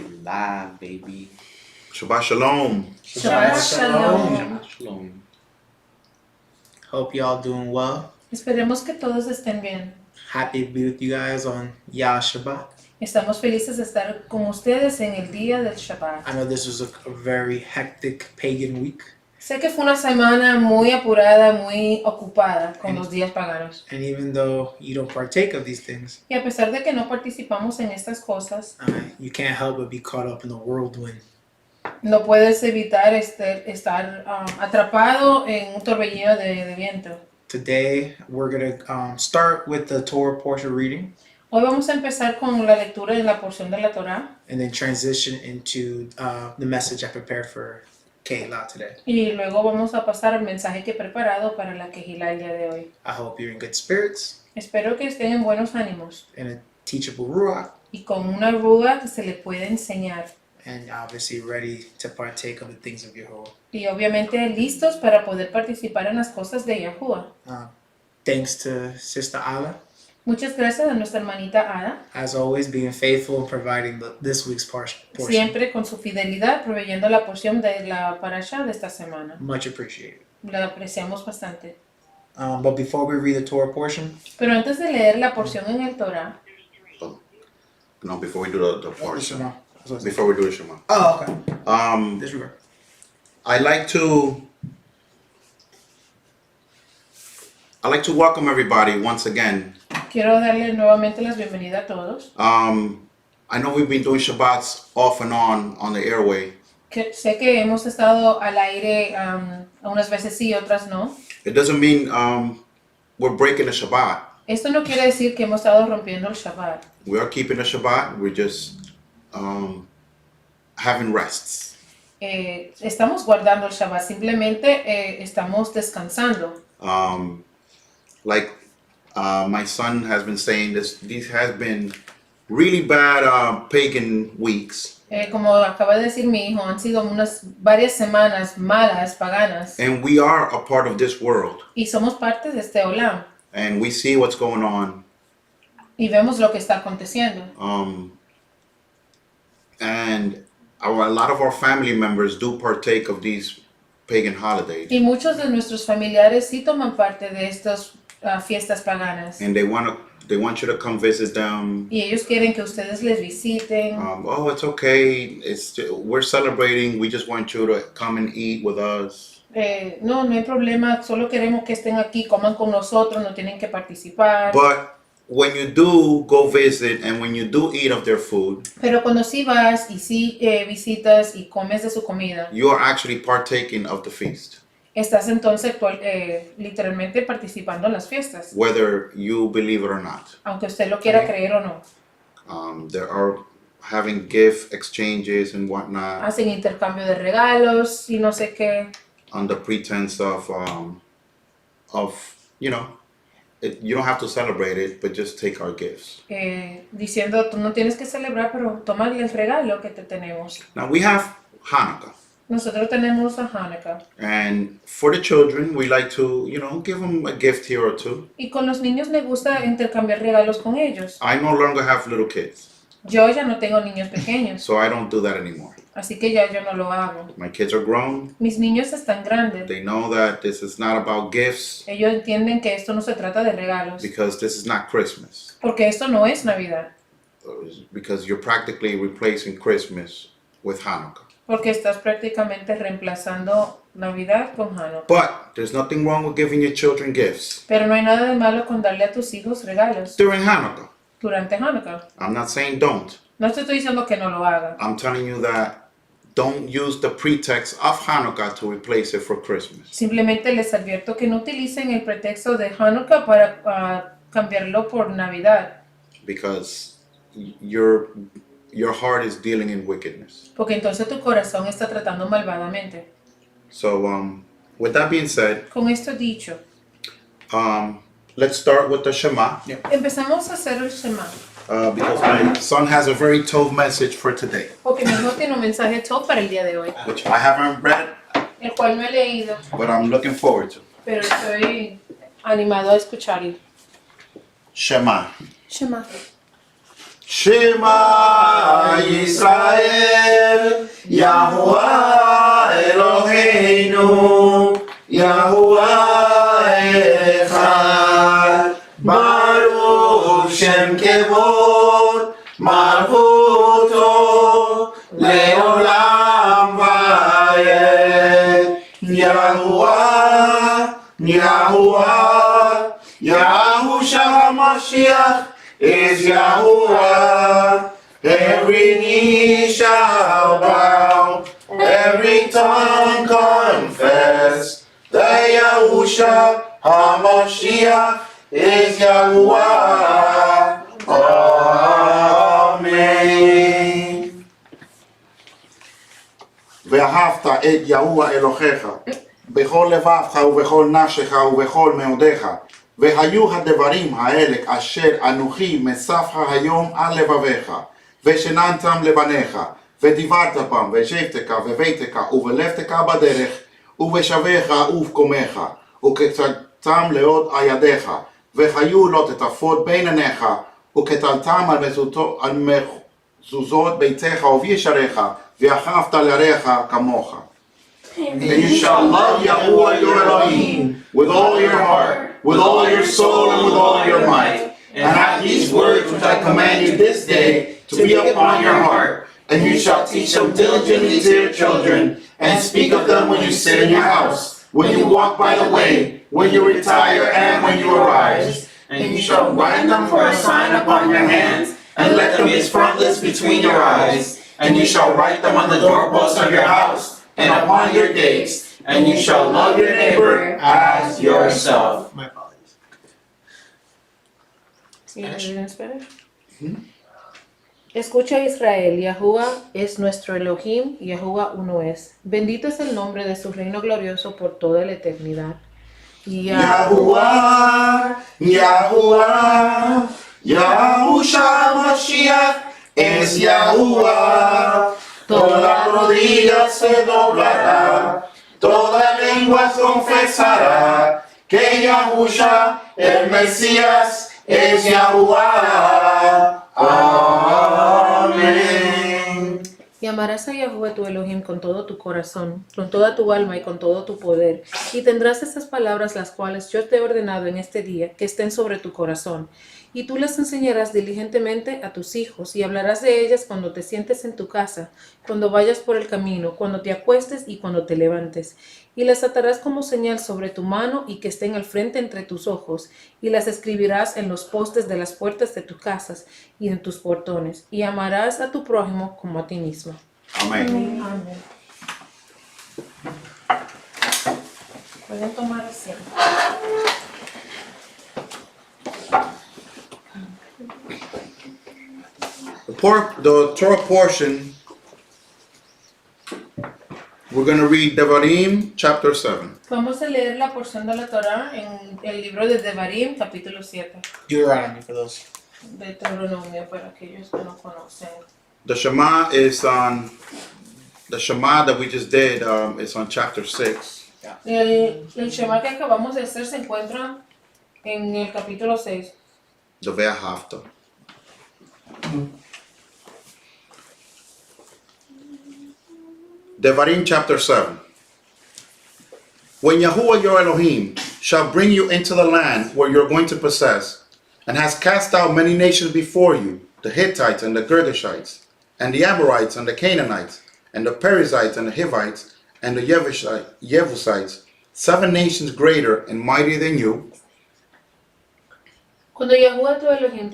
Live, baby. Shabbat Shalom. Shabbat Shalom. Shabbat Shalom. Hope y'all doing well. Esperemos que todos estén bien. Happy to be with you guys on Yah Shabbat. Estamos felices de estar con ustedes en el día del Shabbat. I know this was a very hectic pagan week. Sé que fue una semana muy apurada, muy ocupada con los días paganos. And even though you don't partake of these things, Y a pesar de que no participamos en estas cosas, you can't help but be caught up in the whirlwind. no puedes evitar estar atrapado en un torbellino de viento. Today, we're going to start with the Torah portion reading Hoy vamos a empezar con la lectura de la porción de la Torah and then transition into the message I prepared for Kehillah today. y luego vamos a pasar al mensaje que he preparado para la Kehillah el día de hoy. I hope you're in good spirits Espero que estén en buenos ánimos and a teachable ruach, y con una arruga que se le puede enseñar. and obviously ready to partake of the things of Yehovah. Y obviamente listos para poder participar en las cosas de Yahuwah. Thanks to Sister Abba, Muchas gracias a nuestra hermanita Ada, as always, being faithful in providing this week's portion. siempre con su fidelidad proveyendo la porción de la Parsha de esta semana. Much appreciated. La apreciamos bastante. But before we read the Torah portion, Pero antes de leer la porción en el Torah, No, before we do the Parsha. Shema. Before we do the Shema. Oh, okay. Disregard. I like to welcome everybody once again. quiero darle nuevamente las bienvenidas a todos. I know we've been doing Shabbats off and on the airway. Sé que hemos estado al aire unas veces sí, otras no. It doesn't mean we're breaking the Shabbat. Esto no quiere decir que hemos estado rompiendo el Shabbat. We are keeping the Shabbat. We're just having rests. Estamos guardando el Shabbat, simplemente estamos descansando. My son has been saying these has been really bad pagan weeks. Como acaba de decir mi hijo, han sido varias semanas malas, paganas. And we are a part of this world. Y somos parte de este olam. And we see what's going on. Y vemos lo que está aconteciendo. And a lot of our family members do partake of these pagan holidays. Y muchos de nuestros familiares sí toman parte de estas fiestas paganas. And they want you to come visit them. Y ellos quieren que ustedes les visiten. Oh, it's okay. We're celebrating. We just want you to come and eat with us. No hay problema. Solo queremos que estén aquí, coman con nosotros, no tienen que participar. But when you do go visit and when you do eat of their food, Pero cuando sí vas y sí visitas y comes de su comida, you are actually partaking of the feast. estás entonces literalmente participando en las fiestas, Whether you believe it or not. aunque usted lo quiera creer o no. There are having gift exchanges and whatnot Hacen intercambio de regalos y no sé qué, under pretense of you know, you don't have to celebrate it, but just take our gifts. diciendo tú no tienes que celebrar, pero toma el regalo que te tenemos. Now we have Hanukkah. Nosotros tenemos a Hanukkah. And for the children, we like to, give them a gift here or two. Y con los niños me gusta intercambiar regalos con ellos. I no longer have little kids, Yo ya no tengo niños pequeños, so I don't do that anymore. así que ya yo no lo hago. My kids are grown. Mis niños están grandes. They know that this is not about gifts Ellos entienden que esto no se trata de regalos, because this is not Christmas. porque esto no es Navidad, Because you're practically replacing Christmas with Hanukkah. porque estás prácticamente reemplazando Navidad con Hanukkah. But there's nothing wrong with giving your children gifts Pero no hay nada de malo con darle a tus hijos regalos during Hanukkah. durante Hanukkah. I'm not saying don't. No te estoy diciendo que no lo hagan. I'm telling you that don't use the pretext of Hanukkah to replace it for Christmas. Simplemente les advierto que no utilicen el pretexto de Hanukkah para cambiarlo por Navidad, Because your heart is dealing in wickedness. porque entonces tu corazón está tratando malvadamente. So with that being said, Con esto dicho, let's start with the Shema. empezamos a hacer el Shema, Because my son has a very tough message for today, porque mi hijo tiene un mensaje top para el día de hoy, which I haven't read, el cual no he leído, but I'm looking forward to. pero estoy animado a escucharlo. Shema. Shema. Shema Yisrael, Yahuwah Eloheinu, Yahuwah Echad, Baruch Shem Kevod, Malchuto, Leolam Vayed, Yahuwah, Yahuwah, Yahusha HaMashiach is Yahuwah. Every knee shall bow, every tongue confess that Yahusha HaMashiach is Yahuwah. Amen. ואהבת את יהוה אלוהיך בכל לבבך ובכל נפשך ובכל מאודיך, והיו הדברים האלה אשר אנוכי מספך היום על לבביך, ושננתם לבניך, ודיברת בם, ושבתך וביתך ובלבתך בדרך, ובשביך ובקומך, וכתבתם לעוד ידיך, וחיו לא תטפות בין עיניך, וכתלתם על מזוזות ביתך ובישריך, ואהבת לרעך כמוך. And you shall love Yahuwah your Elohim with all your heart, with all your soul, and with all your might. And have these words which I command you this day to be upon your heart. And you shall teach them diligently to your children, and speak of them when you sit in your house, when you walk by the way, when you retire, and when you arise. And you shall write them for a sign upon your hands, and let them be frontlets between your eyes. And you shall write them on the doorposts of your house, and upon your gates, and you shall love your neighbor as yourself. My apologies. Escucha Israel, Yahuwah es nuestro Elohim, Yahuwah uno es. Bendito es el nombre de su reino glorioso por toda la eternidad. Yahuwah, Yahuwah, Yahusha Mashiach es Yahuwah. Toda rodilla se doblará, toda lengua confesará que Yahusha, el Mesías, es Yahuwah. Amén. Y amarás a Yahuwah tu Elohim con todo tu corazón, con toda tu alma y con todo tu poder. Y tendrás estas palabras las cuales yo te he ordenado en este día, que estén sobre tu corazón. Y tú las enseñarás diligentemente a tus hijos, y hablarás de ellas cuando te sientes en tu casa, cuando vayas por el camino, cuando te acuestes y cuando te levantes. Y las atarás como señal sobre tu mano y que estén al frente entre tus ojos, y las escribirás en los postes de las puertas de tus casas y en tus portones. Y amarás a tu prójimo como a ti mismo. Amén. Amén. Pueden tomar asiento. The Torah portion, we're going to read Debarim chapter 7. Vamos a leer la porción de la Torah en el libro de Debarim, capítulo 7. Deuteronomy for those. Deuteronomio, para aquellos que no conocen. The Shema is on, the Shema that we just did is on chapter 6. El Shema que acabamos de hacer se encuentra en el capítulo 6. The Ve'ahavta. Devarim chapter 7. When Yahuwah your Elohim shall bring you into the land where you're going to possess, and has cast out many nations before you, the Hittites and the Girgashites, and the Amorites and the Canaanites, and the Perizzites and the Hivites, and the Jebusites, 7 nations greater and mightier than you. Cuando Yahuwah tu Elohim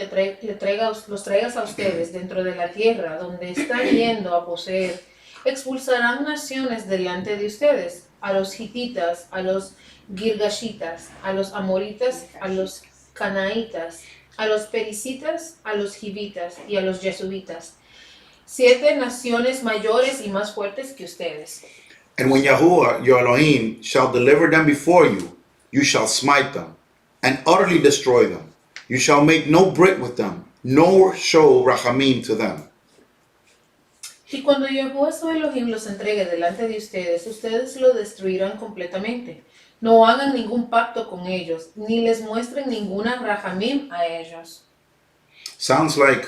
los traigas a ustedes dentro de la tierra donde están yendo a poseer, expulsarán naciones delante de ustedes, a los hititas, a los girgashitas, a los amoritas, a los canaitas, a los pericitas, a los hivitas y a los jesuitas, 7 naciones mayores y más fuertes que ustedes. And when Yahuwah your Elohim shall deliver them before you, you shall smite them, and utterly destroy them. You shall make no Brit with them, nor show rachamim to them. Y cuando Yahuwah su Elohim los entregue delante de ustedes, ustedes lo destruirán completamente. No hagan ningún pacto con ellos, ni les muestren ninguna rachamim a ellos. Sounds like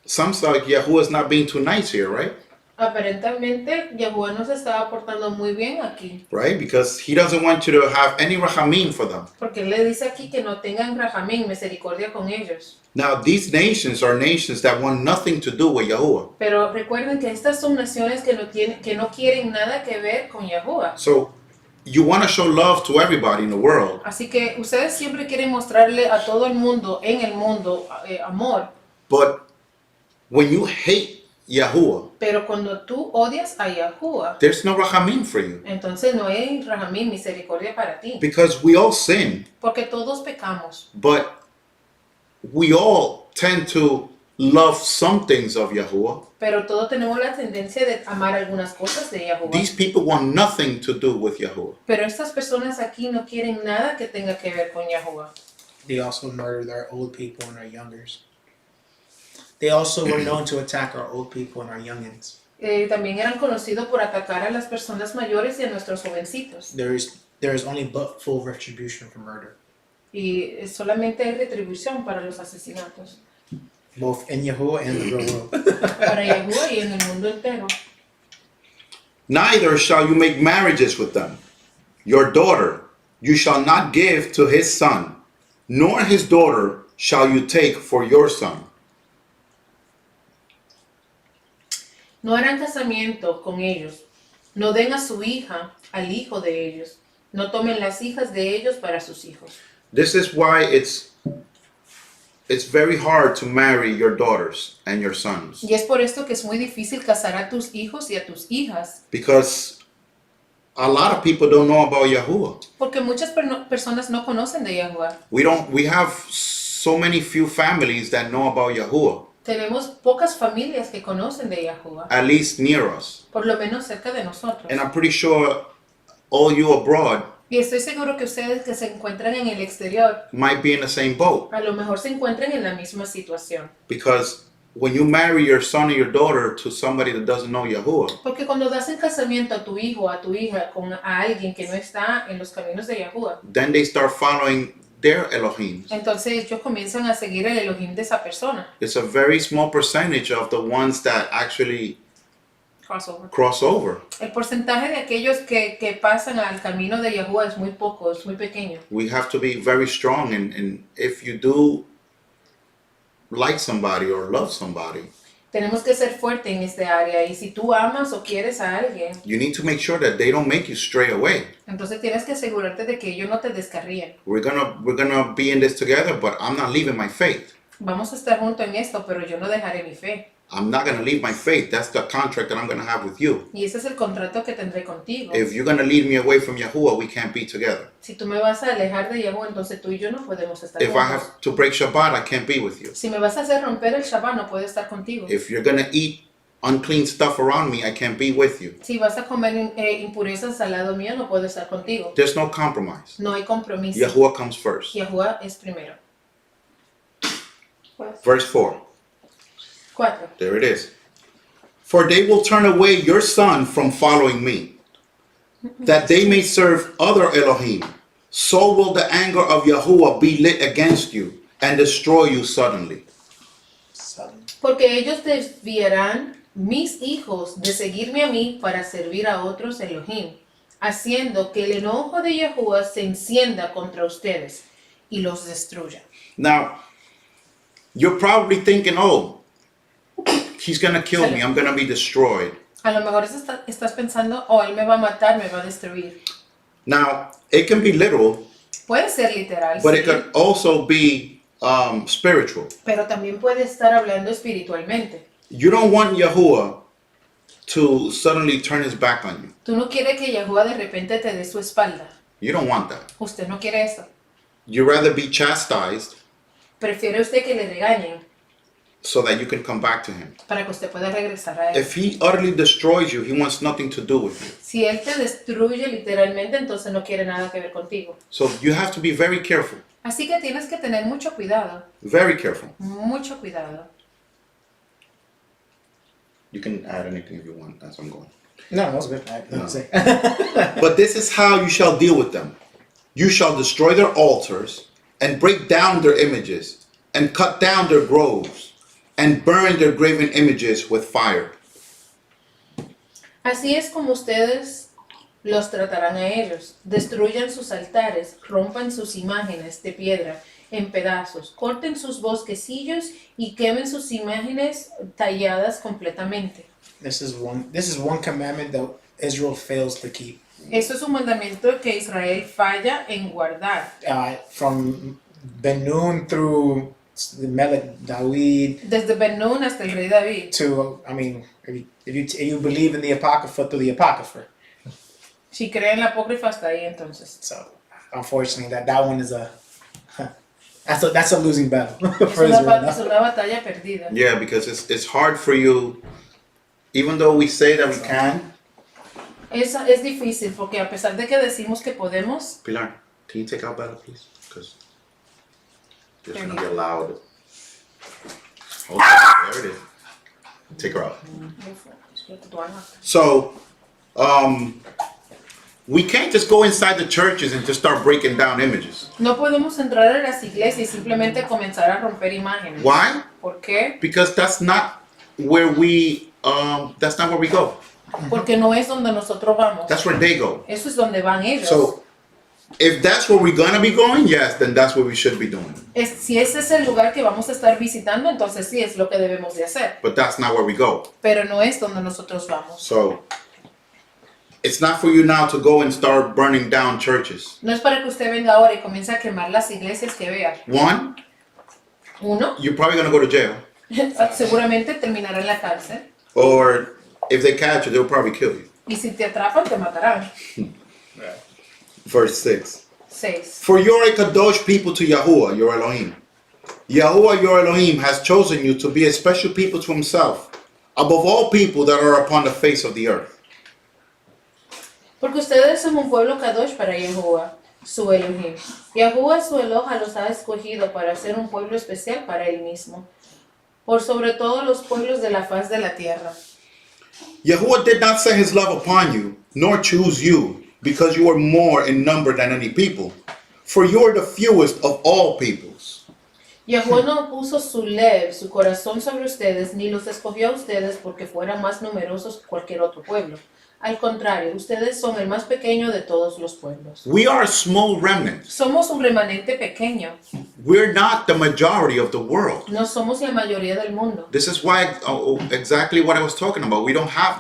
sounds like Yahuwah's not being too nice here, right? Aparentemente, Yahuwah no se estaba portando muy bien aquí, Right? Because he doesn't want you to have any rachamim for them. porque él le dice aquí que no tengan rajamín, misericordia con ellos. Now, these nations are nations that want nothing to do with Yahuwah. Pero recuerden que estas son naciones que no quieren nada que ver con Yahuwah. So, you want to show love to everybody in the world, Así que ustedes siempre quieren mostrarle a todo el mundo, en el mundo, amor. but when you hate Yahuwah, Pero cuando tú odias a Yahuwah, there's no rachamim for you. entonces no hay rajamín, misericordia para ti. Because we all sin, Porque todos pecamos. but we all tend to love some things of Yahuwah. Pero todos tenemos la tendencia de amar algunas cosas de Yahuwah. These people want nothing to do with Yahuwah. Pero estas personas aquí no quieren nada que tenga que ver con Yahuwah. They also murdered our old people and our youngers. They also were known to attack our old people and our youngins. También eran conocidos por atacar a las personas mayores y a nuestros jovencitos. There is only but full retribution for murder, Y solamente hay retribución para los asesinatos. both in Yahuwah and the real world. Para Yahuwah y en el mundo entero. Neither shall you make marriages with them. Your daughter you shall not give to his son, nor his daughter shall you take for your son. No harán casamiento con ellos. No den a su hija al hijo de ellos. No tomen las hijas de ellos para sus hijos. This is why it's very hard to marry your daughters and your sons, Y es por esto que es muy difícil casar a tus hijos y a tus hijas. because a lot of people don't know about Yahuwah. Porque muchas personas no conocen de Yahuwah. We have so many few families that know about Yahuwah, Tenemos pocas familias que conocen de Yahuwah. at least near us. Por lo menos cerca de nosotros. And I'm pretty sure all you abroad Y estoy seguro que ustedes que se encuentran en el exterior, might be in the same boat, a lo mejor se encuentran en la misma situación. because when you marry your son or your daughter to somebody that doesn't know Yahuwah, Porque cuando das en casamiento a tu hijo, a tu hija, a alguien que no está en los caminos de Yahuwah, then they start following their Elohim. entonces ellos comienzan a seguir el Elohim de esa persona. It's a very small percentage of the ones that actually Crossover. cross over. El porcentaje de aquellos que pasan al camino de Yahuwah es muy poco, es muy pequeño. We have to be very strong, and if you do like somebody or love somebody, Tenemos que ser fuertes en este área y si tú amas o quieres a alguien, you need to make sure that they don't make you stray away. entonces tienes que asegurarte de que ellos no te descarríen. We're gonna be in this together, but I'm not leaving my faith. Vamos a estar juntos en esto, pero yo no dejaré mi fe. I'm not gonna leave my faith. That's the contract that I'm gonna have with you. Y ese es el contrato que tendré contigo. If you're gonna lead me away from Yahuwah, we can't be together. Si tú me vas a alejar de Yahuwah, entonces tú y yo no podemos estar If I juntos. have to break Shabbat, I can't be with you. Si me vas a hacer romper el Shabbat, no puedo estar contigo. If you're gonna eat unclean stuff around me, I can't be with you. Si vas a comer impurezas al lado mío, no puedo estar contigo. There's no compromise. No hay compromiso. Yahuwah comes first. Yahuwah es primero. Verse 4. 4. There it is. For they will turn away your son from following me, that they may serve other Elohim. So will the anger of Yahuwah be lit against you and destroy you suddenly. Porque ellos desviarán mis hijos de seguirme a mí para servir a otros Elohim, haciendo que el enojo de Yahuwah se encienda contra ustedes y los destruya. Now, you're probably thinking, oh, he's going to kill me. I'm going to be destroyed. A lo mejor estás pensando, oh, él me va a matar, me va a destruir. Now, it can be literal, Puede ser literal, but sí, it could also be spiritual. pero también puede estar hablando espiritualmente. You don't want Yahuwah to suddenly turn his back on you. Tú no quieres que Yahuwah de repente te dé su espalda. You don't want that. Usted no quiere eso. You'd rather be chastised Prefiere usted que le regañen so that you can come back to him. para que usted pueda regresar a él. If he utterly destroys you, he wants nothing to do with you. Si él te destruye literalmente, entonces no quiere nada que ver contigo. So you have to be very careful. Así que tienes que tener mucho cuidado, Very careful. mucho cuidado. You can add anything if you want as I'm going. No, that was good. I say. But this is how you shall deal with them. You shall destroy their altars and break down their images and cut down their groves. and burn their graven images with fire. Así es como ustedes los tratarán a ellos. Destruyan sus altares, rompan sus imágenes de piedra en pedazos, corten sus bosquecillos y quemen sus imágenes talladas completamente. This is one commandment that Israel fails to keep. Esto es un mandamiento que Israel falla en guardar. From Ben-Nun through the Melech David Desde Ben-Nun hasta el rey David. to, I mean, if you believe in the Apocrypha through the Apocrypha. Si creen la apócrifa hasta ahí entonces. So, unfortunately, that one is that's a losing battle Es for una, Israel. es una batalla perdida. Yeah, because it's hard for you, even though we say that we can. Es difícil porque a pesar de que decimos que podemos, Pilar, can you take out better, please? Because it's There gonna you get loud. Okay, there it is. Take her out. So, we can't just go inside the churches and just start breaking down images. no podemos entrar a las iglesias y simplemente comenzar a romper imágenes. Why? ¿Por qué? Because that's not where we go. Porque no es donde nosotros vamos. That's where they go. Eso es donde van ellos. So, if that's where we're gonna be going, yes, then that's what we should be doing. Si ese es el lugar que vamos a estar visitando, entonces sí es lo que debemos de hacer. But that's not where we go. Pero no es donde nosotros vamos. So, it's not for you now to go and start burning down churches. No es para que usted venga ahora y comience a quemar las iglesias que vea. One, Uno, you're probably gonna go to jail. seguramente terminará en la cárcel. Or if they catch you, they'll probably kill you. Y si te atrapan, te matarán. Verse 6. 6. For you're a kadosh people to Yahuwah, your Elohim. Yahuwah, your Elohim, has chosen you to be a special people to himself, above all people that are upon the face of the earth. Porque ustedes son un pueblo kadosh para Yahuwah, su Elohim. Yahuwah, su Eloha, los ha escogido para ser un pueblo especial para él mismo, por sobre todos los pueblos de la faz de la tierra. Yahuwah did not set his love upon you, nor choose you, because you are more in number than any people, for you are the fewest of all peoples. Yahuwah no puso su su corazón sobre ustedes, ni los escogió a ustedes porque fueran más numerosos que cualquier otro pueblo. Al contrario, ustedes son el más pequeño de todos los pueblos. We are a small remnant. Somos un remanente pequeño. We're not the majority of the world. No somos la mayoría del mundo. This is why, exactly what I was talking about.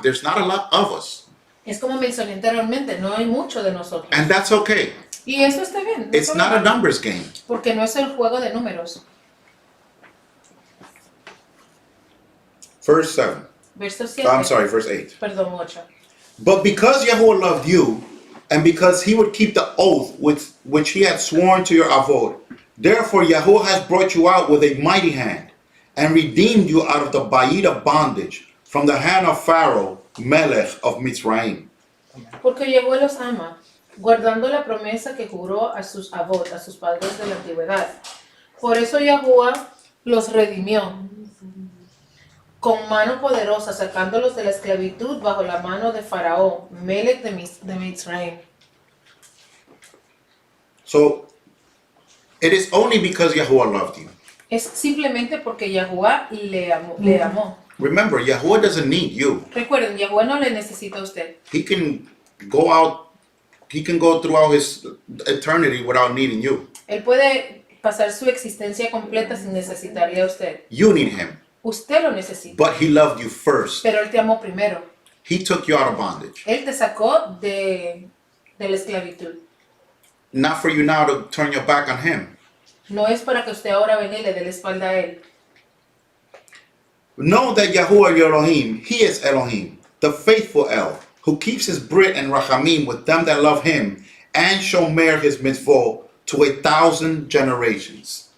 There's not a lot of us. Es como mencioné anteriormente, no hay mucho de nosotros. And that's okay. Y eso está bien. No It's not a problema, numbers game. porque no es el juego de números. Verse 7. Verso 7. I'm sorry, verse 8. Perdón, 8. But because Yahuwah loved you, and because he would keep the oath which he had sworn to your Avod, therefore Yahuwah has brought you out with a mighty hand, and redeemed you out of the bayit of bondage, from the hand of Pharaoh, Melech of Mitzrayim. Porque Yahuwah los ama, guardando la promesa que juró a sus avot, a sus padres de la antigüedad. Por eso Yahuwah los redimió con mano poderosa, sacándolos de la esclavitud bajo la mano de Faraón, Melech de Mitzrayim. So, it is only because Yahuwah loved you. Es simplemente porque Yahuwah le amó. Remember, Yahuwah doesn't need you. Recuerden, Yahuwah no le necesita a usted. He can go throughout his eternity without needing you. Él puede pasar su existencia completa sin necesitarle a usted. You need him. Usted lo necesita. But he loved you first. Pero Él te amó primero. He took you out of bondage. Él te sacó de la esclavitud. Not for you now to turn your back on him. No es para que usted ahora venga y le dé la espalda a Él. Know that Yahuwah your Elohim, he is Elohim, the faithful El, who keeps his Brit and Rachamim with them that love him, and shomer his mitzvot to 1,000 generations.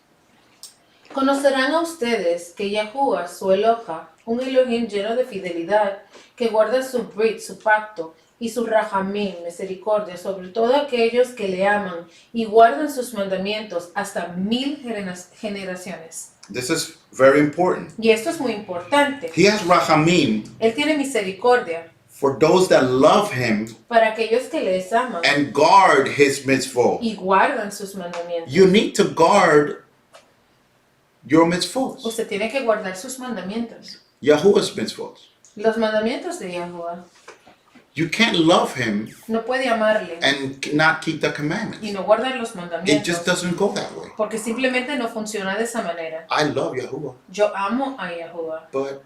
Conocerán a ustedes que Yahuwah, su Eloha, un Elohim lleno de fidelidad, que guarda su Brit, su pacto, y su Rachamim, misericordia, sobre todo aquellos que le aman y guardan sus mandamientos hasta 1000 generaciones. This is very important. Y esto es muy importante. He has Rachamim Él tiene misericordia for those that love him para aquellos que les aman and guard his mitzvot. y guardan sus mandamientos. You need to guard your mitzvot. Usted tiene que guardar sus mandamientos. Yahuwah's mitzvot. Los mandamientos de Yahuwah. You can't love him No puede amarle and not keep the y commandments. no guardar los It mandamientos. just doesn't go that way. Porque simplemente no funciona de esa manera. I love Yahuwah, Yo amo a Yahuwah, but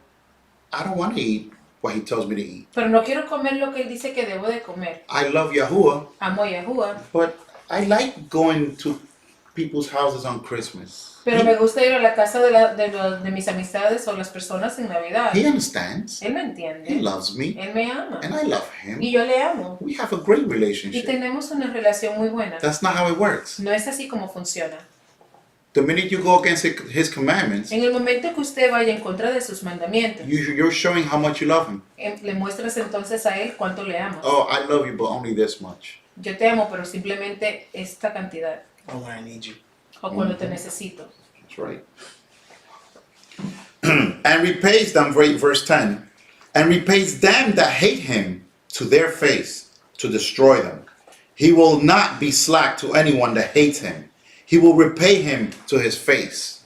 I don't want to eat what he tells me to eat. pero no quiero comer lo que él dice que debo de comer. I love Yahuwah, Amo a Yahuwah, but I like going to people's houses on Christmas. pero me gusta ir a la casa de mis amistades o las personas en Navidad. He understands. Él me He entiende. loves me, Él me ama. and I love Y him. yo le amo. We have a great Y relationship. tenemos una relación muy buena. That's not how it works. No es así como funciona. The minute you go against his commandments, En el momento que usted vaya en contra de sus mandamientos, you're showing how much you love him. le muestras entonces a él cuánto le amas. Oh, I love you, but only this much. Yo te amo, pero simplemente esta cantidad. Oh, when I need you. O cuando te necesito. That's right. And repays them, verse 10, and repays them that hate him to their face to destroy them. He will not be slack to anyone that hates him. He will repay him to his face.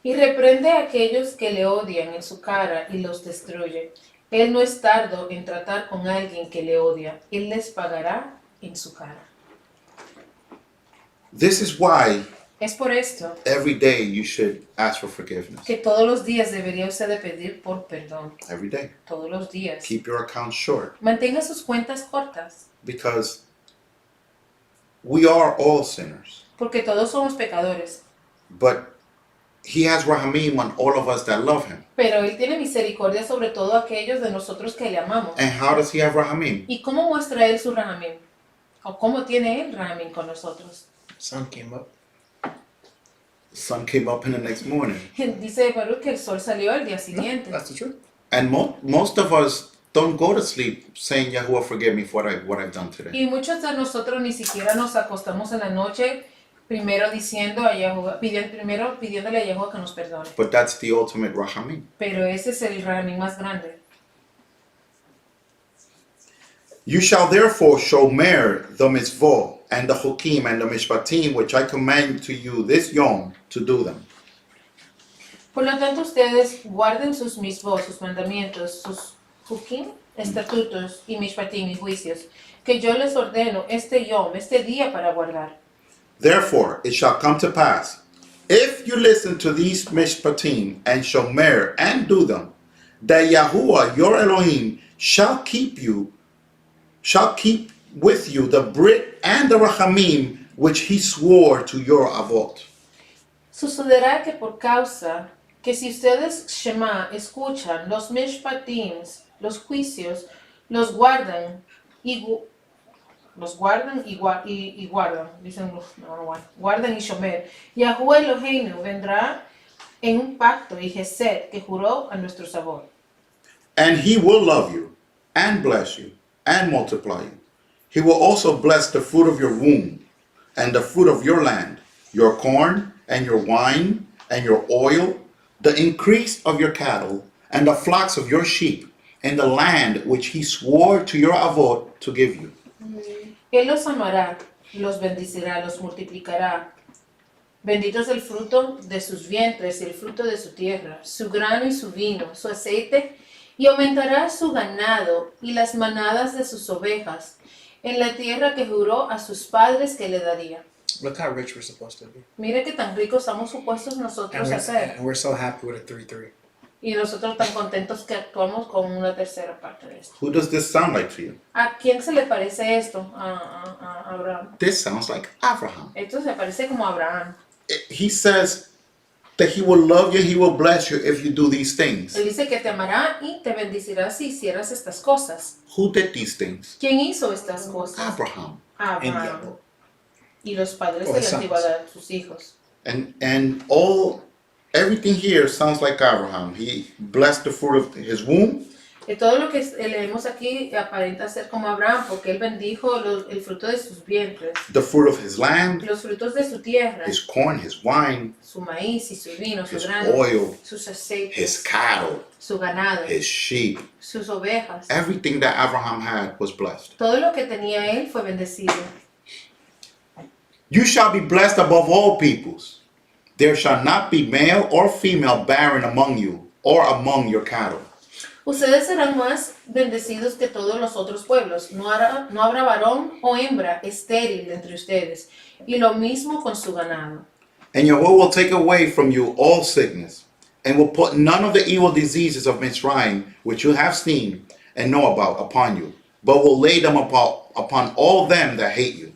Y reprende a aquellos que le odian en su cara y los destruye. Él no es tardo en tratar con alguien que le odia. Él les pagará en su cara. This is why Es por esto every day you should ask for forgiveness. que todos los días debería usted de pedir por perdón. Every day. Todos los días. Keep your accounts short, Mantenga sus cuentas cortas, because we are all sinners. porque todos somos pecadores. But he has rahamim on all of us that love him. Pero Él tiene misericordia sobre todo aquellos de nosotros que le amamos. And how does he have rahamim? ¿Y cómo muestra Él su rahamim? ¿O cómo tiene Él rahamim con nosotros? Sun came up. The sun came up in the next morning. Dice Baruch que el sol salió al día siguiente. That's the truth. And most of us don't go to sleep saying, Yahuwah, forgive me for what I've done today. Y muchos de nosotros ni siquiera nos acostamos en la noche primero diciendo a Yahuwah, primero pidiéndole a Yahuwah que nos perdone. But that's the ultimate rahamim. Pero ese es el rahamim más grande. You shall therefore shomer the mitzvot and the chukim and the mishpatim which I command to you this yom to do them. Por lo tanto, ustedes guarden sus misvot, sus mandamientos, sus hukim, estatutos y mishpatim y juicios, que yo les ordeno este yom, este día para guardar. Therefore it shall come to pass, if you listen to these mishpatim and shomer and do them, that Yahuwah your Elohim shall keep with you the Brit and the Rachamim which he swore to your Avot. Sucederá que por causa que si ustedes Shema escuchan los mishpatims, los juicios, los guardan y guardan, dicen, guardan y shomer, Yahuwah Eloheinu vendrá en un pacto y gesed que juró a nuestro sabor. And he will love you and bless you and multiply you. He will also bless the fruit of your womb and the fruit of your land, your corn and your wine and your oil, the increase of your cattle and the flocks of your sheep, in the land which he swore to your avot to give you. Él los amará, los bendecirá, los multiplicará. Bendito es el fruto de sus vientres y el fruto de su tierra, su grano y su vino, su aceite, y aumentará su ganado y las manadas de sus ovejas, en la tierra que juró a sus padres que le daría. Look how rich we're supposed to be. Mire que tan ricos estamos supuestos nosotros a ser. And we're so happy with a 3-3. Y nosotros tan contentos que actuamos con una tercera parte de esto. Who does this sound like to you? ¿A quién se le parece esto? A Abraham. This sounds like Abraham. Esto se parece como a Abraham. He says that he will love you, he will bless you if you do these things. Él dice que te amará y te bendecirá si hicieras estas cosas. Who did these things? ¿Quién hizo estas cosas? Abraham. Abraham. Y los padres O de the la sons. antigüedad, sus hijos. And everything here sounds like Abraham. He blessed the fruit of his womb. Y todo lo que leemos aquí aparenta ser como Abraham, porque él bendijo el fruto de sus vientres, The fruit of his land, los frutos de su tierra, his corn, his wine, su maíz y su vino, su his grano, oil, sus his aceites, cattle, su ganado, his sheep. sus ovejas. Everything that Abraham had was blessed. Todo lo que tenía él fue bendecido. You shall be blessed above all peoples. There shall not be male or female barren among you, or among your cattle. Ustedes serán más bendecidos que todos los otros pueblos. No habrá varón o hembra estéril entre ustedes. Y lo mismo con su ganado. And Yahweh will take away from you all sickness, and will put none of the evil diseases of Mitzrayim, which you have seen and know about, upon you, but will lay them upon all them that hate you.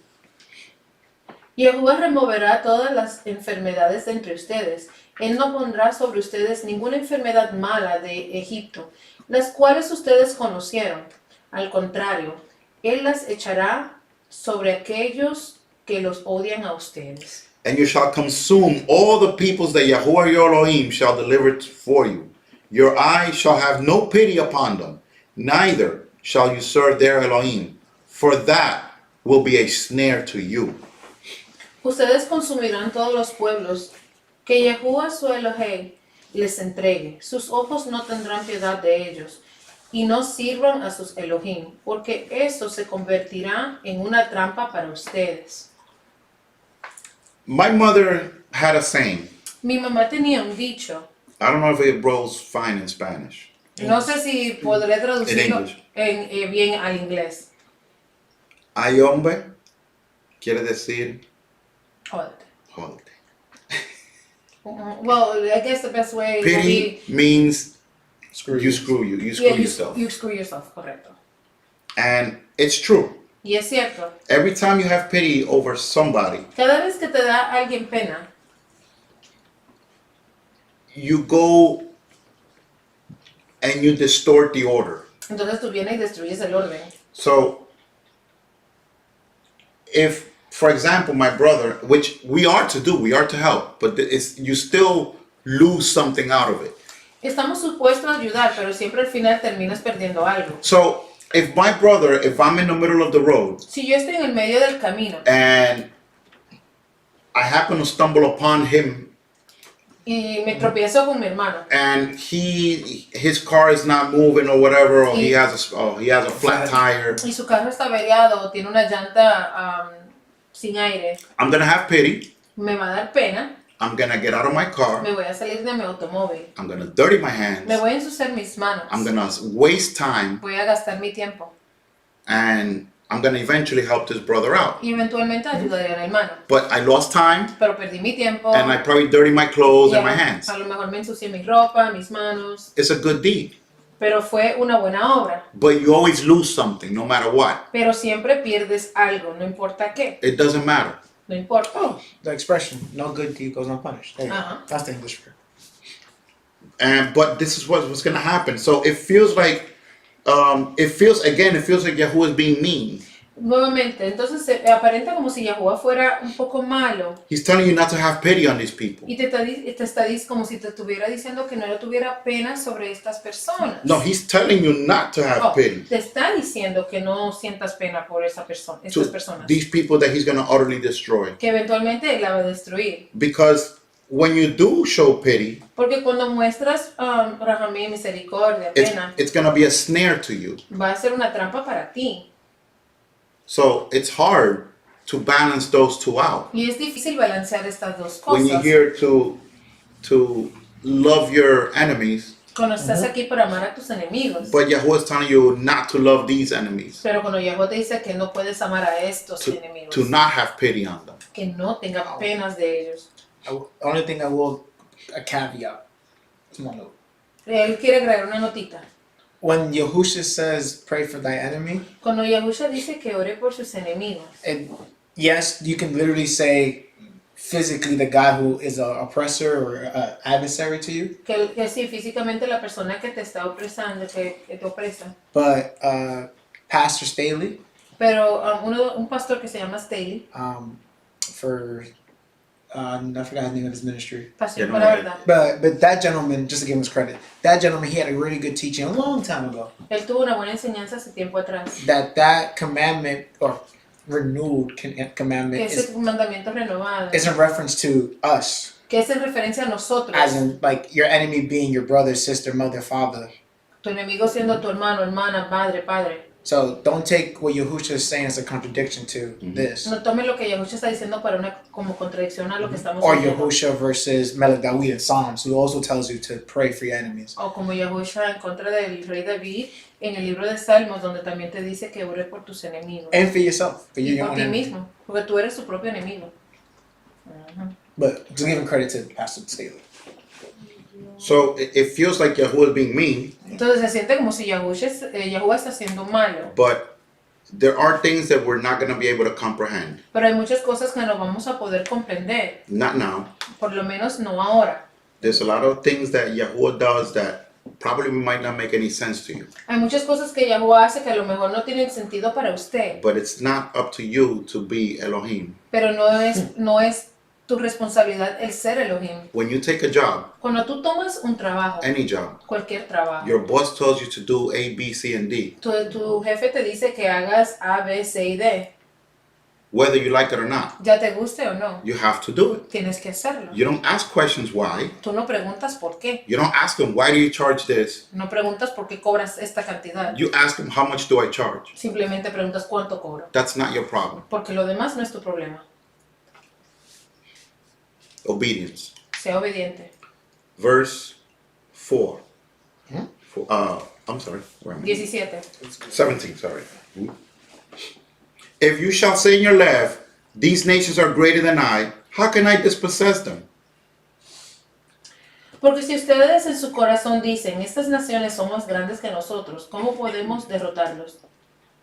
Yahuwah removerá todas las enfermedades de entre ustedes. Él no pondrá sobre ustedes ninguna enfermedad mala de Egipto, las cuales ustedes conocieron. Al contrario, Él las echará sobre aquellos que los odian a ustedes. And you shall consume all the peoples that Yahuwah your Elohim shall deliver for you. Your eye shall have no pity upon them, neither shall you serve their Elohim, for that will be a snare to you. Ustedes consumirán todos los pueblos que Yahuwah su Elohim les entregue. Sus ojos no tendrán piedad de ellos, y no sirvan a sus Elohim, porque eso se convertirá en una trampa para ustedes. My mother had a saying. Mi mamá tenía un dicho. I don't know if it rolls fine in Spanish. No sé si podré traducirlo English. Bien al inglés. Ay hombre quiere decir Jódete. jódete. Well, I guess the best way would Pity be... means Screw you you. screw you. You screw Yeah, yourself. you screw yourself, correcto. And it's true. Y es cierto. Every time you have pity over somebody, Cada vez que te da alguien pena, you go and you distort the order. entonces tú vienes y destruyes el orden. So, if, for example, my brother, which we are to do, we are to help, but you still lose something out of it. Estamos supuestos a ayudar, pero siempre al final terminas perdiendo algo. So, if I'm in the middle of the road Si yo estoy en el medio del camino and I happen to stumble upon him y me tropiezo con mi hermano and his car is not moving or whatever, or he has a flat tire, y su carro está averiado o tiene una llanta sin aire, I'm gonna have pity. me va a dar pena, I'm gonna get out of my car. me voy a salir de mi automóvil, I'm gonna dirty my hands. me voy a ensuciar mis manos, I'm gonna waste time, voy a gastar mi tiempo and I'm gonna eventually help this brother out. y eventualmente ayudaré al hermano. But I lost time, Pero perdí mi tiempo and I probably dirty my clothes y and my hands. a lo mejor me ensucié mi ropa, mis manos, It's a good deed, pero fue una buena obra. but you always lose something, no matter what. Pero siempre pierdes algo, no importa qué, It doesn't matter. no importa. Oh, the expression, no good deed goes unpunished. There you Uh-huh. go. That's the English word. But this is what's gonna happen. So it feels like Yahuwah is being mean. Nuevamente, entonces aparenta como si Yahuwah fuera un poco malo He's telling you not to have pity on these people. y te está como si te estuviera diciendo que no le tuviera pena sobre estas personas. No, he's telling you not to have Oh, pity. te está diciendo que no sientas pena por esa persona, To estas personas, these people that he's gonna utterly destroy. que eventualmente Él la va a destruir. Because when you do show pity, Porque cuando muestras rahamim, misericordia, pena, it's gonna be a snare to you. va a ser una trampa para ti. So it's hard to balance those two out. Y es difícil balancear estas dos When you cosas. hear to love your enemies, Cuando estás aquí para amar a tus enemigos. but Yahuwah is telling you not to love these enemies, Pero cuando Yahuwah te dice que no puedes amar a estos enemigos, to not have pity on them. que no tenga penas de ellos. Only thing I will, a caveat. Small note. Él quiere agregar una notita. When Yahusha says, pray for thy enemy, Cuando Yahushua dice que ore por sus enemigos, and yes, you can literally say physically the guy who is an oppressor or an adversary to you, que sí, físicamente la persona que te está opresando, que te opresa. but Pastor Staley, Pero un pastor que se llama Staley, for I forgot his name of his ministry. Pastor Yeah, por no, la right. verdad, But that gentleman, just to give him his credit, that gentleman, he had a really good teaching a long time ago. él tuvo una buena enseñanza hace tiempo atrás. That commandment or renewed commandment Que ese mandamiento renovado, is in reference to us, que es en referencia a nosotros, as in like your enemy being your brother, sister, mother, father. tu enemigo siendo tu hermano, hermana, madre, padre. So don't take what Yahushua is saying as a contradiction to this. No tome lo que Yahushua está diciendo para una como contradicción a lo que estamos Or leyendo. Yahushua versus Melech David in Psalms, who also tells you to pray for your enemies. O como Yahushua en contra del rey David en el libro de Salmos, donde también te dice que ores por tus enemigos. And for yourself, for Y your por own ti enemy. mismo, porque tú eres tu propio enemigo. But just giving credit to Pastor Staley. So it feels like Yahuwah is being mean, Entonces se siente como si Yahuwah está siendo malo. but there are things that we're not going to be able to comprehend. Pero hay muchas cosas que no vamos a poder comprender, Not now. por lo menos no ahora. There's a lot of things that Yahuwah does that probably might not make any sense to you. Hay muchas cosas que Yahuwah hace que a lo mejor no tienen sentido para usted, But it's not up to you to be Elohim. pero no es tu responsabilidad el ser Elohim. When you take a job, Cuando tú tomas un trabajo, any job, cualquier trabajo, your boss tells you to do A, B, C, and D, tu jefe te dice que hagas A, B, C y D, whether you like it or not. ya te guste o no, You have to do it. tienes que hacerlo. You don't ask questions why. Tú no preguntas por qué, You don't ask them, why do you charge this? no preguntas por qué cobras esta cantidad, You ask them, how much do I charge? simplemente preguntas cuánto cobro, That's not your problem. porque lo demás no es tu problema. Obedience. Sea obediente. Verse 4. I'm sorry. Where am I? 17. 17, sorry. If you shall say in your left, these nations are greater than I, how can I dispossess them? Porque si ustedes en su corazón dicen, estas naciones son más grandes que nosotros, ¿cómo podemos derrotarlos?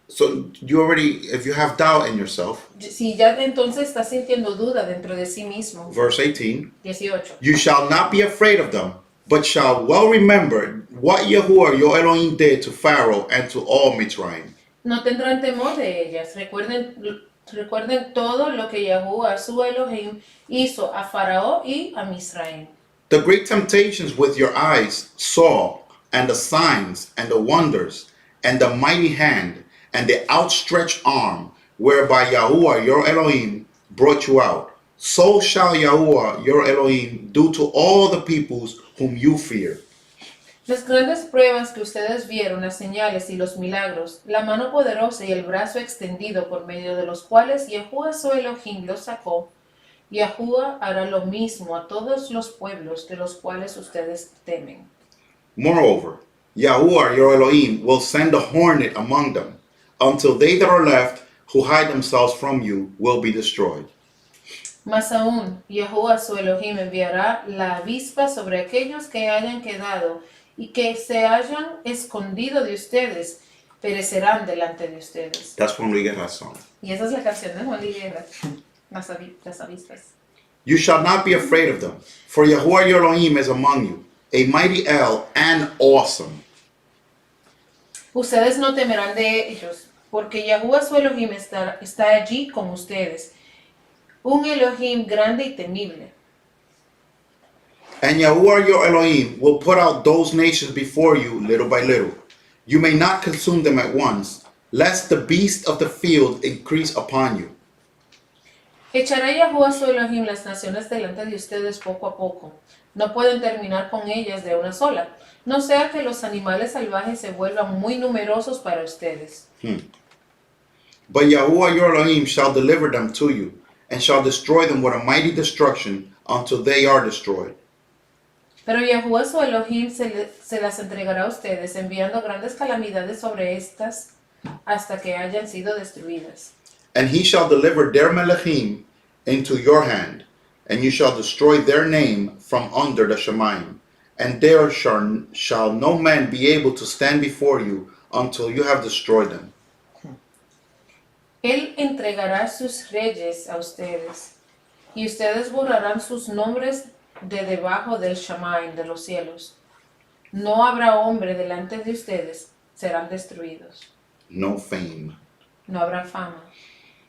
So you already, if you have doubt in yourself, Si ya entonces estás sintiendo duda dentro de sí mismo. verse 18, 18. you shall not be afraid of them, but shall well remember what Yahuwah your Elohim did to Pharaoh and to all Mitzrayim. No tendrán temor de ellas. Recuerden todo lo que Yahuwah, su Elohim, hizo a Faraón y a Misraim. The great temptations with your eyes saw, and the signs, and the wonders, and the mighty hand, and the outstretched arm, whereby Yahuwah your Elohim brought you out. So shall Yahuwah your Elohim do to all the peoples whom you fear. Las grandes pruebas que ustedes vieron, las señales y los milagros, la mano poderosa y el brazo extendido por medio de los cuales Yahuwah su Elohim los sacó, Yahuwah hará lo mismo a todos los pueblos de los cuales ustedes temen. Moreover, Yahuwah your Elohim will send a hornet among them, until they that are left, who hide themselves from you, will be destroyed. Más aún, Yahuwah su Elohim enviará la avispa sobre aquellos que hayan quedado y que se hayan escondido de ustedes, perecerán delante de ustedes. That's when we get that song. Y esa es la canción de Juan Liguera, las avispas. You shall not be afraid of them, for Yahuwah your Elohim is among you, a mighty El and awesome. Ustedes no temerán de ellos, porque Yahuwah su Elohim está allí con ustedes, un Elohim grande y temible. And Yahuwah your Elohim will put out those nations before you little by little. You may not consume them at once, lest the beast of the field increase upon you. Echará Yahuwah su Elohim las naciones delante de ustedes poco a poco. No pueden terminar con ellas de una sola, no sea que los animales salvajes se vuelvan muy numerosos para ustedes. But Yahuwah your Elohim shall deliver them to you, and shall destroy them with a mighty destruction until they are destroyed. Pero Yahuwah su Elohim se las entregará a ustedes, enviando grandes calamidades sobre estas hasta que hayan sido destruidas. And he shall deliver their melechim into your hand, and you shall destroy their name from under the Shemayim. And there shall no man be able to stand before you until you have destroyed them. Él entregará sus reyes a ustedes, y ustedes borrarán sus nombres de debajo del Shamaim de los cielos. No habrá hombre delante de ustedes, serán destruidos. No fame. No habrá fama.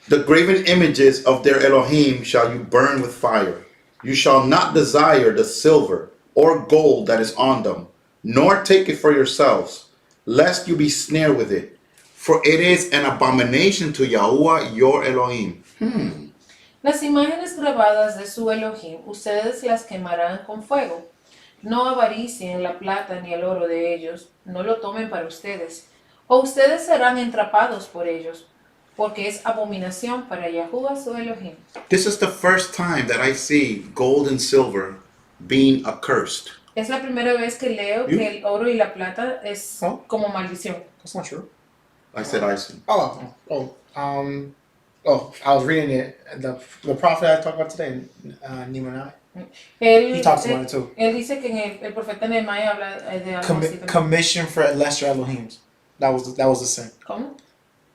The graven images of their Elohim shall you burn with fire. You shall not desire the silver or gold that is on them, nor take it for yourselves, lest you be snared with it. For it is an abomination to Yahuwah your Elohim. Las imágenes grabadas de su Elohim, ustedes las quemarán con fuego. No avaricien la plata ni el oro de ellos, no lo tomen para ustedes. O ustedes serán entrapados por ellos, porque es abominación para Yahuwah su Elohim. This is the first time that I see gold and silver being accursed. Es la primera vez que leo You? que el oro y la plata es Oh. como maldición. That's not true. I said I see. I was reading it. The prophet I talked about today, Nehemiah. Él, He talks about it too. él dice que en el profeta Nehemiah habla de algo así también. Commission for lesser Elohims. That was the sin. ¿Cómo?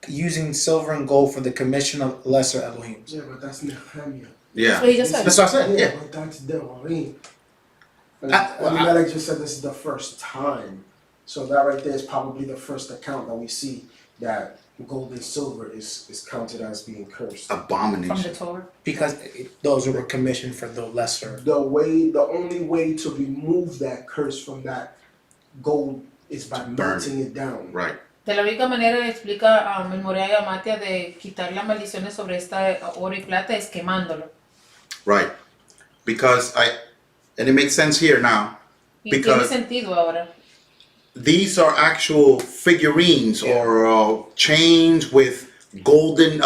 Using silver and gold for the commission of lesser Elohims. Yeah, but that's Nehemiah. Yeah. So he just said, That's what I said. Yeah. But that's Debarim. And well, Elimelech just said this is the first time. So that right there is probably the first account that we see that gold and silver is counted as being cursed. from the Abomination. Torah. Because those were commissioned for the lesser. The only way to remove that curse from that gold is by burn melting it down. Right. De la única manera explica a Memoria y Amatia de quitar las maldiciones sobre esta oro y plata es quemándolo. Right. Because and it makes sense here now. Y tiene Because sentido ahora. these are actual figurines or chains with golden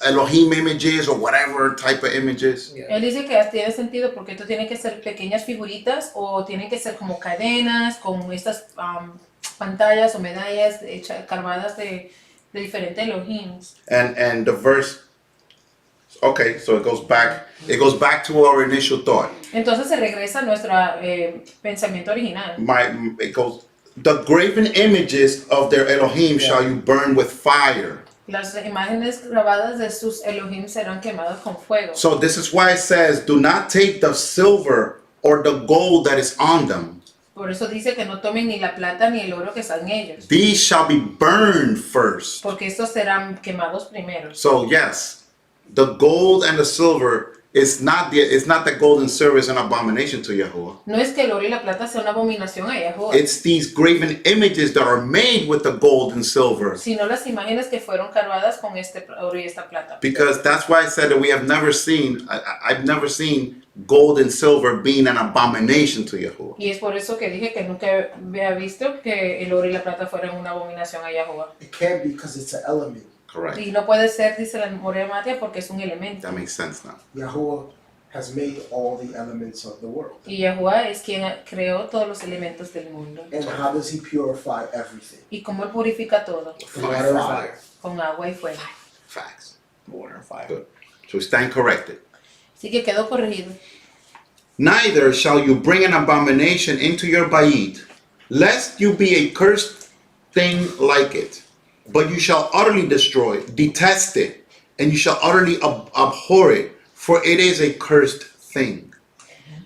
Elohim images or whatever type of images. Yeah. Él dice que tiene sentido porque esto tiene que ser pequeñas figuritas o tienen que ser como cadenas con estas pantallas o medallas carvadas de diferentes Elohims. And the verse, okay, so it goes back to our initial thought. Entonces se regresa a nuestro pensamiento original. It goes, the graven images of their Elohim shall you burn with fire. Las imágenes grabadas de sus Elohim serán quemadas con fuego. So this is why it says, do not take the silver or the gold that is on them. Por eso dice que no tomen ni la plata ni el oro que está en ellos, These shall be burned first. porque estos serán quemados primero. So yes, the gold and the silver is not the gold and silver is an abomination to Yahuwah. No es que el oro y la plata sea una abominación a Yahuwah, It's these graven images that are made with the gold and silver. sino las imágenes que fueron cargadas con este oro y esta plata. Because that's why I said that we have never seen, I've never seen gold and silver being an abomination to Yahuwah. Y es por eso que dije que nunca había visto que el oro y la plata fueran una abominación a Yahuwah. It can't be because it's an element. Correct. Y no puede ser, dice la memoria Matia, porque es un elemento. That makes sense now. Yahuwah has made all the elements of the world. Y Yahuwah es quien creó todos los elementos del mundo. And how does he purify everything? Y cómo él purifica todo, Water and fire. con agua y fuego. Facts. Water and fire. Good. So we stand corrected. Así que quedó corregido. Neither shall you bring an abomination into your bayit, lest you be a cursed thing like it. But you shall utterly destroy, detest it, and you shall utterly abhor it, for it is a cursed thing.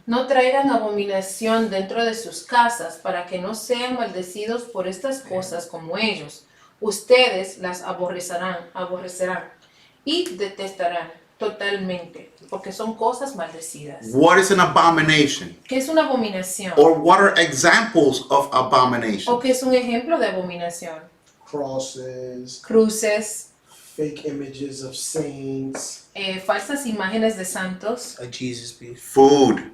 No traigan abominación dentro de sus casas para que no sean maldecidos por estas cosas como ellos. Ustedes las aborrecerán y detestarán totalmente, porque son cosas maldecidas. What is an abomination? ¿Qué es una abominación? Or what are examples of ¿O abomination? qué es un ejemplo de abominación? Crosses, Cruces, fake images of saints, falsas imágenes de santos, A Jesus beef. Food.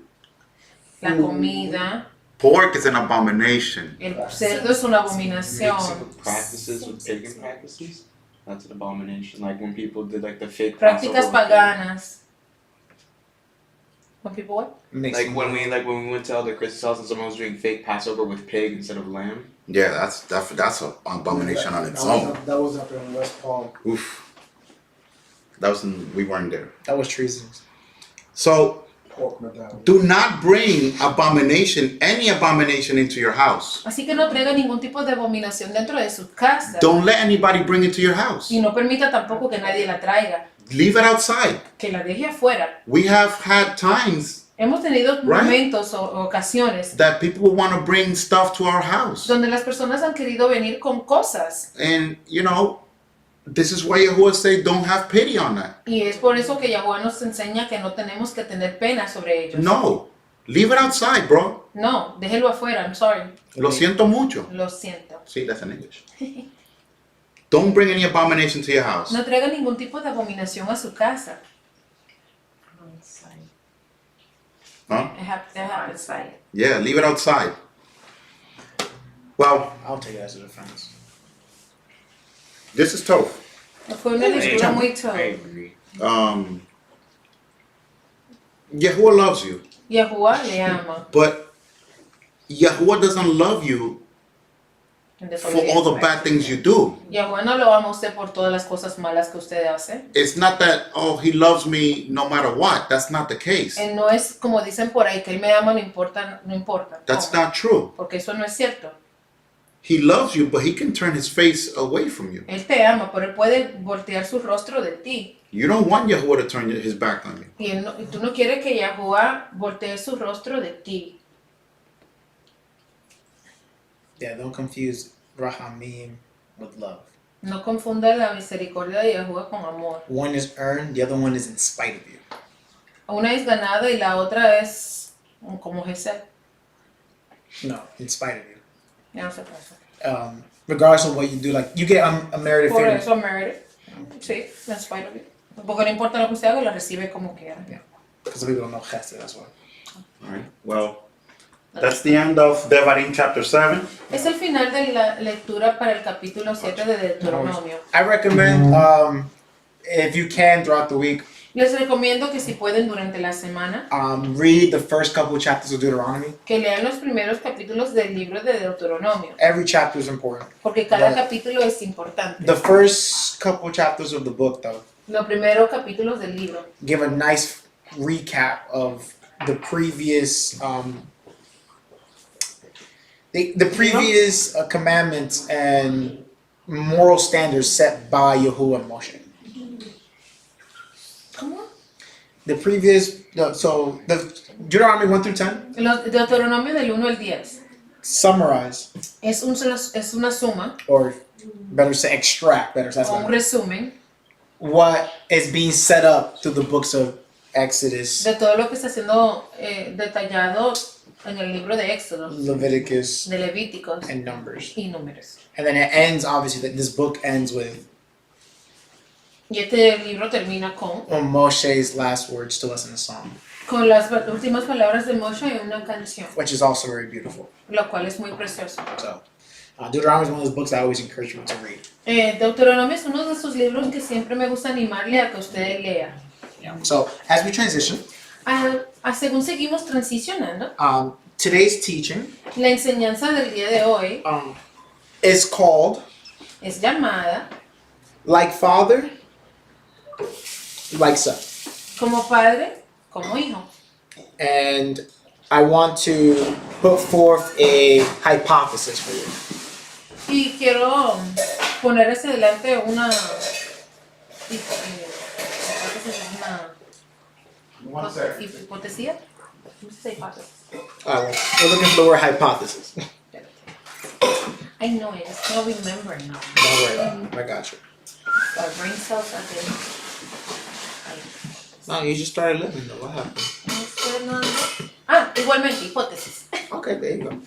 la comida, Pork is an abomination. el cerdo es una abominación. Mixing practices with pagan practices. That's an abomination. Like when people did like the fake Prácticas Passover with paganas. When people what? pig. Like when we went to other Christmas house and someone was doing fake Passover with pig instead of lamb. Yeah, that's an abomination on its own. That was up in West Palm. Oof. We weren't there. That was treason. So Pork medallion. do not bring any abomination into your house. Así que no traiga ningún tipo de abominación dentro de su casa. Don't let anybody bring it to your house. Y no permita tampoco que nadie la traiga, Leave it outside. que la deje afuera. We have had times Hemos tenido Right. momentos o ocasiones that people will want to bring stuff to our house. donde las personas han querido venir con cosas. And, this is why Yahuwah say don't have pity on that. Y es por eso que Yahuwah nos enseña que no tenemos que tener pena sobre ellos. No. Leave it outside, bro. No, déjelo afuera, I'm sorry. Lo siento mucho. Lo siento. See, that's in English. Don't bring any abomination to your house. No traiga ningún tipo de abominación a su casa. Huh? It happens. Yeah, leave it outside. Well, I'll take it as a defense. This is tough. Fue una lectura muy I tough. agree. Yahuwah loves you, Yahuwah le ama. but Yahuwah doesn't love you En for all the bad things you do. Yahuwah no lo ama a usted por todas las cosas malas que usted hace. It's not that, oh, he loves me no matter what. That's not the case. No es como dicen por ahí que él me ama, no importa. That's cómo. not true. Porque eso no es cierto. He loves you, but he can turn his face away from you. Él te ama, pero él puede voltear su rostro de ti. You don't want Yahuwah to turn his back on you. Y tú no quieres que Yahuwah voltee su rostro de ti. Yeah, don't confuse Rahamim with love. No confunda la misericordia de Yahuwah con amor. One is earned, the other one is in spite of you. Una es ganada y la otra es como Gesed. No, in spite of you. Ya no sé pasa. Regardless of what you do, like you get a merited Por favor. eso merited. Sí, in spite of it. Porque no importa lo que usted haga, lo recibe como quiera. Because some people don't know chesed, that's why. Alright, well, that's the end of Debarim chapter 7. Es el final de la lectura para el capítulo 7 de Deuteronomio. I recommend, if you can, throughout the week, Les recomiendo que si pueden durante la semana, read the first couple of chapters of Deuteronomy. que lean los primeros capítulos del libro de Deuteronomio. Every chapter is important. Porque cada Right. capítulo es importante. The first couple of chapters of the book, though, Los primeros capítulos del libro give a nice recap of the previous the previous commandments and moral standards set by Yahuwah and Moshe. ¿Cómo? The Deuteronomy 1 through 10 Los Deuteronomio del 1 al 10 summarize, es una suma or better say extract, better that's o un better, resumen what is being set up through the books of Exodus, de todo lo que está siendo detallado en el libro de Éxodo, Leviticus, de Levíticos and Numbers. y Números. And then it ends, obviously, that this book ends with Y este libro termina con Moshe's last words to us in a song, las últimas palabras de Moshe en una canción, which is also very beautiful. lo cual es muy precioso. So, Deuteronomy is one of those books I always encourage people to read. Deuteronomio es uno de esos libros que siempre me gusta animarle a que usted lea. So, as we transition, Según seguimos transicionando, today's teaching la enseñanza del día de hoy is called es llamada Like Father, Like Son. como padre, como hijo. And I want to put forth a hypothesis for you. Y quiero poner hacia adelante una hipotesía. ¿Cómo se dice hipótesis? We're looking for the word hypothesis. I know it, I just don't remember now. Don't worry about it. I got you. Our brain cells have been. No, you just started living though. What happened? Igualmente, hipótesis. Okay, there you go.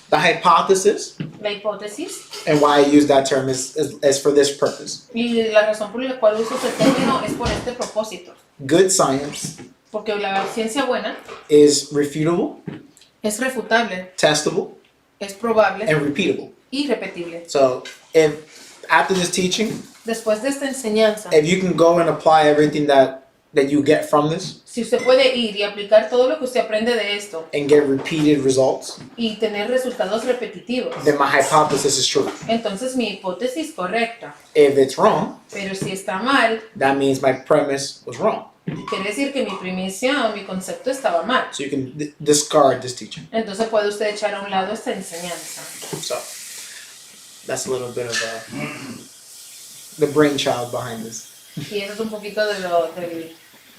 The hypothesis, La hipótesis, and why I use that term is for this purpose. y la razón por la cual uso ese término es por este propósito. Good science Porque la ciencia buena is refutable, es refutable, testable, es probable and repeatable. y repetible. So, if after this teaching, Después de esta enseñanza, if you can go and apply everything that you get from this si usted puede ir y aplicar todo lo que usted aprende de esto and get repeated results, y tener resultados repetitivos, then my hypothesis is true. entonces mi hipótesis correcta. If it's wrong, Pero si está mal, that means my premise was wrong. quiere decir que mi primicia o mi concepto estaba mal. So you can discard this teaching. Entonces puede usted echar a un lado esta enseñanza. So that's a little bit of the brainchild behind this. Y eso es un poquito de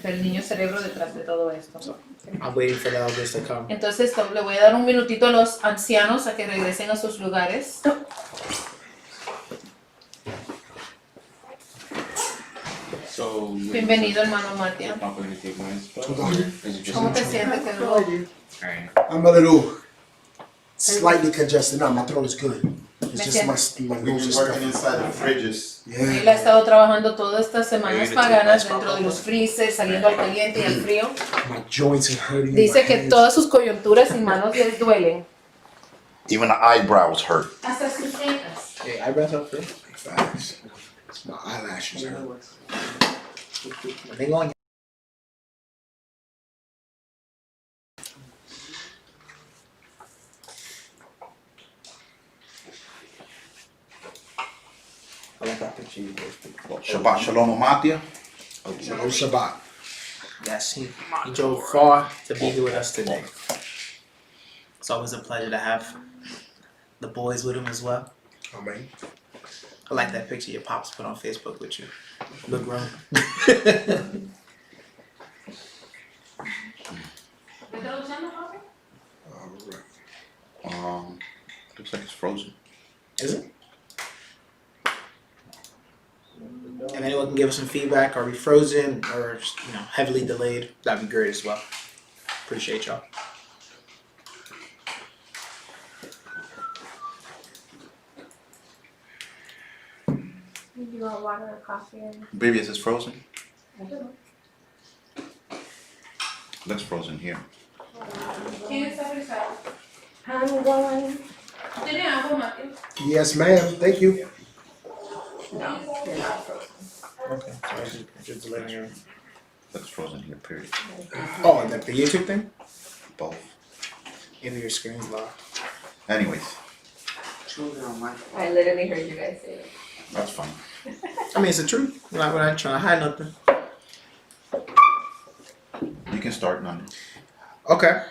del niño cerebro detrás de todo esto. I'm waiting for the elders to come. Entonces le voy a dar un minutito a los ancianos a que regresen a sus lugares. So, Bienvenido, hermano Martín. I'm not going to take my spot. Is it just ¿Cómo te sientes? ¿Qué duele? Alright. I'm a little slightly congested now. My throat is good. It's Me just my We've nose been is working stuffy. inside the fridges. Él ha Yeah, estado trabajando todas estas semanas paganas dentro de los freezers, saliendo al caliente y al frío. my joints are hurting. Dice my que hands. todas sus coyunturas y manos les duelen. Even the eyebrows hurt. Hasta sus cejas. Okay, eyebrows up for Facts. My eyelashes hurt. when they going. I like that picture you posted. Shabbat Shalom Amatia. Shalom Shabbat. Yes, he drove far to be here with us today. It's always a pleasure to have the boys with him as well. Amen. I like that picture your pops put on Facebook with you. Look grown. Alright. Looks like it's frozen. Is it? If anyone can give us some feedback, are we frozen or heavily delayed? That'd be great as well. Appreciate y'all. You want water or coffee? Baby, is this frozen? I don't know. Looks frozen here. I'm going. Yes, ma'am. Thank you. No, you're not frozen. Okay. So just delaying you. Looks frozen here, period. Oh, the YouTube thing? Both. Maybe your screen's locked. Anyways, I literally heard you guys say it. that's fine. I mean, it's the truth. We're not trying to hide nothing. You can start, Nani. Okay.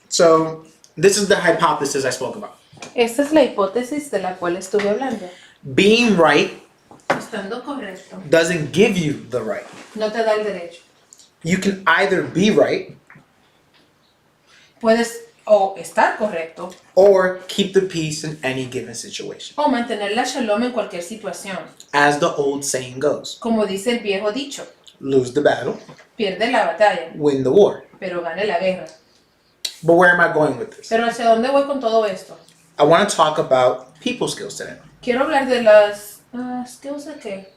So, this is the hypothesis I spoke about. Esta es la hipótesis de la cual estuve hablando. Being right Estando correcto doesn't give you the right. no te da el derecho. You can either be right Puedes o estar correcto or keep the peace in any given situation. o mantener la shalom en cualquier situación. As the old saying goes, Como dice el viejo dicho, lose the battle, pierde la batalla, win the war. pero gane la guerra. But where am I going with this? Pero ¿hacia dónde voy con todo esto? I want to talk about people skills today. Quiero hablar de las skills de qué?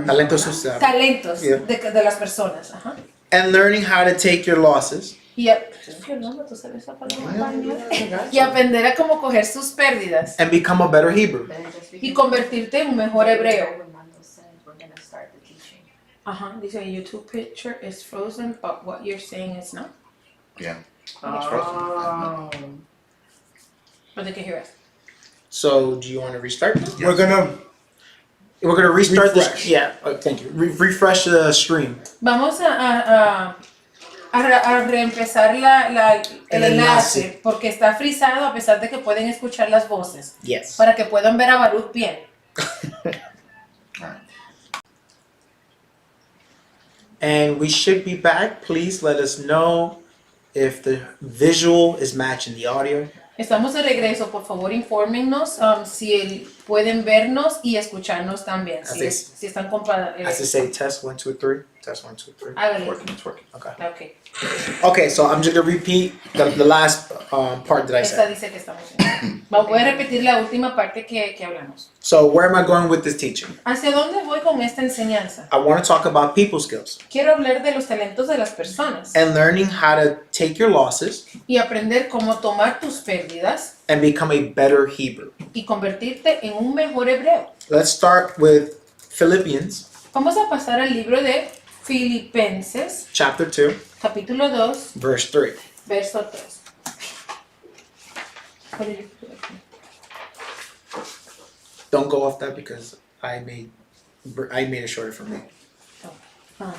Talentos sociales. Talentos Yeah. de las personas. Ajá. And learning how to take your losses Y ¿tú sabes esa palabra en español? Y aprender a cómo coger sus pérdidas and become a better Hebrew. y convertirte en un mejor hebreo. We're gonna start the teaching. Ajá, dice YouTube picture is frozen, but what you're saying is not. Yeah. It's frozen. Or they can hear us. So, do you want to restart this? We're gonna Restart Refresh. this. Yeah, thank you. Refresh the stream. Vamos a reempezar el enlace porque está frisado a pesar de que pueden escuchar las voces Yes. para que puedan ver a Baruch bien. Alright. And we should be back. Please let us know if the visual is matching the audio. Estamos de regreso, por favor infórmennos si pueden vernos y escucharnos también. Si están As to say test 1, 2, 3. Test 1, 2, 3. It's Hágale. working, it's working. Okay. Okay. Okay, so I'm just gonna repeat the last part that I Esta said. dice que estamos bien. Voy a repetir la última parte que hablamos. So where am I going with this teaching? ¿Hacia dónde voy con esta enseñanza? I want to talk about people skills Quiero hablar de los talentos de las personas and learning how to take your losses y aprender cómo tomar tus pérdidas and become a better Hebrew. y convertirte en un mejor hebreo. Let's start with Philippians Vamos a pasar al libro de Filipenses, chapter 2, capítulo 2, verse 3. verso 3. Don't go off that because I made it shorter for me. Ah,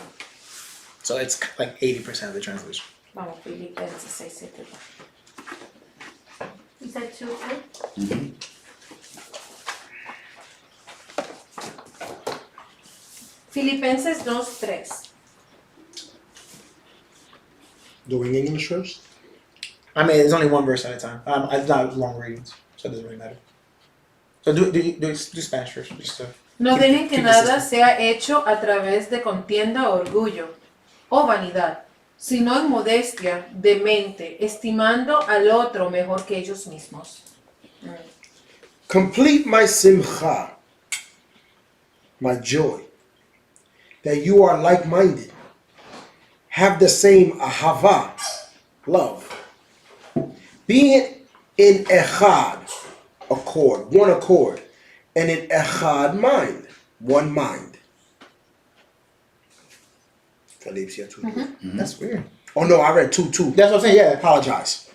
So it's like 80% of the translation. vamos, Filipenses 6, 7. You said 2, 3? Mm-hmm. Filipenses 2, 3. doing English first. I mean, it's only one verse at a time. It's not long readings, so it doesn't really matter. So do Spanish first, just to No keep- dejen que keep nada consistent. sea hecho a través de contienda o orgullo o vanidad, sino en modestia de mente, estimando al otro mejor que ellos mismos. Complete my simcha, my joy, that you are like-minded, have the same ahavah, love, being in echad, accord, one accord, and in echad mind, one mind. Philippians 2. That's weird. Oh no, I read 2:2. That's what I'm saying. I Yeah. apologize.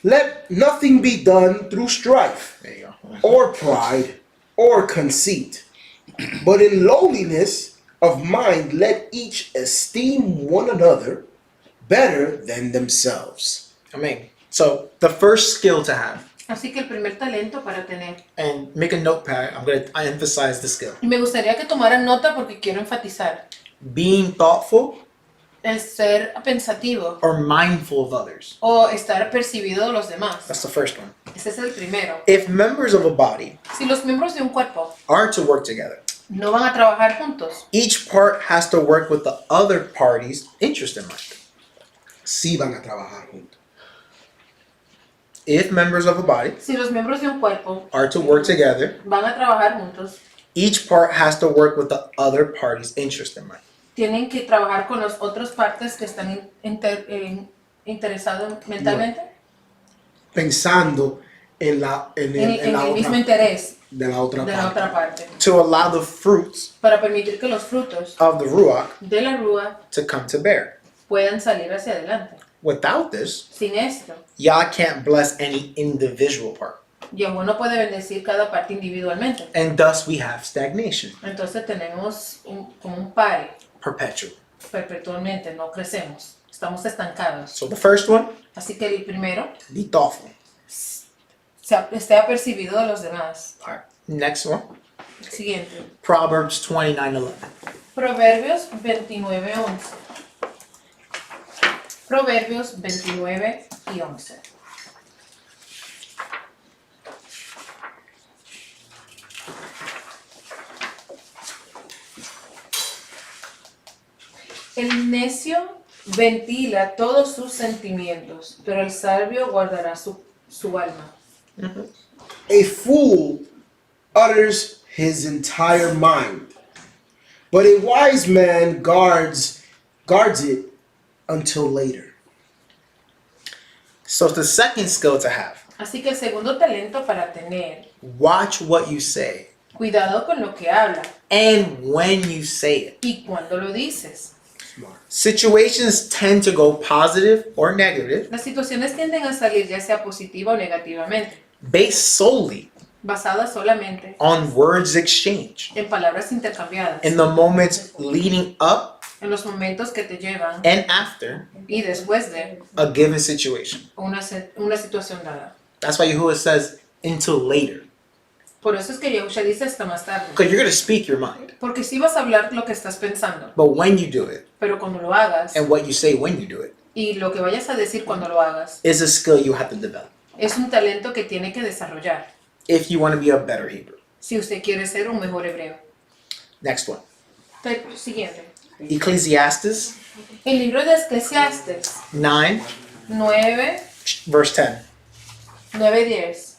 Let nothing be done through strife There you go. or pride or conceit, but in lowliness of mind let each esteem one another better than themselves. Amazing. So the first skill to have, Así que el primer talento para tener. and make a notepad. I emphasize the skill. Y me gustaría que tomaran nota porque quiero enfatizar. Being thoughtful El ser pensativo or mindful of others. o estar percibido de los demás. That's the first one. Ese es el primero. If members of a body Si los miembros de un cuerpo are to work together, no van a trabajar juntos, each part has to work with the other party's interest in mind. Sí van a trabajar juntos. If members of a body si los miembros de un cuerpo are to work together, van a trabajar juntos, each part has to work with the other party's interest in mind. tienen que trabajar con las otras partes que están interesados mentalmente Pensando en la en en la el mismo otra interés de la otra de la otra parte. parte, To allow the fruits para permitir que los frutos of the Ruach de la rúa to come to bear. puedan salir hacia adelante. Without this, Sin esto, Yah can't bless any individual part. Yahweh no puede bendecir cada parte individualmente. And thus we have stagnation, Entonces tenemos como un pare perpetual. perpetualmente, no crecemos, estamos estancados. So the first one, Así que el primero, be thoughtful. esté apercibido de los demás. Alright. Next one, Siguiente. Proverbs 29:11. Proverbios 29:11. Proverbios 29 y 11. El necio ventila todos sus sentimientos, pero el sabio guardará su alma. A fool utters his entire mind, but a wise man guards it until later. So the second skill to have, Así que el segundo talento para tener, watch what you say cuidado con lo que habla and when you say it. y cuando lo dices. Smart. Situations tend to go positive or negative Las situaciones tienden a salir ya sea positiva o negativamente, based solely basadas solamente on words exchanged en palabras intercambiadas, in the moments leading up en los momentos que te llevan and after y después de a given situation. una situación dada. That's why Yahuwah says until later. Por eso es que Yahushua dice hasta más tarde. Because you're going to speak your mind. Porque sí vas a hablar lo que estás pensando, But when you do it pero cuando lo hagas and what you say when you do it y lo que vayas a decir cuando lo hagas, is a skill you have to develop es un talento que tiene que desarrollar if you want to be a better Hebrew. si usted quiere ser un mejor hebreo. Next one. Siguiente. Ecclesiastes El libro de Eclesiastes 9, 9, verse 10. 9:10.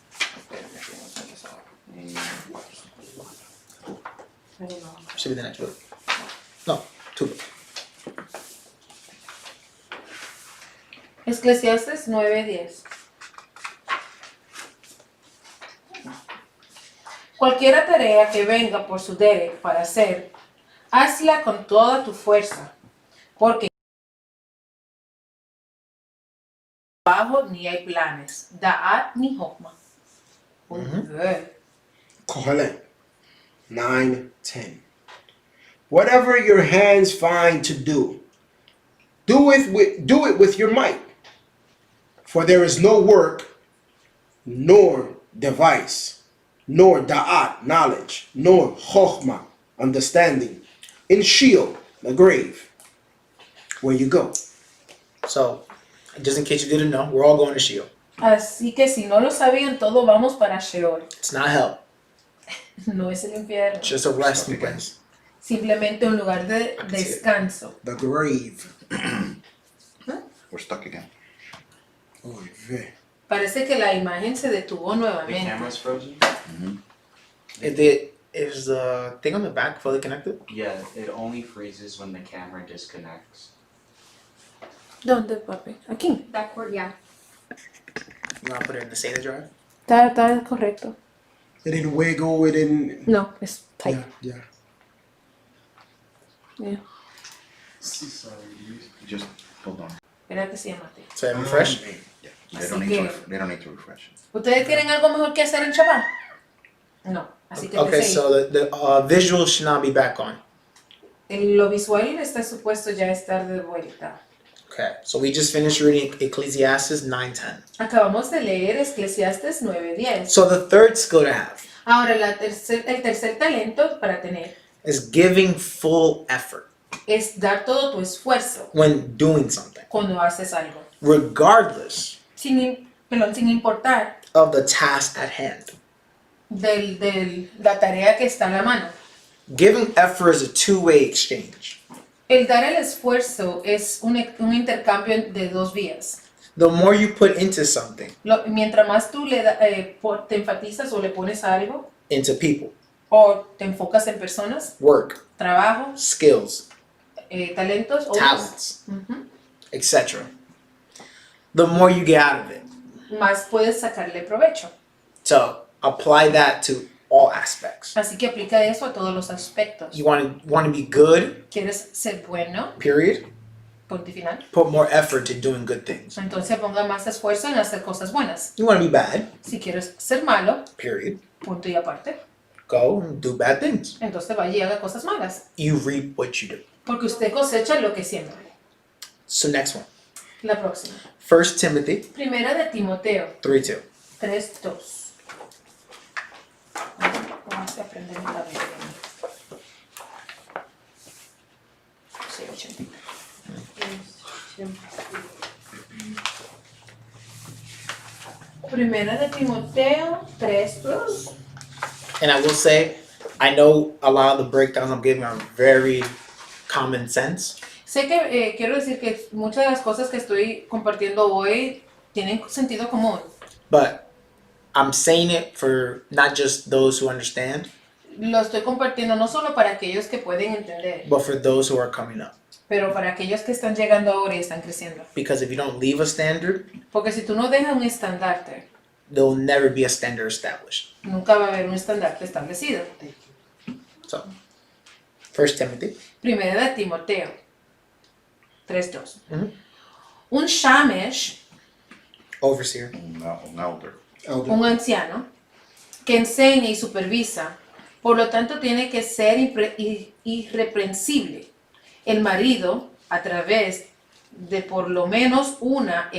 Should be the next book. No, 2. Eclesiastes 9:10. Cualquiera tarea que venga por su Derek para hacer, hazla con toda tu fuerza, porque abajo ni hay planes, da'at ni hokma. Kohelet 9:10. Whatever your hands find to do, do it with your might. For there is no work, nor device, nor da'at, knowledge, nor chokhmah, understanding, in Sheol, the grave, where you go. So, just in case you didn't know, we're all going to Sheol. Así que si no lo sabían, todos vamos para Sheol. It's not hell, No es el infierno, it's just a resting place. simplemente un lugar de descanso. The grave. We're stuck again. Oy vey. Parece que la imagen se detuvo The nuevamente. camera's frozen? Is the thing on the back fully connected? Yeah, it only freezes when the camera disconnects. ¿Dónde, papi? Aquí. Backward, yeah. You want to put it in the SATA drive? Está correcto. It didn't wiggle. It didn't. No, es tight. Yeah. Yeah. Just hold on. Espera que se llama. So I refresh. Yeah. Así que- They don't need to refresh it. ¿Ustedes tienen algo mejor que hacer en Shabbat? No. Así que Okay, seguir. so the visual should not be back on. Lo visual está supuesto ya estar de vuelta. Okay, so we just finished reading Ecclesiastes 9:10. Acabamos de leer Eclesiastes 9:10. So the third skill to have Ahora, el tercer talento para tener is giving full effort es dar todo tu esfuerzo when doing something, cuando haces algo. regardless Sin importar of the task at hand. la tarea que está en la mano. Giving effort is a two-way exchange. El dar el esfuerzo es un intercambio de dos vías. The more you put into something, Mientras más tú te enfatizas o le pones a algo, into people, o te enfocas en personas, work, trabajo, skills, talentos, o talents, etc., the more you get out of it. más puedes sacarle provecho. So apply that to all aspects. Así que aplica eso a todos los aspectos. You want to be good, ¿Quieres ser bueno? period? Punto y final. Put more effort to doing good things. Entonces ponga más esfuerzo en hacer cosas buenas. You want to be bad, Si quieres ser malo, period? punto y aparte, Go and do bad things. entonces vaya y haga cosas malas. You reap what you do. Porque usted cosecha lo que siembra. So next one. La próxima. 1 Timothy Primera de Timoteo 3:2. 3:2. Vamos a aprender esta Biblia. Sí, 80. Primera de Timoteo 3:2. And I will say, I know a lot of the breakdowns I'm giving are very common sense, Sé que quiero decir que muchas de las cosas que estoy compartiendo hoy tienen sentido común, but I'm saying it for not just those who understand, lo estoy compartiendo no solo para aquellos que pueden entender, but for those who are coming up. pero para aquellos que están llegando ahora y están creciendo. Because if you don't leave a standard, Porque si tú no dejas un estandarte, there will never be a standard established. nunca va a haber un estandarte establecido. So, 1 Timothy. Primera de Timoteo 3:2. Mhm. Un shamesh, Overseer. Un elder. Elder. un anciano, que enseña y supervisa, por lo tanto tiene que ser irreprensible. El marido, a través de por lo menos una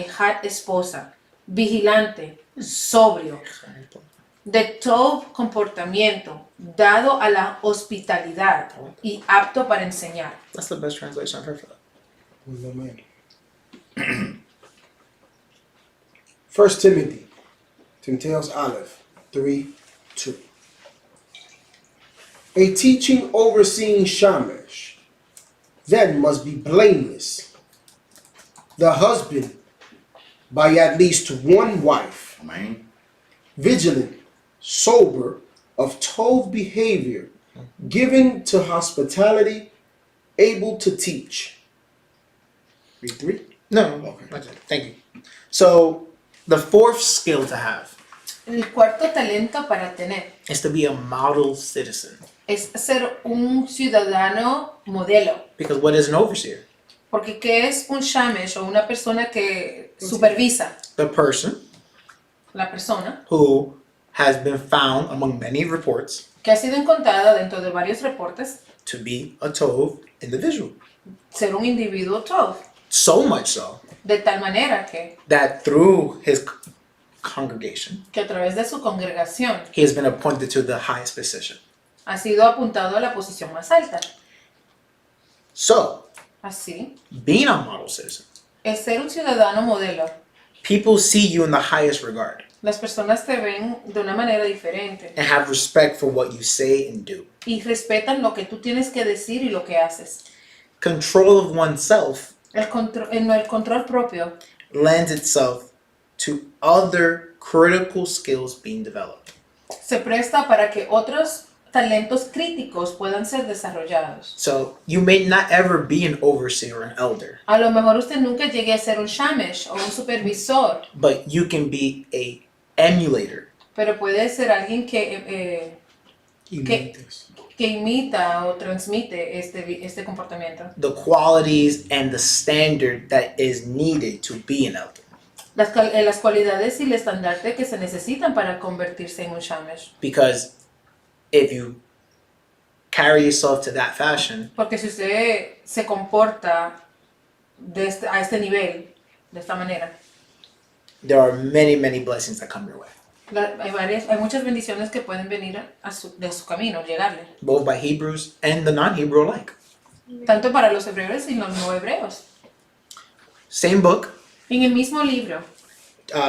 esposa, vigilante, sobrio, de todo comportamiento, dado a la hospitalidad y apto para enseñar. That's the best translation I've heard for that. No man. 1 Timothy. Timothy's Aleph 3:2. A teaching overseeing Shamash then must be blameless, the husband by at least one wife, Amen. vigilant, sober, of tov behavior, given to hospitality, able to teach. Read 3. No, Okay. that's it. Thank you. So, the fourth skill to have El cuarto talento para tener is to be a model citizen. es ser un ciudadano modelo. Because what is an overseer? Porque ¿qué es un shamesh o una persona que supervisa? The person La persona who has been found among many reports que ha sido encontrada dentro de varios reportes to be a Tov individual. ser un individuo tov. So much so De tal manera that through his congregation, que a través de su congregación he has been appointed to the highest position. ha sido apuntado a la posición más alta. So, Así, being a model citizen, es ser un ciudadano modelo. people see you in the highest regard Las personas te ven de una manera diferente and have respect for what you say and do. y respetan lo que tú tienes que decir y lo que haces. Control of oneself El control propio lends itself to other critical skills being developed. se presta para que otros talentos críticos puedan ser desarrollados. So you may not ever be an overseer or an elder, A lo mejor usted nunca llegue a ser un shamesh o un supervisor, but you can be a emulator pero puede ser alguien que imita o transmite este comportamiento. The qualities and the standard that is needed to be an elder. Las cualidades y el estandarte que se necesitan para convertirse en un shamesh. Because if you carry yourself to that fashion, Porque si usted se comporta a este nivel, de esta manera, there are many, many blessings that come your way, hay muchas bendiciones que pueden venir de su camino, llegarle. both by Hebrews and the non-Hebrew alike. Tanto para los hebreos y los no hebreos. Same book, En el mismo libro,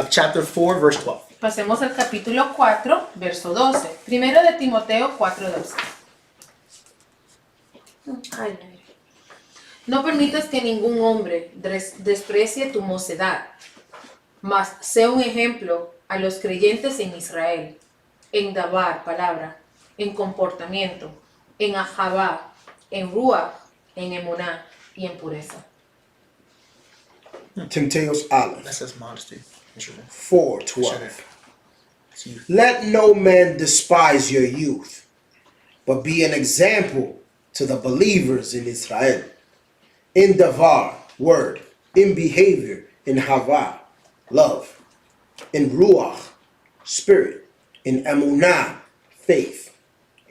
chapter 4, verse 12. pasemos al capítulo 4, verso 12. Primero de Timoteo 4:12. No permitas que ningún hombre desprecie tu mocedad, mas sea un ejemplo a los creyentes en Israel, en dabar, palabra, en comportamiento, en Ahavah, en ruach, en emuná y en pureza. Timteos Aleph That says modesty. 4:12. Let no man despise your youth, but be an example to the believers in Israel. In davar, word, in behavior, in havah, love, in ruach, spirit, in emunah, faith,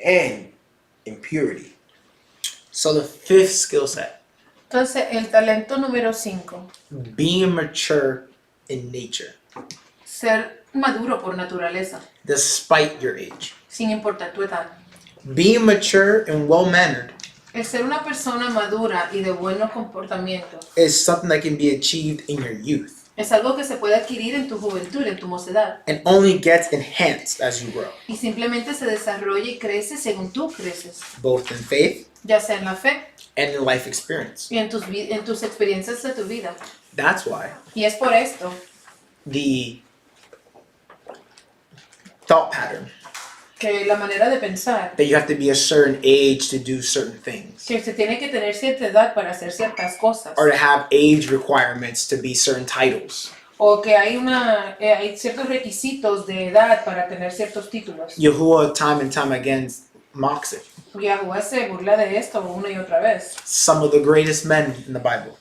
and in purity. So the fifth skill set, Entonces, el talento número 5, being mature in nature, ser maduro por naturaleza, despite your age. sin importar tu edad. Being mature and well-mannered El ser una persona madura y de buenos comportamientos is something that can be achieved in your youth es algo que se puede adquirir en tu juventud, en tu mocedad, and only gets enhanced as you grow, y simplemente se desarrolla y crece según tú creces, both in faith ya sea en la fe and in life experience. y en tus experiencias de tu vida. That's why Y es por esto the thought pattern que la manera de pensar, that you have to be a certain age to do certain things, que se tiene que tener cierta edad para hacer ciertas cosas, or to have age requirements to be certain titles. o que hay ciertos requisitos de edad para tener ciertos títulos. Yahuwah time and time again mocks it. Yahuwah se burla de esto una y otra vez. Some of the greatest men in the Bible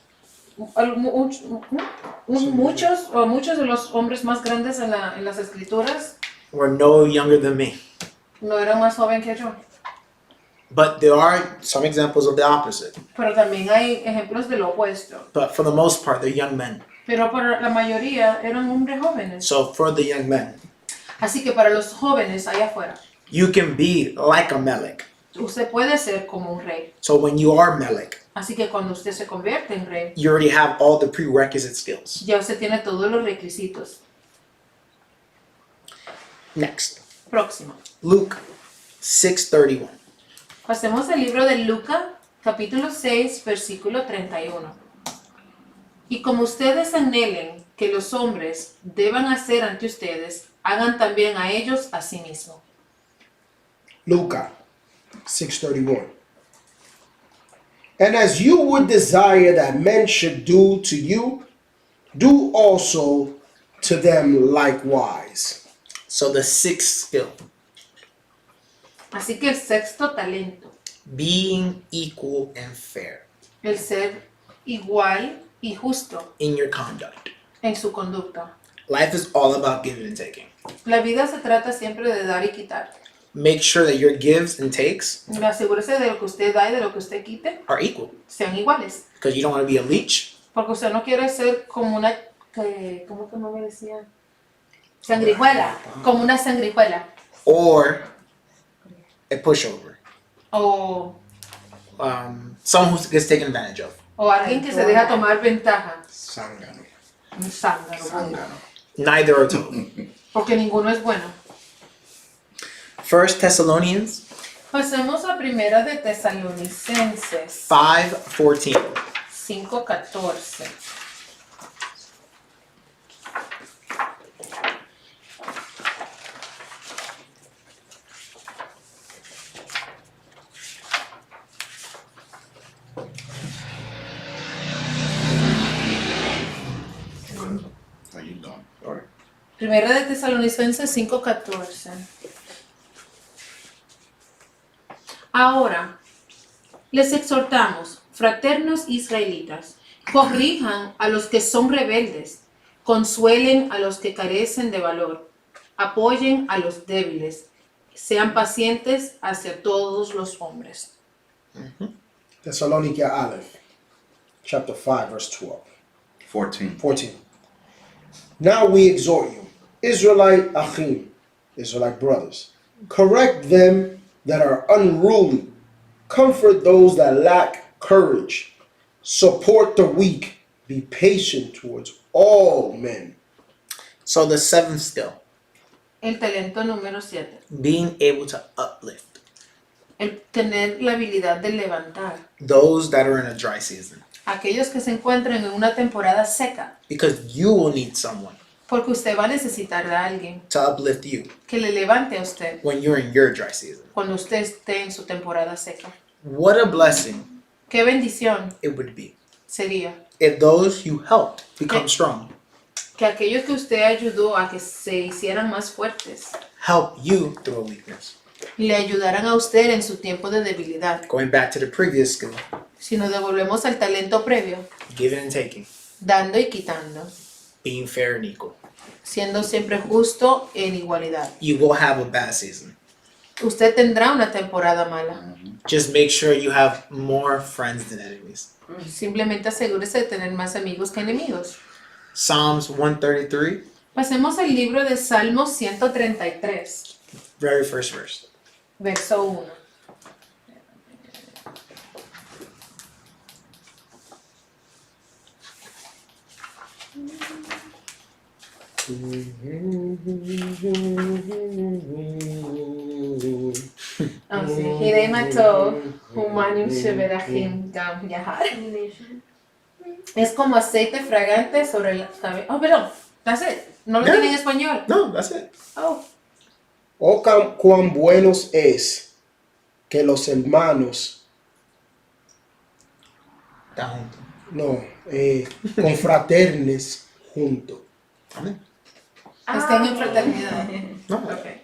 Muchos de los hombres más grandes en las escrituras were no younger than me. no eran más jóvenes que yo. But there are some examples of the opposite. Pero también hay ejemplos de lo opuesto. But for the most part, they're young men. Pero para la mayoría eran hombres jóvenes. So for the young men, Así que para los jóvenes allá afuera, you can be like a Melech. usted puede ser como un rey. So when you are Melech, Así que cuando usted se convierte en rey, you already have all the prerequisite skills. ya usted tiene todos los requisitos. Next, Próximo. Luke 6:31. Pasemos al libro de Lucas, capítulo 6, versículo 31. Y como ustedes anhelen que los hombres deban hacer ante ustedes, hagan también a ellos a sí mismos. Luca 6:31. And as you would desire that men should do to you, do also to them likewise. So the sixth skill, Así que el sexto talento, being equal and fair el ser igual y justo in your conduct. en su conducta. Life is all about giving and taking. La vida se trata siempre de dar y quitar. Make sure that your gives and takes Asegúrese de lo que usted da y de lo que usted quite are equal, sean iguales. because you don't want to be a leech Porque usted no quiere ser como una, ¿cómo que no me decía? Sangrijuela, como una sangrijuela. or a pushover. O Someone who gets taken advantage of. alguien que se deja tomar ventaja. Zángano. Un zángano. Neither are total. Porque ninguno es bueno. 1 Thessalonians Pasemos a primera de Tesalonicenses 5:14. 5:14. Are you done? All right. Primera de Tesalonicenses 5:14. Ahora, les exhortamos, fraternos israelitas, corrijan a los que son rebeldes, consuelen a los que carecen de valor, apoyen a los débiles, sean pacientes hacia todos los hombres. Thessalonica Aleph, chapter 5, verse 12. 14. Now we exhort you, Israelite Achim, Israelite brothers, correct them that are unruly, comfort those that lack courage, support the weak, be patient towards all men. So the seventh skill, El talento número 7. being able to uplift El tener la habilidad de levantar those that are in a dry season. aquellos que se encuentran en una temporada seca, Because you will need someone porque usted va a necesitar de alguien to uplift you que le levante a usted when you're in your dry season. cuando usted esté en su temporada seca. What a blessing Qué bendición it would be sería if those you helped become strong, que aquellos que usted ayudó a que se hicieran más fuertes help you through a weakness. le ayudaran a usted en su tiempo de debilidad. Going back to the previous skill, Si nos devolvemos al talento previo, giving and taking, dando y quitando, being fair and equal. siendo siempre justo en igualdad. You will have a bad season. Usted tendrá una temporada mala. Just make sure you have more friends than enemies. Simplemente asegúrese de tener más amigos que enemigos. Psalms 133, Pasemos al libro de Salmos 133, very first verse. verso 1. Hirei matov, humanim sheberachim gam yahar. Es como aceite fragante sobre la cabeza. Oh, perdón, that's it. No lo Yeah. tiene en español. No, that's it. Oh, Oh, cuán buenos es que los hermanos, Down. confraternes juntos. Amen. están en fraternidad. No, Okay.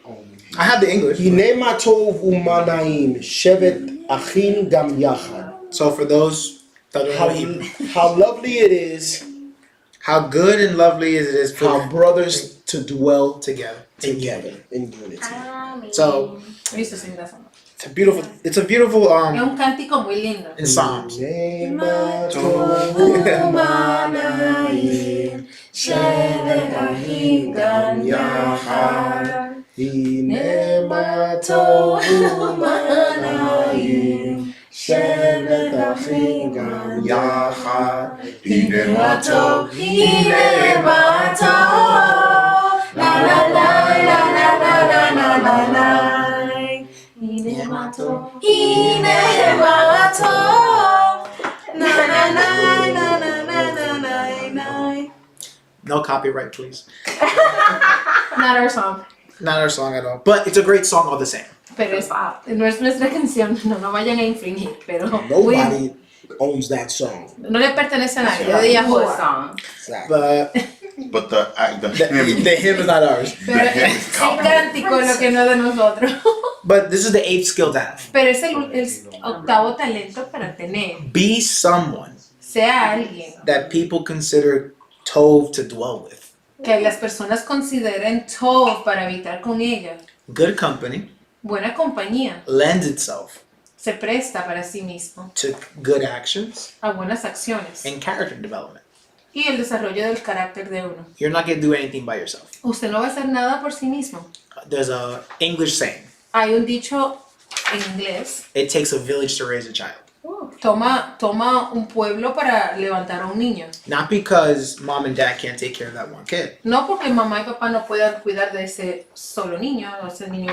I have the English. הנה מה טוב ומנעים, שבת אחים גם יחד. So for those that don't How, know Hebrew, how lovely it is how good and lovely it is for for brothers to dwell together. together in unity. So I used to sing that song. it's a beautiful. It's a beautiful Es un cántico muy lindo. in Psalms. הנה מה טוב ומנעים, שבת אחים גם יחד. הנה מה טוב ומנעים, שבת אחים גם יחד. הנה מה טוב, הנה מה טוב, לה לה לה לה לה לה לה לה לה. הנה מה טוב, הנה מה טוב, נה נה נה נה נה נה נה נה. No copyright, please. Not our song. Not our song at all, but it's a great song all the same. Pero no es nuestra canción. No vayan a infringir. Pero Nobody owns that song. no le pertenece a nadie. Yo de Yahuwah. song. Exactly. But But the the hymn is not ours. Pero el cántico es lo que no es de nosotros. But this is the 8th skill to have. Pero es el octavo talento para tener. Be someone Sea alguien that people consider tov to dwell with. que las personas consideren tov para habitar con ella. Good company Buena compañía lends itself se presta para sí mismo to good actions a buenas acciones and character development. y el desarrollo del carácter de uno. You're not going to do anything by yourself. Usted no va a hacer nada por sí mismo. There's a English saying, Hay un dicho en inglés: it takes a village to raise a child. toma un pueblo para levantar a un niño. Not because mom and dad can't take care of that one kid, No porque mamá y papá no puedan cuidar de ese solo niño o ese niño,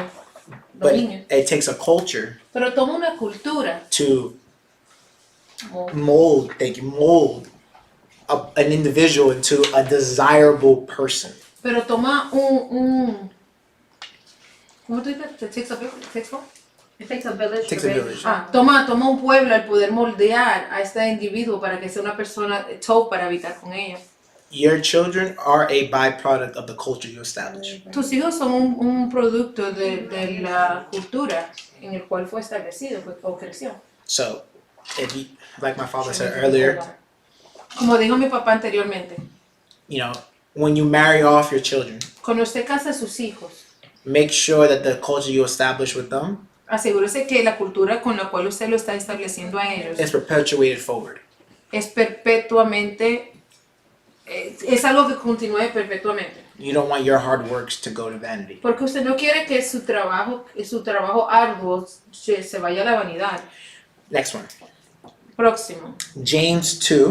dos but niños. it takes a culture Pero toma una cultura. to mold an individual into a desirable person. Pero toma un ¿cómo tú dices? It takes a what? It takes a village It takes to a raise village. Toma un pueblo al poder moldear a este individuo para que sea una persona top para habitar con ella. Your children are a byproduct of the culture you establish. Tus hijos son un producto de la cultura en el cual fue establecido o creció. So, if you, like my father said earlier, Como dijo mi papá anteriormente, you know, when you marry off your children, cuando usted casa a sus hijos, make sure that the culture you establish with them asegúrese que la cultura con la cual usted lo está estableciendo a ellos is perpetuated forward. es perpetuamente, es algo que continúe perpetuamente. You don't want your hard works to go to vanity. Porque usted no quiere que su trabajo arduo se vaya a la vanidad. Next one. Próximo. James 2,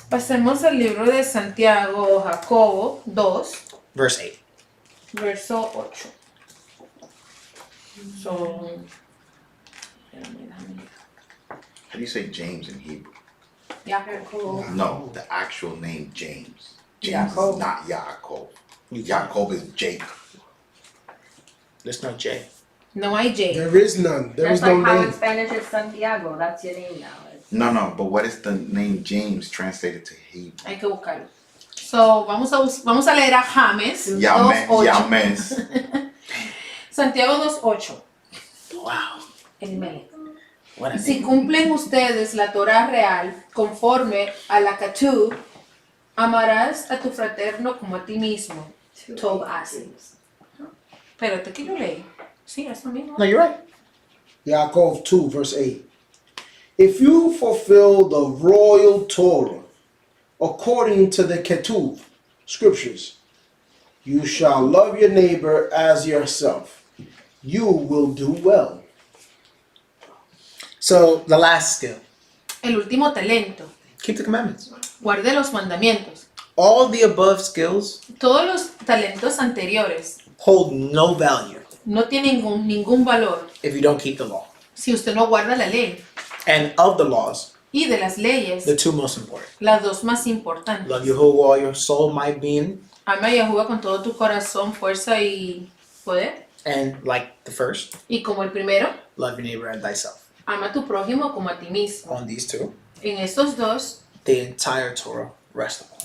Pasemos al libro de Santiago o Jacobo 2, verse 8. verso 8. So, How do you say James in Hebrew? Jacobo. No, the actual name James. James Yaakov. is not Yaakov. Yaakov is Jacob. There's no J. No hay J. There is none. There That's is no like how in name. Spanish it's Santiago. That's your name now. It's No, but what is the name James translated to Hebrew? Hay que buscarlo. So, vamos a leer a James 2:8. Yames. Santiago 2:8. Wow. What a Si name. cumplen ustedes la Torah real conforme a la Ketub, amarás a tu fraterno como a ti mismo. Tov Asi. Espérate, que yo leí. Sí, eso mismo. No, you're right. Yaakov 2, verse 8. If you fulfill the royal Torah according to the Ketub, scriptures, you shall love your neighbor as yourself. You will do well. So, the last skill. El último talento. Keep the commandments. Guarde los mandamientos. All the above skills Todos los talentos anteriores hold no value no tienen ningún valor if you don't keep the law. si usted no guarda la ley. And of the laws, Y de las leyes, the two most important. las dos más importantes. Love Yehovah with all your soul, might, being, Ama a Yahuwah con todo tu corazón, fuerza y poder. and like the first, Y como el primero, love your neighbor as thyself. ama a tu prójimo como a ti mismo. On these two, En estos dos the entire Torah rests upon.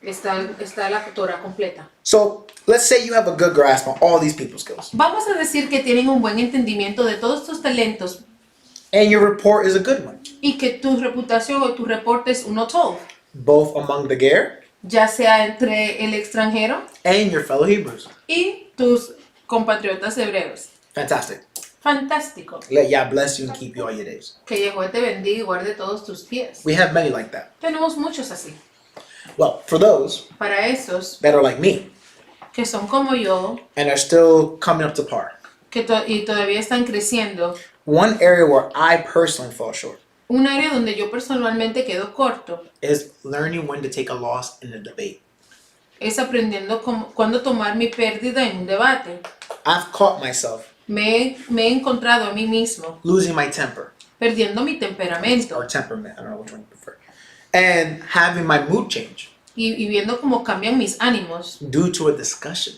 está la Torah completa. So, let's say you have a good grasp on all these people skills, Vamos a decir que tienen un buen entendimiento de todos estos talentos and your report is a good one, y que tu reputación o tu reporte es uno tov, both among the Ger ya sea entre el extranjero and your fellow Hebrews. y tus compatriotas hebreos. Fantastic. Fantástico. Let Yah bless you and keep you all your days. Que Yahuwah te bendiga y guarde todos tus pies. We have many like that. Tenemos muchos así. Well, for those Para esos that are like me que son como yo and are still coming up to par, y todavía están creciendo, one area where I personally fall short un área donde yo personalmente quedo corto is learning when to take a loss in a debate. es aprendiendo cuándo tomar mi pérdida en un debate. I've caught myself Me he encontrado a mí mismo losing my temper perdiendo mi temperamento or temperament, I don't know which one you prefer, and having my mood change y viendo cómo cambian mis ánimos due to a discussion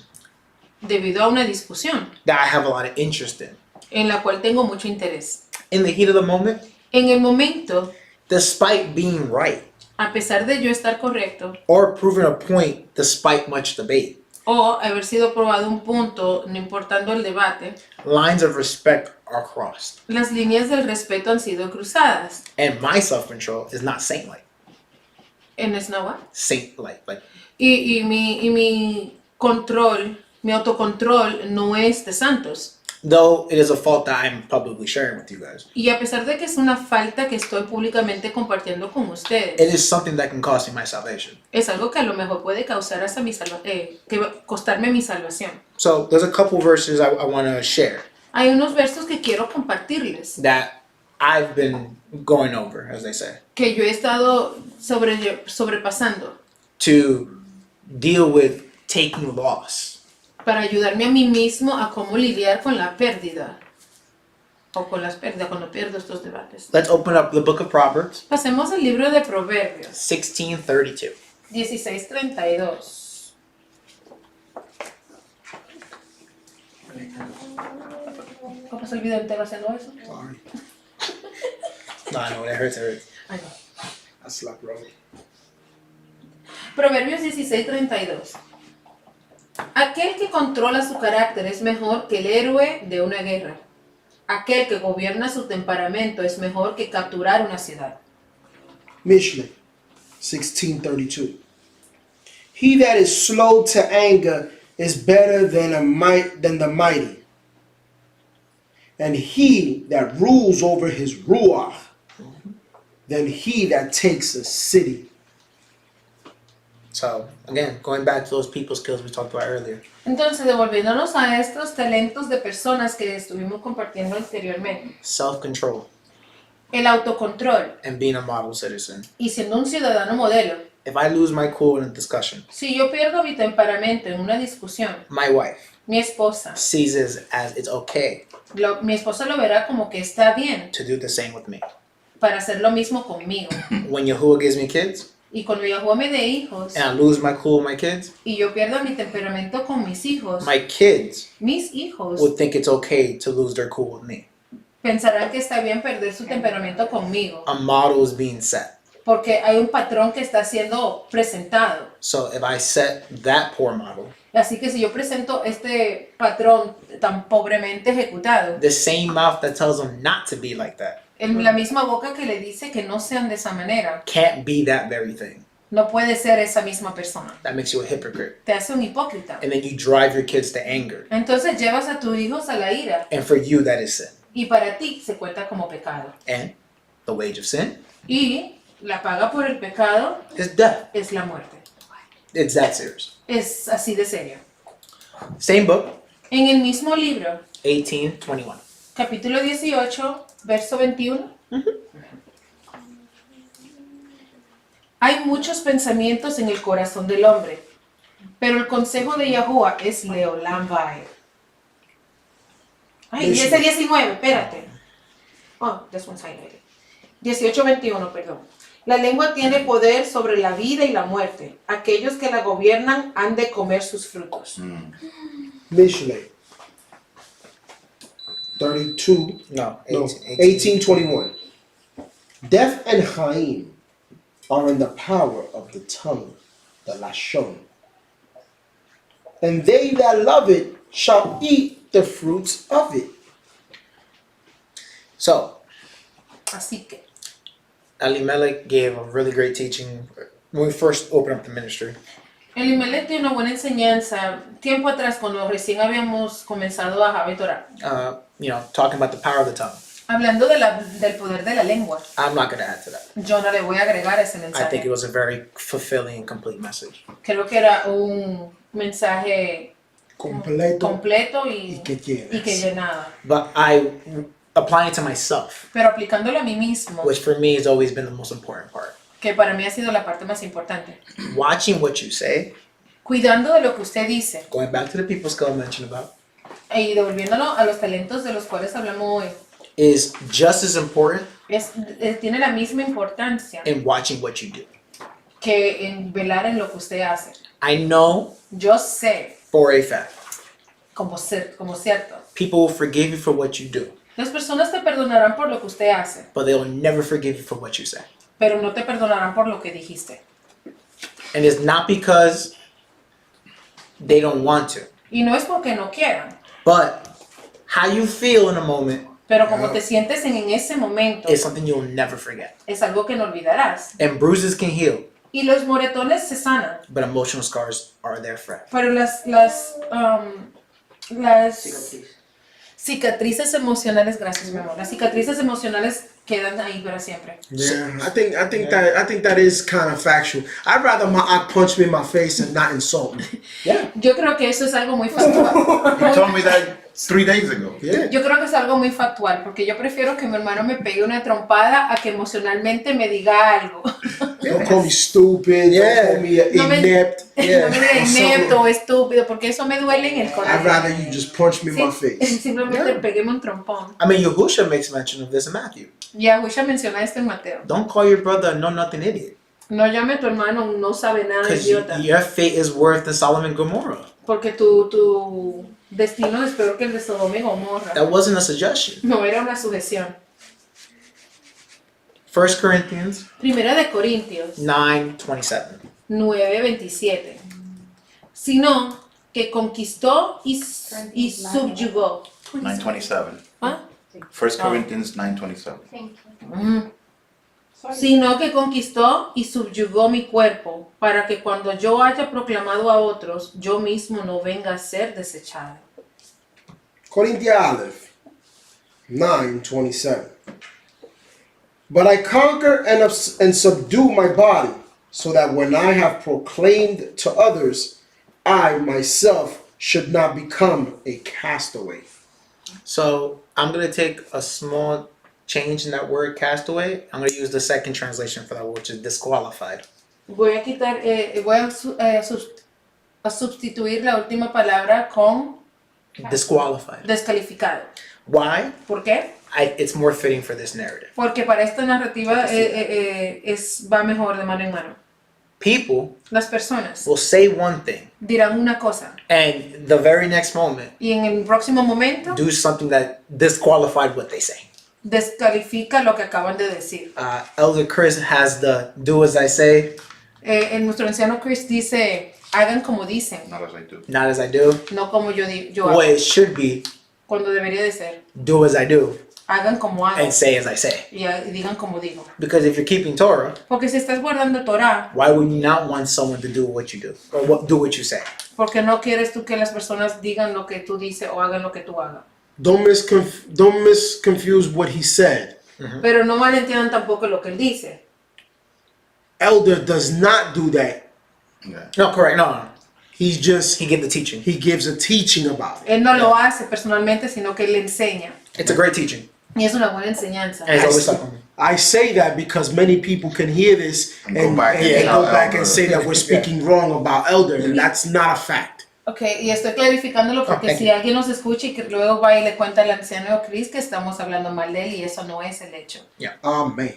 debido a una discusión that I have a lot of interest in. en la cual tengo mucho interés. In the heat of the moment, En el momento, despite being right a pesar de yo estar correcto or proving a point despite much debate, o haber sido probado un punto, no importando el debate, lines of respect are crossed. las líneas del respeto han sido cruzadas. And my self-control is not saint-like. En Esnawa. Saint-like. Like, Y mi control, mi autocontrol no es de santos. though it is a fault that I'm publicly sharing with you guys, Y a pesar de que es una falta que estoy públicamente compartiendo con ustedes, it is something that can cost me my salvation. es algo que a lo mejor puede causar hasta costarme mi salvación. So there's a couple verses I want to share Hay unos versos que quiero compartirles, that I've been going over, as they say, que yo he estado sobrepasando to deal with taking loss. para ayudarme a mí mismo a cómo lidiar con la pérdida o con las pérdidas cuando pierdo estos debates. Let's open up the book of Proverbs, Pasemos al libro de Proverbios 16:32. 16:32. ¿Cómo pasó el video entero haciendo eso? Sorry. No, I know, it hurts, it hurts. Ay, no. I slept wrong. Proverbios 16:32. Aquel que controla su carácter es mejor que el héroe de una guerra. Aquel que gobierna su temperamento es mejor que capturar una ciudad. Mishlei 16:32. He that is slow to anger is better than the mighty, and he that rules over his ruach than he that takes a city. So, again, going back to those people skills we talked about earlier. Entonces, devolviéndonos a estos talentos de personas que estuvimos compartiendo anteriormente. Self-control El autocontrol and being a model citizen. y siendo un ciudadano modelo. If I lose my cool in a discussion, Si yo pierdo mi temperamento en una discusión, my wife mi esposa, sees it as it's okay mi esposa lo verá como que está bien to do the same with me. para hacer lo mismo conmigo. When Yahuwah gives me kids Y cuando Yahuwah me dé hijos and I lose my cool with my kids, y yo pierdo mi temperamento con mis hijos, my kids mis hijos would think it's okay to lose their cool with me. pensarán que está bien perder su temperamento conmigo, A model is being set. porque hay un patrón que está siendo presentado. So if I set that poor model, Así que si yo presento este patrón tan pobremente ejecutado, the same mouth that tells them not to be like that en la misma boca que le dice que no sean de esa manera, can't be that very thing. no puede ser esa misma persona. That makes you a hypocrite. Te hace un hipócrita. And then you drive your kids to anger. Entonces llevas a tus hijos a la ira And for you, that is sin. y para ti se cuenta como pecado. And the wage of sin Y la paga por el pecado is death. es la muerte. It's that serious. Es así de serio. Same book, En el mismo libro, 18:21. capítulo 18, verso 21. Hay muchos pensamientos en el corazón del hombre, pero el consejo de Yahuwah es Leolam Vaed. Ay, y ese 19, espérate. Oh, this one's highlighted. 18:21, perdón. La lengua tiene poder sobre la vida y la muerte. Aquellos que la gobiernan han de comer sus frutos. Mishlei 32. No, No, 18. 18:21. Death and Chaim are in the power of the tongue, the lashon. And they that love it shall eat the fruits of it. So, Así que, Elimelech gave a really great teaching when we first opened up the ministry. Elimelech tiene una buena enseñanza. Tiempo atrás, cuando recién habíamos comenzado a Ahavah y Torah, Talking about the power of the tongue. hablando del poder de la lengua. I'm not going to add to that. Yo no le voy a agregar ese I think mensaje. it was a very fulfilling and complete message. Creo que era un mensaje completo y que llenaba. But I apply it to myself, Pero aplicándolo a mí mismo, which for me has always been the most important part. que para mí ha sido la parte más importante. Watching what you say, Cuidando de lo que usted dice going back to the people skill I mentioned about, y devolviéndolo a los talentos de los cuales hablamos hoy, is just as important tiene la misma importancia in watching what you do. que en velar en lo que usted hace. I know Yo sé, for a fact, como cierto, people will forgive you for what you do, las personas te perdonarán por lo que usted hace, but they will never forgive you for what you say. pero no te perdonarán por lo que dijiste. And it's not because they don't want to, Y no es porque no quieran, but how you feel in a moment pero como te sientes en ese momento, is something you'll never forget. es algo que no olvidarás. And bruises can heal, Y los moretones se sanan, but emotional scars are there forever. pero las cicatrices emocionales, gracias mi amor, las cicatrices emocionales quedan ahí para siempre. Yeah, I think that is kind of factual. I'd rather my aunt punch me in my face and not insult me. Yo creo que eso es algo muy factual. You told me that 3 days ago. Yeah. Yo creo que es algo muy factual, porque yo prefiero que mi hermano me pegue una trompada a que emocionalmente me diga algo. Don't call me stupid. Yeah. Don't call me No me- inept. No me diga inepto o estúpido, porque eso me duele en el I'd corazón. rather you just punch me in my Sí, face. simplemente pegueme un trompón. I mean, Yahusha makes mention of this in Matthew. Yahushua menciona esto en Mateo. Don't call your brother a know-nothing idiot, No llame a tu hermano un no sabe nada because idiota, your fate is worse than Solomon and Gomorrah. porque tu destino es peor que el de Sodoma y Gomorra. That wasn't a suggestion. No era una sujeción. 1 Corinthians Primera de Corintios 9:27. 9:27. Sino que conquistó y subyugó. 9:27. ¿Ah? 1 Corinthians 9:27. Sino que conquistó y subyugó mi cuerpo, para que cuando yo haya proclamado a otros, yo mismo no venga a ser desechado. Qorintyah Aleph 9:27. But I conquer and subdue my body, so that when I have proclaimed to others, I myself should not become a castaway. So I'm going to take a small change in that word castaway. I'm going to use the second translation for that word, which is disqualified. Voy a quitar, a sustituir la última palabra con Disqualified. descalificado. Why? ¿Por qué? It's more fitting for this narrative. Porque para esta narrativa va mejor de mano en mano. People Las personas will say one thing, dirán una cosa and the very next moment y en el próximo momento do something that disqualified what they say. descalifica lo que acaban de decir. Elder Chris has the do as I say, En nuestro anciano Chris dice, hagan como dicen, Not as I do. not as I do. no como yo What hago, it should be, cuando debería de ser. do as I do Hagan como hago and say as I say. y digan como digo. Because if you're keeping Torah, Porque si estás guardando Torah, why would you not want someone to do what you do or do what you say? porque no quieres tú que las personas digan lo que tú dices o hagan lo que tú hagas. Don't misconfuse what he said. Pero no malentiendan tampoco lo que él dice. Elder does not do that. Yeah. No, correct. No. He's just He gave the teaching. he gives a teaching about it. Él no lo hace personalmente, sino que él le enseña. It's a great teaching. Y es una buena enseñanza. And it's always something. I say that because many people can hear this And and go back and and go tell back Elder. and say that we're speaking wrong about Elder, and that's not a fact. Ok, y estoy clarificándolo porque thank si alguien nos escucha y que luego va y le cuenta al anciano Chris que estamos hablando mal de él y eso no es el hecho. Amen.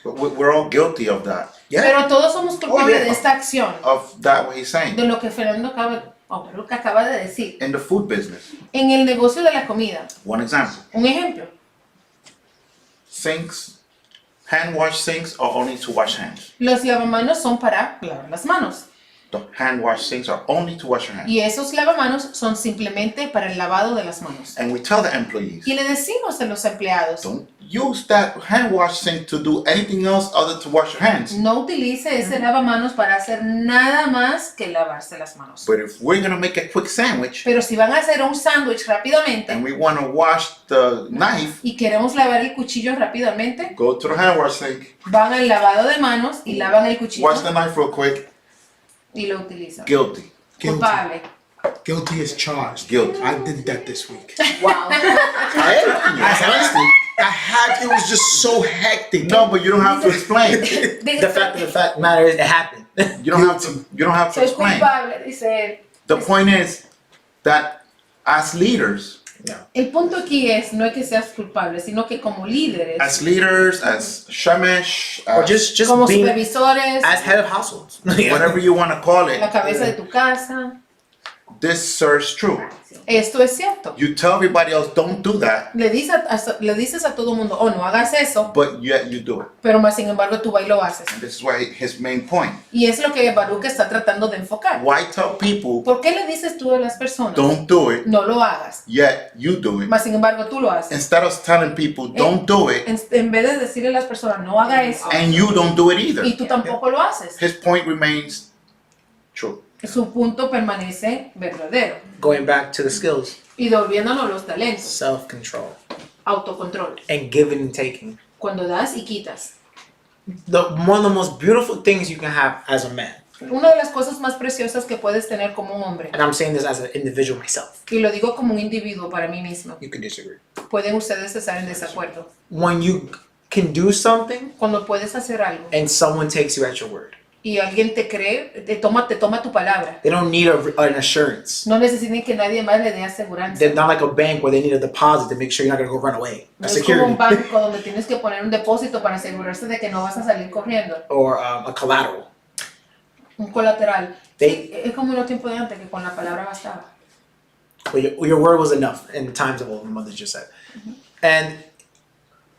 But we're all guilty of that. Yeah. Pero todos somos culpables yeah. de esta acción, Of that what he's saying. de lo que Fernando acaba de decir. In the food business. En el negocio de la comida, One example. un ejemplo, Sinks, hand wash sinks are only to wash hands. los lavamanos son para lavar las manos The hand wash sinks are only to wash your hands. y esos lavamanos son simplemente para el lavado de las manos. And we tell the employees, Y le decimos a los empleados, don't use that hand wash sink to do anything else other to wash your hands. no utilice ese lavamanos para hacer nada más que lavarse las manos. But if we're gonna make a quick sandwich Pero si van a hacer un sándwich rápidamente and we wanna wash the knife, y queremos lavar el cuchillo rápidamente, go to the hand wash sink, van al lavado de manos y lavan el cuchillo wash the knife real quick. y lo utilizan. Guilty. Culpable. Guilty as charged. Guilty. I did that this week. Wow. Honestly, it was just so hectic. No, but you don't have to explain. The fact of the matter is, it happened. You don't have to. You don't have to Soy explain. culpable, dice él. The point is that as leaders, El punto aquí no es que seas culpable, sino que como líderes, as shemesh, Or just como being supervisores, as head of households. whatever you want to call it, la cabeza de tu casa, this serves true. esto es cierto. You tell everybody else, don't do that, Le dices a todo mundo, oh, no hagas eso, but yet you do it. pero más sin embargo tú vas y lo haces. And this is why his main point. Y es lo que Baruch está tratando de enfocar. Why tell people, ¿Por qué le dices tú a las personas, don't do it, no lo hagas, yet you do it? más sin embargo tú lo haces? Instead of telling people, don't do it, En vez de decirle a las personas, no haga eso, and you don't do it either. y tú tampoco lo haces. His point remains true. Su punto permanece verdadero. Going back to the skills, Y devolviéndonos los talentos, self-control, autocontrol. and giving and taking. Cuando das y quitas. One of the most beautiful things you can have as a man, Una de las cosas más preciosas que puedes tener como un hombre, and I'm saying this as an individual myself. y lo digo como un individuo para mí mismo, You can disagree. pueden ustedes estar en desacuerdo. When you can do something Cuando puedes hacer algo and someone takes you at your word, y alguien te cree, te toma tu palabra, they don't need an assurance. no necesitan que nadie más le dé aseguranza. They're not like a bank where they need a deposit to make sure you're not going to go run away. No A es como un security banco donde tienes que poner un depósito para asegurarse de que no vas a salir corriendo. or a collateral. Un colateral. They- Sí, es como en los tiempos de antes que con la palabra bastaba. But your word was enough in the times of old, my mother just said. And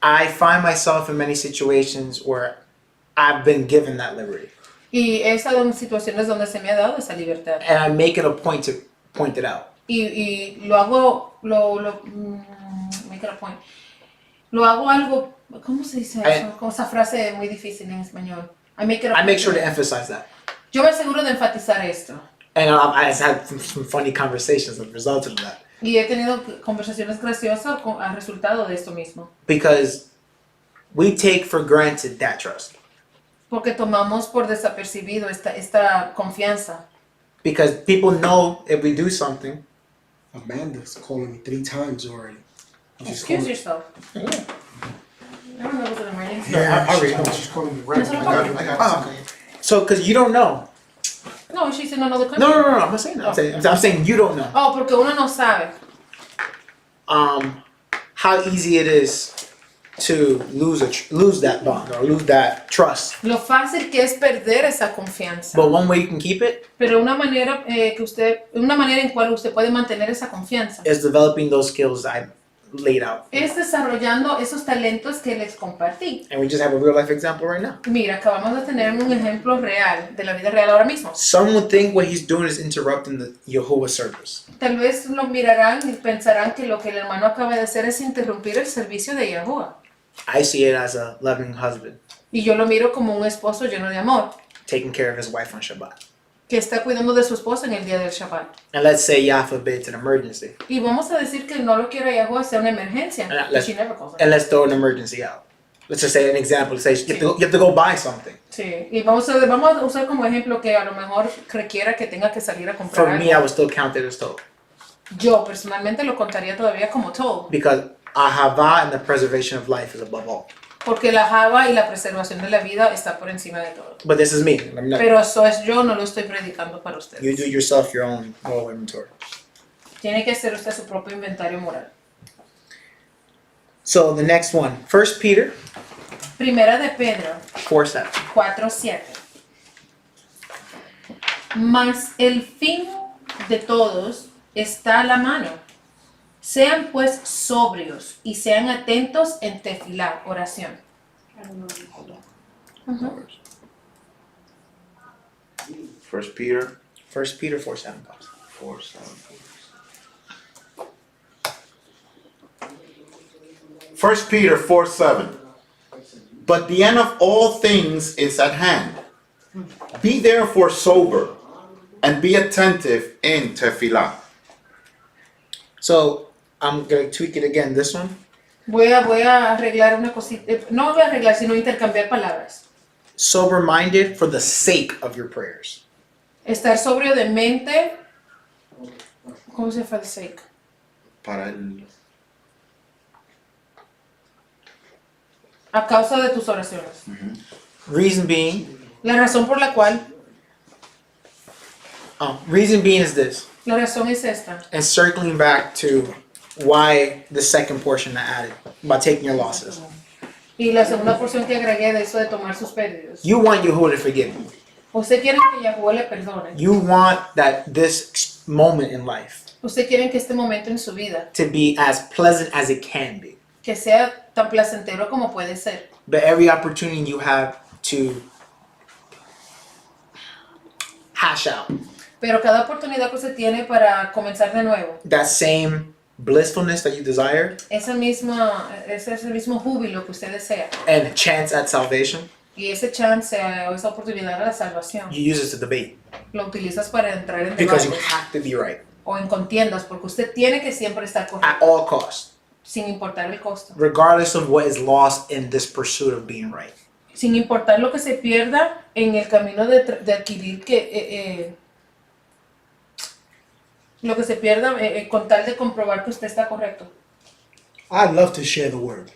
I find myself in many situations where I've been given that liberty. Y he estado en situaciones donde se me ha dado esa libertad. And I make it a point to point it out. Y lo hago, make it a point. Lo hago algo, ¿cómo se dice eso? Con esa frase muy difícil en español. I make sure to emphasize that. Yo me aseguro de enfatizar esto. And I've had some funny conversations as a result of that. Y he tenido conversaciones graciosas al resultado de esto mismo. Because we take for granted that trust. Porque tomamos por desapercibido esta confianza. Because people know if we do something. Amanda's calling me 3 times already. Excuse yourself. I don't know if it's an emergency. Yeah, I'll read. she's calling me right That's what now. I'm talking Oh, so, because you don't know. No, she's in another country. No, I'm not saying that. I'm saying you don't know. Oh, porque uno no sabe. How easy it is to lose that bond or lose that trust. Lo fácil que es perder esa confianza. But one way you can keep it Pero una manera en cual usted puede mantener esa confianza is developing those skills I laid out. es desarrollando esos talentos que les compartí. And we just have a real life example right now. Mira, acabamos de tener un ejemplo real de la vida real ahora mismo. Some would think what he's doing is interrupting the Jehovah service. Tal vez lo mirarán y pensarán que lo que el hermano acaba de hacer es interrumpir el servicio de Yahuwah. I see it as a loving husband Y yo lo miro como un esposo lleno de amor, taking care of his wife on Shabbat. que está cuidando de su esposa en el día del Shabbat. And let's say Yah forbids an emergency. Y vamos a decir que no lo quiera Yahuwah, sea una emergencia. Let's- She never calls it. And let's throw an emergency out. Let's just say an example. Say you have to go buy something. Sí, y vamos a usar como ejemplo que a lo mejor requiera que tenga que salir a comprar For me, I algo. would still count it as told. Yo personalmente lo contaría todavía como toll, Because Ahavah and the preservation of life is above all. porque la Ahavah y la preservación de la vida está por encima de todo. But this is me. I'm not, Pero eso es yo, no lo estoy predicando para you ustedes. do yourself your own moral inventory. Tiene que hacer usted su propio inventario moral. So the next one, 1 Peter Primera de Pedro 4:7. 4:7. Mas el fin de todos está a la mano. Sean pues sobrios y sean atentos en tefilá, oración. First Peter 1 Peter 4:7. 4:7. 1 Peter 4:7. But the end of all things is at hand. Be therefore sober and be attentive in tefillah. So I'm gonna tweak it again. This one. Voy a arreglar una cosita, no voy a arreglar, sino intercambiar palabras. Sober-minded for the sake of your prayers. Estar sobrio de mente, ¿cómo se for the sake? Para el A causa de tus oraciones. Reason being La razón por la cual, is this. la razón es esta. And circling back to why the second portion I added about taking your losses. Y la segunda porción que agregué de eso de tomar sus pérdidas. You want Yahuwah to forgive you. Usted quiere que Yahuwah le perdone. You want this moment in life Usted quiere que este momento en su vida, to be as pleasant as it can be. que sea tan placentero como puede ser. But every opportunity you have to hash out Pero cada oportunidad que usted tiene para comenzar de nuevo, that same blissfulness that you desire ese es el mismo júbilo que usted desea. and chance at salvation, Y ese chance o esa oportunidad de la salvación, you use it to debate lo utilizas para entrar en because you debates have to be right o en contiendas, porque usted tiene que siempre estar at correcto, all costs, sin importar el costo. regardless of what is lost in this pursuit of being right. Sin importar lo que se pierda en el camino de adquirir lo que se pierda con tal de comprobar que usted está correcto. I love to share the word.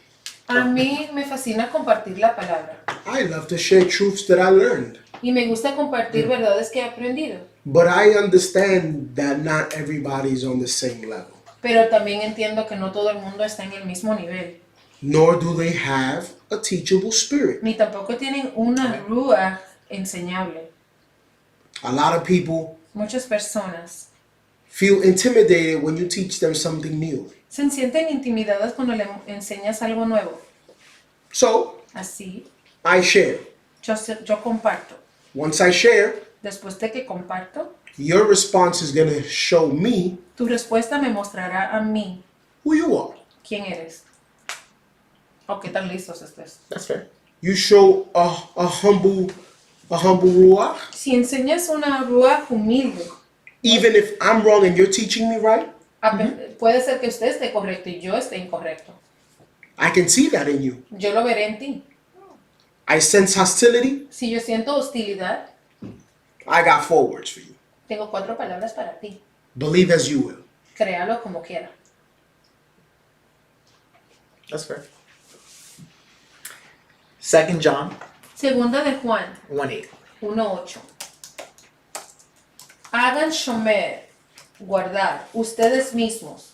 A mí me fascina compartir la palabra I love to share truths that I learned. y me gusta compartir verdades que he aprendido, But I understand that not everybody's on the same level. pero también entiendo que no todo el mundo está en el mismo nivel, Nor do they have a teachable spirit. ni tampoco tienen una rúa enseñable. A lot of people Muchas personas feel intimidated when you teach them something new. se sienten intimidadas cuando le enseñas algo nuevo. So Así, I share. yo comparto. once I share, después de que comparto, your response is going to show me tu respuesta me mostrará a mí who you are. quién eres o qué tan listos estés. That's fair. You show a humble ruach, Si enseñas una ruach humilde, even if I'm wrong and you're teaching me right, puede ser que usted esté correcto y yo esté incorrecto. I can see that in you. Yo lo veré en ti. I sense hostility. Si yo siento hostilidad, I got 4 words for you. tengo 4 palabras para ti. Believe as you will. Créalo como quiera. That's fair. 2 John Segunda de Juan 1:8. 1:8. Hagan shomer, guardar, ustedes mismos,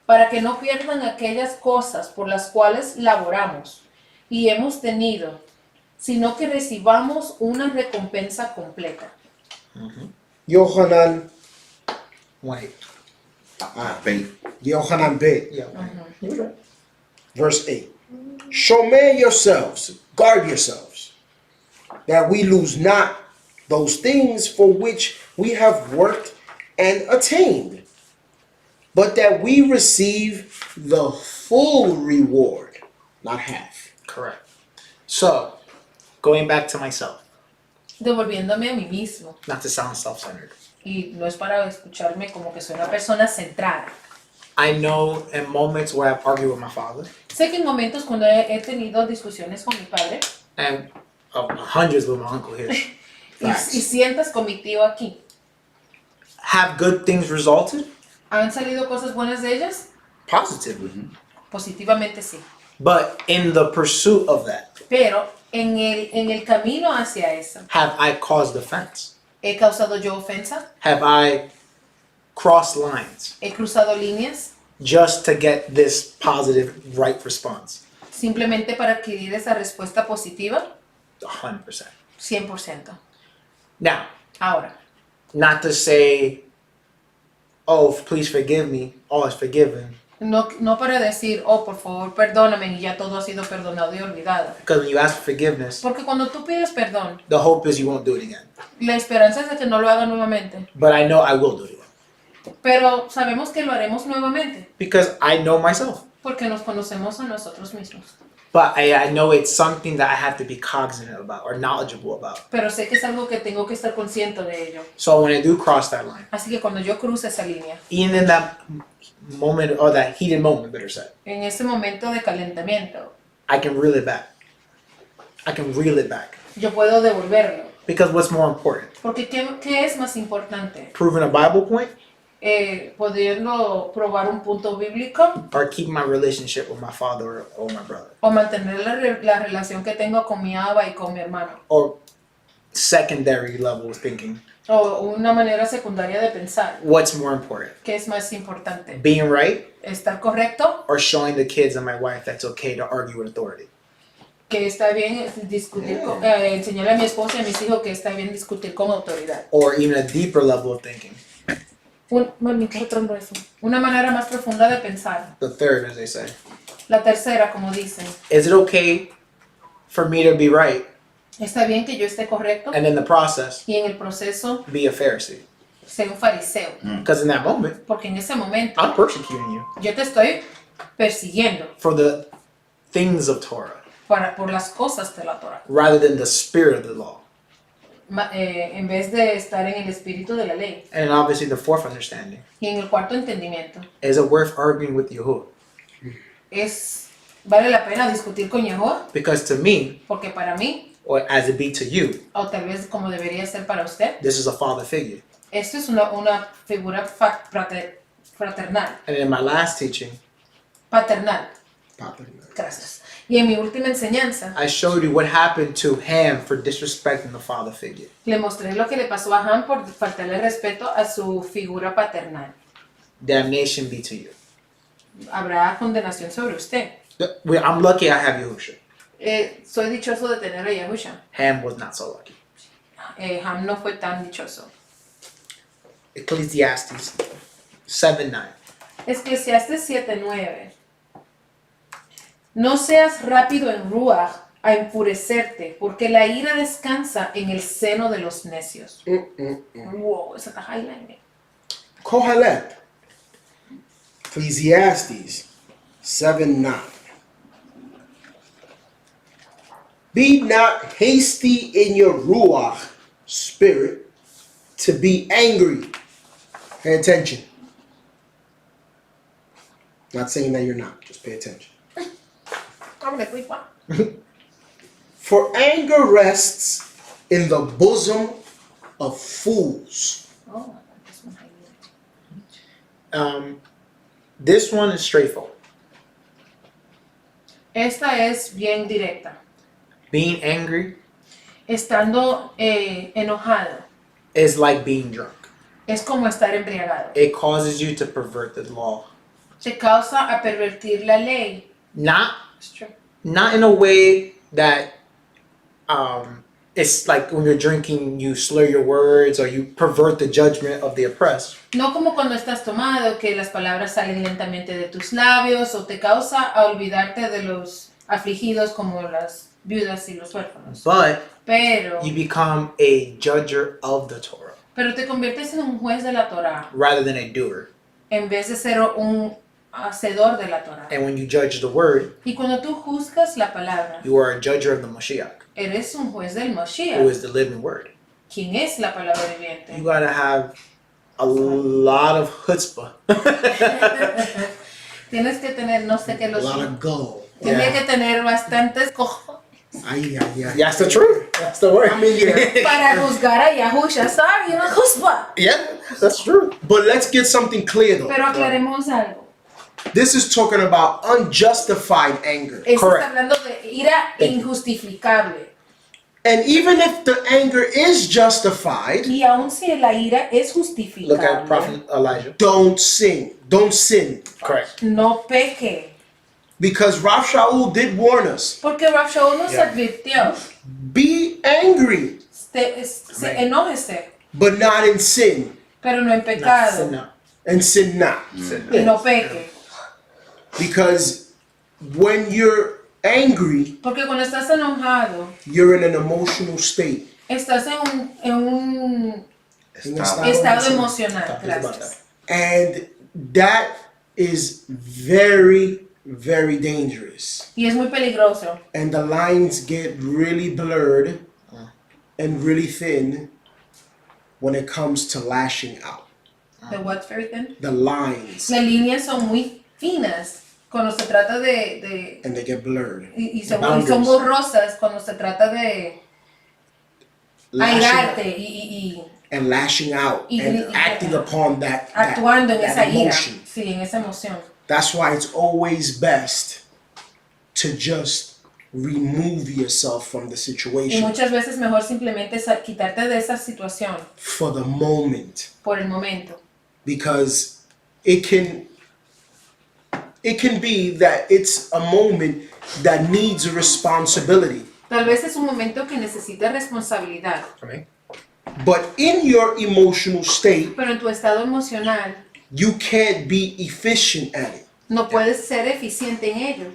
para que no pierdan aquellas cosas por las cuales laboramos y hemos tenido, sino que recibamos una recompensa completa. Yohanan, 1:8. Yohanan Bet, Yeah. You were right. verse 8. Shomer yourselves, guard yourselves, that we lose not those things for which we have worked and attained, but that we receive the full reward, not half. Correct. So, going back to myself, Devolviéndome a mí mismo. not to sound self-centered. Y no es para escucharme como que soy una persona centrada. I know in moments where I've argued with my father, Sé que en momentos cuando he tenido discusiones con mi padre and hundreds with my uncle here, y sientas con mi tío aquí, have good things resulted? ¿han salido cosas buenas de ellas? Positively. Positivamente sí. But in the pursuit of that, Pero en el camino hacia eso, have I caused offense? ¿he causado yo ofensa? Have I crossed lines ¿He cruzado líneas? just to get this positive, right response? Simplemente para adquirir esa respuesta positiva, 100%. 100%. Now, Ahora, not to say, oh, please forgive me, all is forgiven. no para decir, oh, por favor, perdóname y ya todo ha sido perdonado y olvidado. Because when you ask for forgiveness, Porque cuando tú pides perdón, the hope is you won't do it again. la esperanza es de que no lo haga nuevamente. But I know I will do it again. Pero sabemos que lo haremos nuevamente Because I know myself. porque nos conocemos a nosotros mismos. But I know it's something that I have to be cognizant about or knowledgeable about. Pero sé que es algo que tengo que estar consciente de ello. So when I do cross that line, Así que cuando yo cruce esa línea, even in that moment or that heated moment, better said, en ese momento de calentamiento, I can reel it back. I can reel it back. yo puedo devolverlo. Because what's more important? Porque ¿qué es más importante? Proving a Bible point Pudiendo probar un punto bíblico or keeping my relationship with my father or my brother? o mantener la relación que tengo con mi Abba y con mi hermano. Or secondary level of thinking. O una manera secundaria de pensar. What's more important? ¿Qué es más importante? Being right ¿Estar correcto? or showing the kids and my wife that's okay to argue with authority? Que está bien discutir, enseñarle a mi esposa y a mis hijos que está bien discutir con autoridad. Or even a deeper level of thinking. Una manera más profunda de pensar. The third, as they say. La tercera, como dicen, Is it okay for me to be right está bien que yo esté correcto and in the process y en el proceso be a Pharisee? ser un fariseo. Because in that moment, Porque en ese momento I'm persecuting you yo te estoy persiguiendo for the things of Torah por las cosas de la Torah. rather than the spirit of the law. En vez de estar en el espíritu de la ley. And obviously the fourth understanding, Y en el cuarto entendimiento, is it worth arguing with Yahuwah? vale la pena discutir con Yahuwah, Because to me, porque para mí, or as it be to you, o tal vez como debería ser para usted, this is a father figure. esto es una figura fraternal, And in my last teaching, paternal. Gracias. Y en mi última enseñanza, I showed you what happened to Ham for disrespecting the father figure. le mostré lo que le pasó a Ham por faltarle respeto a su figura paternal. Damnation be to you. Habrá condenación sobre usted. I'm lucky I have Yahusha. Soy dichoso de tener a Yahusha. Ham was not so lucky. Ham no fue tan dichoso. Ecclesiastes 7:9. Eclesiastes 7:9. No seas rápido en ruach a enfurecerte, porque la ira descansa en el seno de los necios. Wow, esa está highlighting. Kohelet. Ecclesiastes 7:9. Be not hasty in your ruach spirit to be angry. Pay attention. Not saying that you're not, just pay attention. I'm like, wait, what? For anger rests in the bosom of fools. Oh, this one highlighted. This one is straightforward. Esta es bien directa. Being angry Estando enojado is like being drunk. es como estar embriagado. It causes you to pervert the law. Se causa a pervertir la ley. Not It's true. not in a way that it's like when you're drinking you slur your words or you pervert the judgment of the oppressed. No como cuando estás tomado, que las palabras salen lentamente de tus labios o te causa a olvidarte de los afligidos como las viudas y los huérfanos. But Pero you become a judger of the Torah te conviertes en un juez de la Torah rather than a doer. en vez de ser un hacedor de la Torah. And when you judge the word, Y cuando tú juzgas la palabra, you are a judger of the Mashiach, eres un juez del who Moshiach, is the living word. quien es la palabra viviente. You gotta have a lot of chutzpah. Tienes que tener, no sé qué A los... lot of go. Tienes Yeah. que tener bastantes cojones Ay, ay, ay. That's the truth. That's the word. I mean, yeah. para juzgar a Yahusha. Sorry, no juzga. Yeah, that's true. But let's get something clear though. Pero aclaremos algo. This is talking about unjustified anger. Esto Correct. está hablando de ira injustificable. And even if the anger is justified, Y aun si la ira es Look at justificable, Prophet Elijah. don't sin. Don't sin. Correct. no peque. Because Rav Shaul did warn us. Porque Rav Shaul nos advirtió. Be angry, Enójese, but not in sin. pero no en pecado. No. And sin not. Y no peque. Because when you're angry, Porque cuando estás enojado, you're in an emotional state. estás en un Estado. estado emocional. Talk to us about Gracias. And that is very, very dangerous. Y es muy peligroso. And the lines get really blurred and really thin when it comes to lashing out. The what's very thin? The lines, Las líneas son muy finas cuando se trata de and they get blurred. y The son boundaries. borrosas cuando se trata de Lashing airarte out y and lashing out Y- and y- acting upon that actuando en esa ira. emotion. Sí, en esa emoción. That's why it's always best to just remove yourself from the Y situation muchas veces mejor simplemente quitarte de esa situación for the moment, por el momento. because it can be that it's a moment that needs responsibility. Tal vez es un momento que necesita responsabilidad, Okay. But in your emotional state, pero en tu estado emocional you can't be efficient at it. no puedes ser eficiente en ello.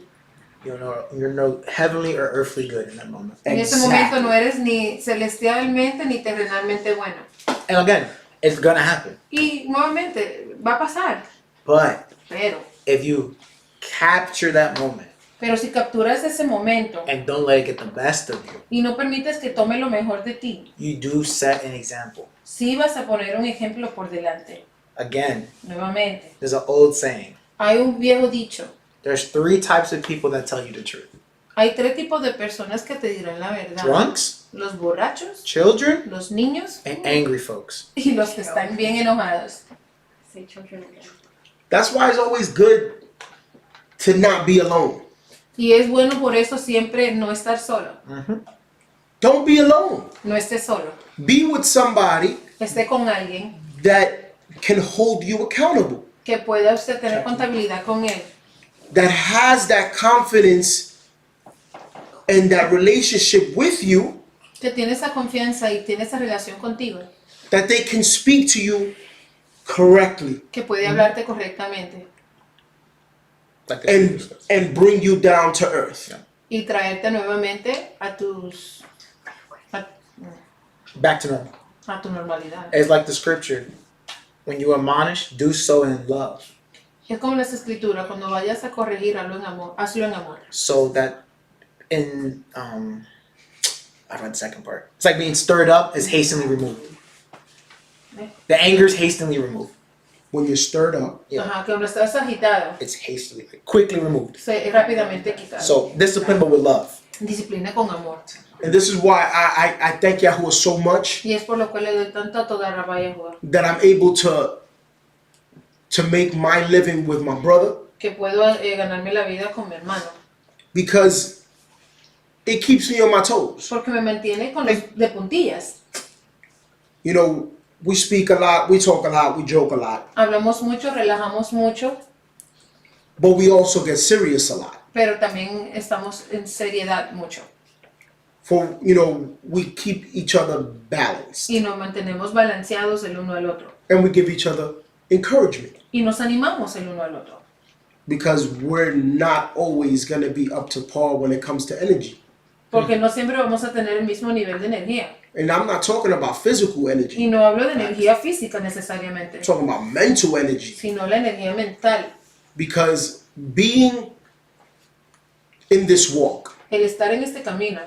You're no heavenly or earthly good in that moment. En ese momento no eres ni celestialmente ni terrenalmente bueno. And again, it's gonna happen. Y nuevamente va a pasar, But pero if you capture that moment si capturas ese momento and don't let it get the best of you, y no permites que tome lo mejor de ti, you do set an example. sí vas a poner un ejemplo por delante. Again, Nuevamente, there's an old saying. hay un viejo dicho. There's 3 types of people that tell you the truth. Hay 3 tipos de personas que te dirán la verdad. Drunks, Los borrachos, children, los niños and angry folks. y los que están bien enojados. Say children again. That's why it's always good to not be alone. Y es bueno por eso siempre no estar solo. Don't be alone. No esté solo. Be with somebody Esté con alguien that can hold you accountable, que pueda usted tener contabilidad con él. that has that confidence and that relationship with you, Que tiene esa confianza y tiene esa relación contigo. that they can speak to you correctly Que puede hablarte correctamente. Like the and bring you down to earth. y traerte nuevamente a tus Back to normal. a tu normalidad. It's like the scripture. When you admonish, do so in love. Es como las escrituras, cuando vayas a corregir, hazlo en amor. So that in I read the second part. It's like being stirred up is hastily removed. The anger is hastily removed. When you're stirred up, Yeah. Ajá, que cuando estás agitada, It's hastily, quickly removed. es rápidamente quitado. So discipline, but with love. Disciplina con amor. and this is why I thank Yahuwah so much Y es por lo cual le doy tanto a toda Rabá Yahuwah, that I'm able to make my living with my brother, que puedo ganarme la vida con mi hermano. because it keeps me on my toes. Porque me mantiene con los de puntillas. You know, we speak a lot, we talk a lot, we joke a lot, Hablamos mucho, relajamos mucho, but we also get serious a lot. pero también estamos en seriedad mucho. For, you know, we keep each other balanced Y nos mantenemos balanceados el uno al otro. and we give each other encouragement, Y nos animamos el uno al otro. because we're not always going to be up to par when it comes to energy. Porque no siempre vamos a tener el mismo nivel de energía. And I'm not talking about physical energy. Y no hablo de energía física necesariamente, I'm talking about mental energy. sino la energía mental. Because being in this walk El estar en este camino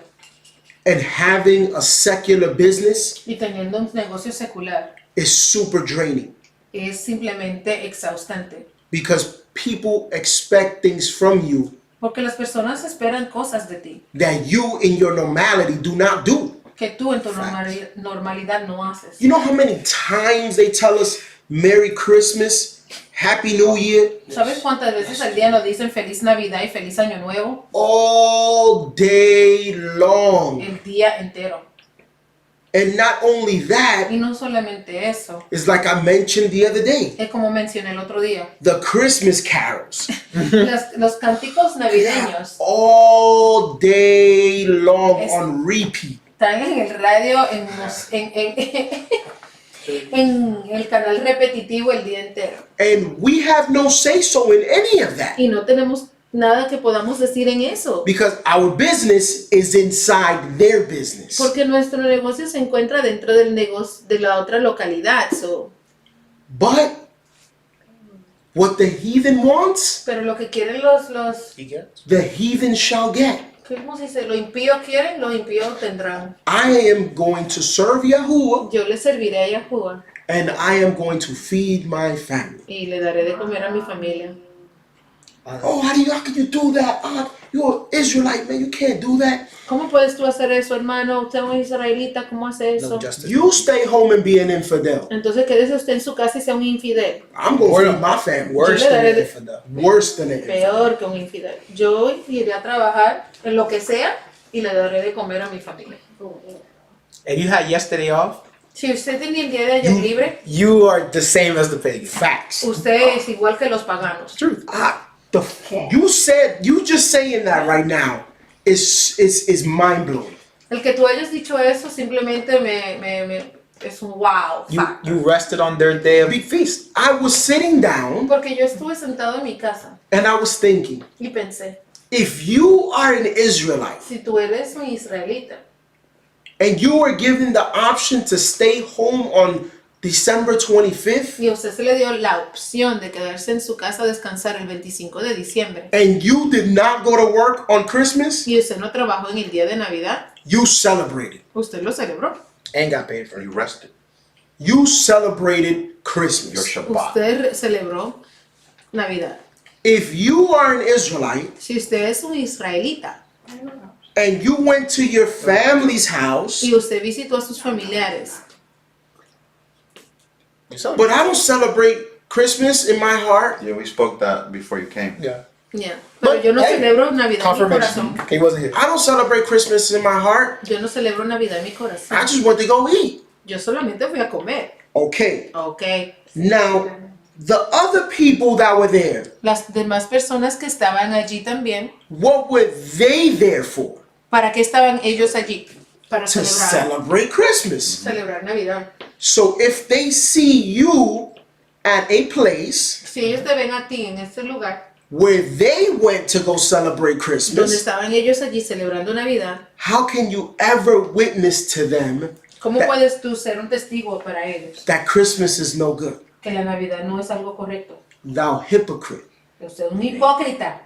and having a secular business y teniendo un negocio secular is super draining, es simplemente exhaustante. because people expect things from you Porque las personas esperan cosas de ti that you in your normality do not do. que tú en tu normalidad no haces. You know how many times they tell us Merry Christmas, Happy New Year, ¿Sabes cuántas veces al día nos dicen Feliz Navidad y Feliz Año Nuevo? all day long? El día entero. And not only that, Y no solamente eso, it's like I mentioned the other day, es como mencioné el otro día, the Christmas carols los cánticos navideños all day long Es- on repeat. están en el radio, en el canal repetitivo el día entero. And we have no say so in any of that, Y no tenemos nada que podamos decir en eso. because our business is inside their business. Porque nuestro negocio se encuentra dentro del negocio de la otra localidad. But what the heathen wants, Pero lo que quieren los the heathen shall get. ¿cómo se dice? Los impíos quieren, los impíos tendrán. I am going to serve Yahuwah, Yo le serviré a Yahuwah and I am going to feed my family. y le daré de comer a mi familia. Oh, how can you do that? You're an Israelite, man. You can't do that. ¿Cómo puedes tú hacer eso, hermano? Usted es un israelita, ¿cómo hace eso? No justice. You stay home and be an infidel. Entonces quédese usted en su casa y sea un infidel. I'm going to feed my family. Worse Yo le than daré de- infidel. Worse than it. Peor que un infidel. Yo iré a trabajar en lo que sea y le daré de comer a mi familia. And you had yesterday off, Si usted tenía el día de ayer libre, you are the same as the pagan. Facts. usted es igual que los paganos. Truth. You just saying that right now is mind blowing. El que tú hayas dicho eso simplemente es un wow. fact. You rested on their day of feast. I was sitting down Porque yo estuve sentado en mi casa and I was thinking, y pensé, if you are an Israelite si tú eres un israelita and you were given the option to stay home on December 25th, y a usted se le dio la opción de quedarse en su casa a descansar el 25 de diciembre and you did not go to work on Christmas, y usted no trabajó en el día de Navidad, you celebrated. usted lo celebró. And got paid for it. You rested. You celebrated Your Christmas. Shabbat. Usted celebró Navidad. If you are an Israelite Si usted es un israelita and you went to your family's house, y usted visitó a sus familiares, but I don't celebrate Christmas in my heart. Yeah, we spoke that before you came. Yeah. ya. Pero yo no Hey, celebro Navidad en mi Confirmation. corazón. He wasn't here. I don't celebrate Christmas in my heart. Yo no celebro Navidad en mi corazón. I just want to go eat. Yo solamente fui a comer. Okay. Ok. Now, the other people that were there, Las demás personas que estaban allí también, what were they there for? ¿para qué estaban ellos allí? Para To celebrar, celebrate Christmas. celebrar Navidad. So if they see you at a place Si ellos te ven a ti en este lugar where they went to go celebrate donde Christmas, estaban ellos allí celebrando Navidad, how can you ever witness to them ¿cómo that, puedes tú ser un testigo para ellos that Christmas is no good? que la Navidad no es algo correcto? Thou hypocrite. Que usted es un hipócrita.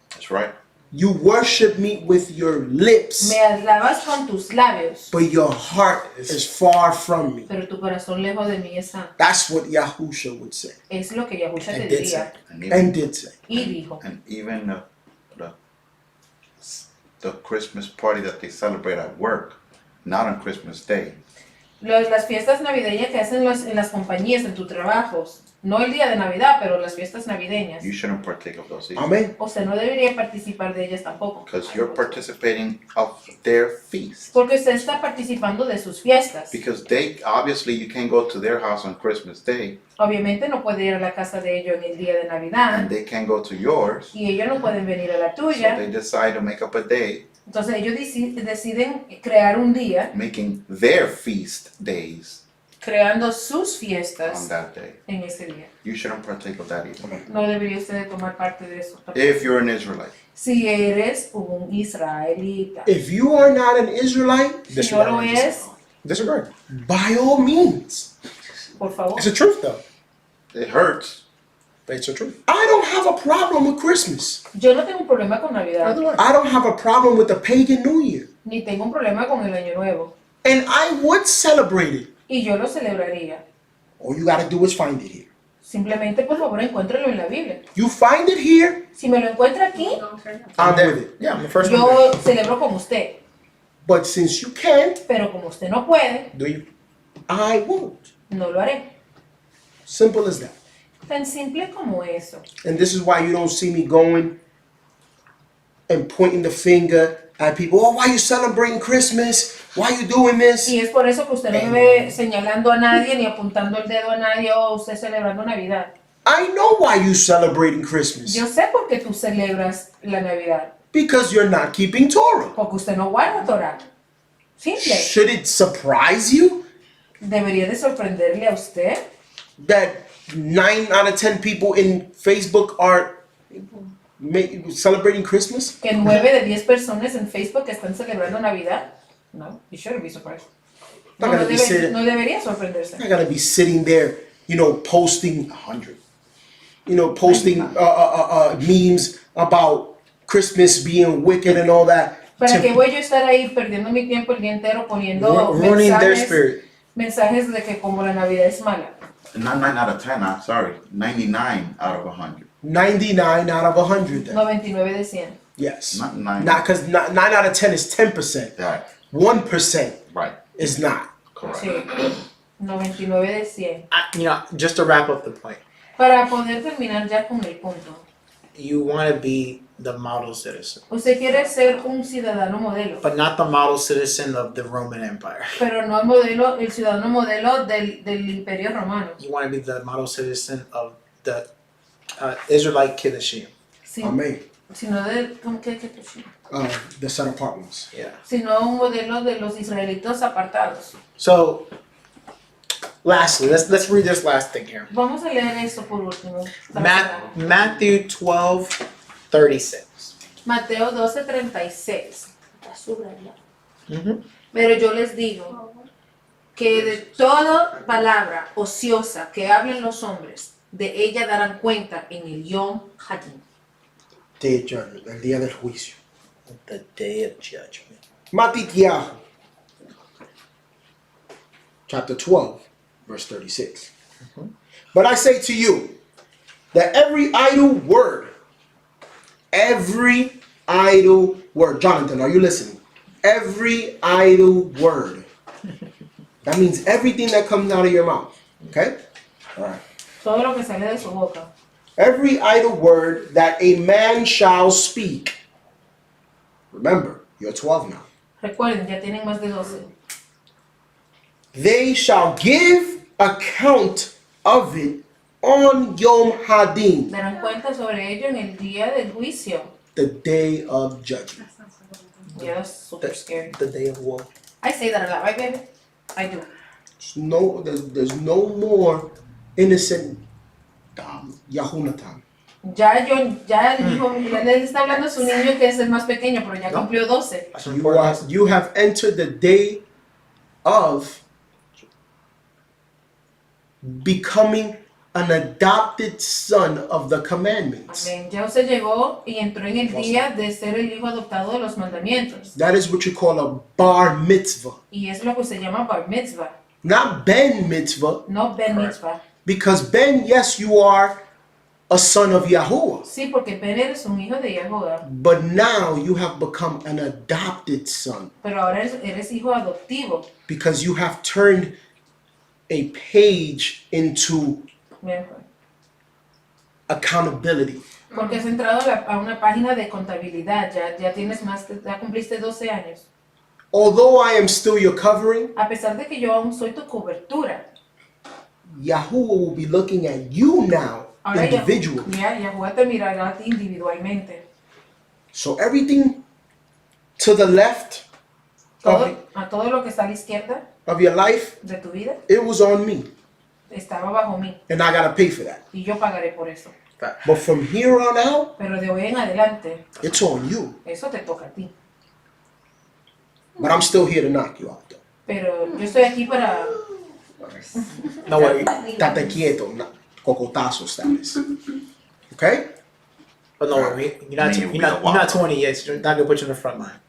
That's right. You worship me with your lips, Me alabas con tus labios, but your heart is far from me. pero tu corazón lejos de mí está. That's what Yahusha would say Es lo que Yahusha te And did diría and did say. y dijo. And even the Christmas party that they celebrate at work, not on Christmas Day. Las fiestas navideñas que hacen en las compañías, en tus trabajos, no el día de Navidad, pero las fiestas navideñas, You shouldn't partake of those either. Amen. usted no debería participar de ellas tampoco. Because you're participating of their feast. Porque usted está participando de sus fiestas. Because they, obviously you can't go to their house on Christmas Day, Obviamente no puede ir a la casa de ellos en el día de and Navidad they can't go to yours. y ellos no pueden venir a la So tuya. they decide to make up a day, Entonces ellos deciden crear un día, making their feast days creando sus on fiestas that day. en ese día. You shouldn't partake of that either. No debería usted de tomar parte de eso. If you're an Israelite. Si eres un israelita, If you are not an Israelite, si no lo es, Disregard. by all means. por favor. It's the truth, though. It hurts. But it's the truth. I don't have a problem with Christmas. Yo no tengo un problema con Navidad, Neither do I. I don't have a problem with the pagan New Year. ni tengo un problema con el Año Nuevo. And I would celebrate it. Y yo lo celebraría. All you gotta do is find it here. Simplemente, por favor, encuéntrelo en la Biblia. You find it here, Si me lo encuentra aquí, I'm with it. Yeah, I'm the first one. yo celebro como usted. But since you can't, Pero como usted no puede, Do you? I won't. no lo haré. Simple as that. Tan simple como eso. And this is why you don't see me going and pointing the finger at people. Oh, why you celebrating Christmas? Why you doing this? Y es por eso que usted no me ve señalando a nadie ni apuntando el dedo a nadie o usted celebrando Navidad. I know why you celebrating Christmas. Yo sé por qué tú celebras la Navidad. Because you're not keeping Torah. Porque usted no guarda Torah. Simple. Should it surprise you Debería de sorprenderle a usted that 9 out of 10 people in Facebook are celebrating Christmas? que 9 de 10 personas en Facebook están celebrando Navidad. No, you shouldn't be surprised. No, Not gonna be sitting- no debería sorprenderse. I gotta be sitting there, posting 100. posting memes about Christmas being wicked and all that. ¿Para qué voy yo a estar ahí perdiendo mi tiempo el día entero poniendo Ruining their spirit. mensajes de que como la Navidad es mala? Not 9 out of 10, I'm sorry. 99 out of 100. 99 out of 100 then. 99 de 100. Yes. Not 9. Not because 9 out of 10 is 10%. Right. 1% Right. is not. Correct. Sí, 99 de 100. Just to wrap up the point, Para poder terminar ya con el punto. you want to be the model citizen, Usted quiere ser un ciudadano modelo, but not the model citizen of the Roman Empire. pero no el ciudadano modelo del Imperio Romano, You want to be the model citizen of the Israelite Kiddushim. Amen. sino The set apart ones. Yeah. sino un modelo de los israelitas apartados. So, lastly, let's read this last thing here. Vamos a leer esto por último. para cerrar. Matthew 12:36. Mateo 12:36. Está subrayado. Mhm. Pero yo les digo que de toda palabra ociosa que hablen los hombres, de ella darán cuenta en el Yom Hadin. Day of judgment, el día del juicio. The day of judgment. Matitiahu. Chapter 12, verse 36. But I say to you that every idle word, Jonathan, are you listening? Every idle word. That means everything that comes out of your mouth. Okay? All right. Todo lo que sale de su boca. Every idle word that a man shall speak. Remember, you're 12 now. Recuerden, ya tienen más de 12. They shall give account of it on Yom Hadin, Darán cuenta sobre ello en el día del juicio. the day of judgment. Yeah, that's super scary. The day of war. I say that a lot, right, baby? I do. There's no more innocent Yahunatan. Ya el hijo, ya le está hablando a su niño que es el más pequeño, pero ya No. cumplió 12. That's important. You have entered the day of becoming an adopted son of the commandments. Amén. Ya usted llegó y entró en el día de ser el hijo adoptado de los mandamientos. That is what you call a bar mitzvah. Y es lo que se llama bar mitzvah, Not ben mitzvah, no ben mitzvah. because ben, yes, you are a son of Yahuwah. Sí, porque Ben eres un hijo de Yahuwah, But now you have become an adopted son pero ahora eres hijo adoptivo. because you have turned a page into Bien, accountability. porque has entrado a una página de contabilidad, ya tienes ya cumpliste 12 años. Although I am still your covering, A pesar de que yo aún soy tu cobertura, Yahuwah will be looking at you now ahora individually. Yahuwah te mirará a ti individualmente. So everything to the left A todo lo que está a la izquierda of your life, de tu vida it was on me, estaba bajo mí and I gotta pay for that. y yo pagaré por eso. But from here on out, Pero de hoy en adelante, it's on you. eso te toca a ti. But I'm still here to knock you out, though. Pero yo estoy aquí para... No worry. Tate quieto, cocotazo status. Okay? But no worry. You're not 20 yet. So you're not gonna put you in the front line.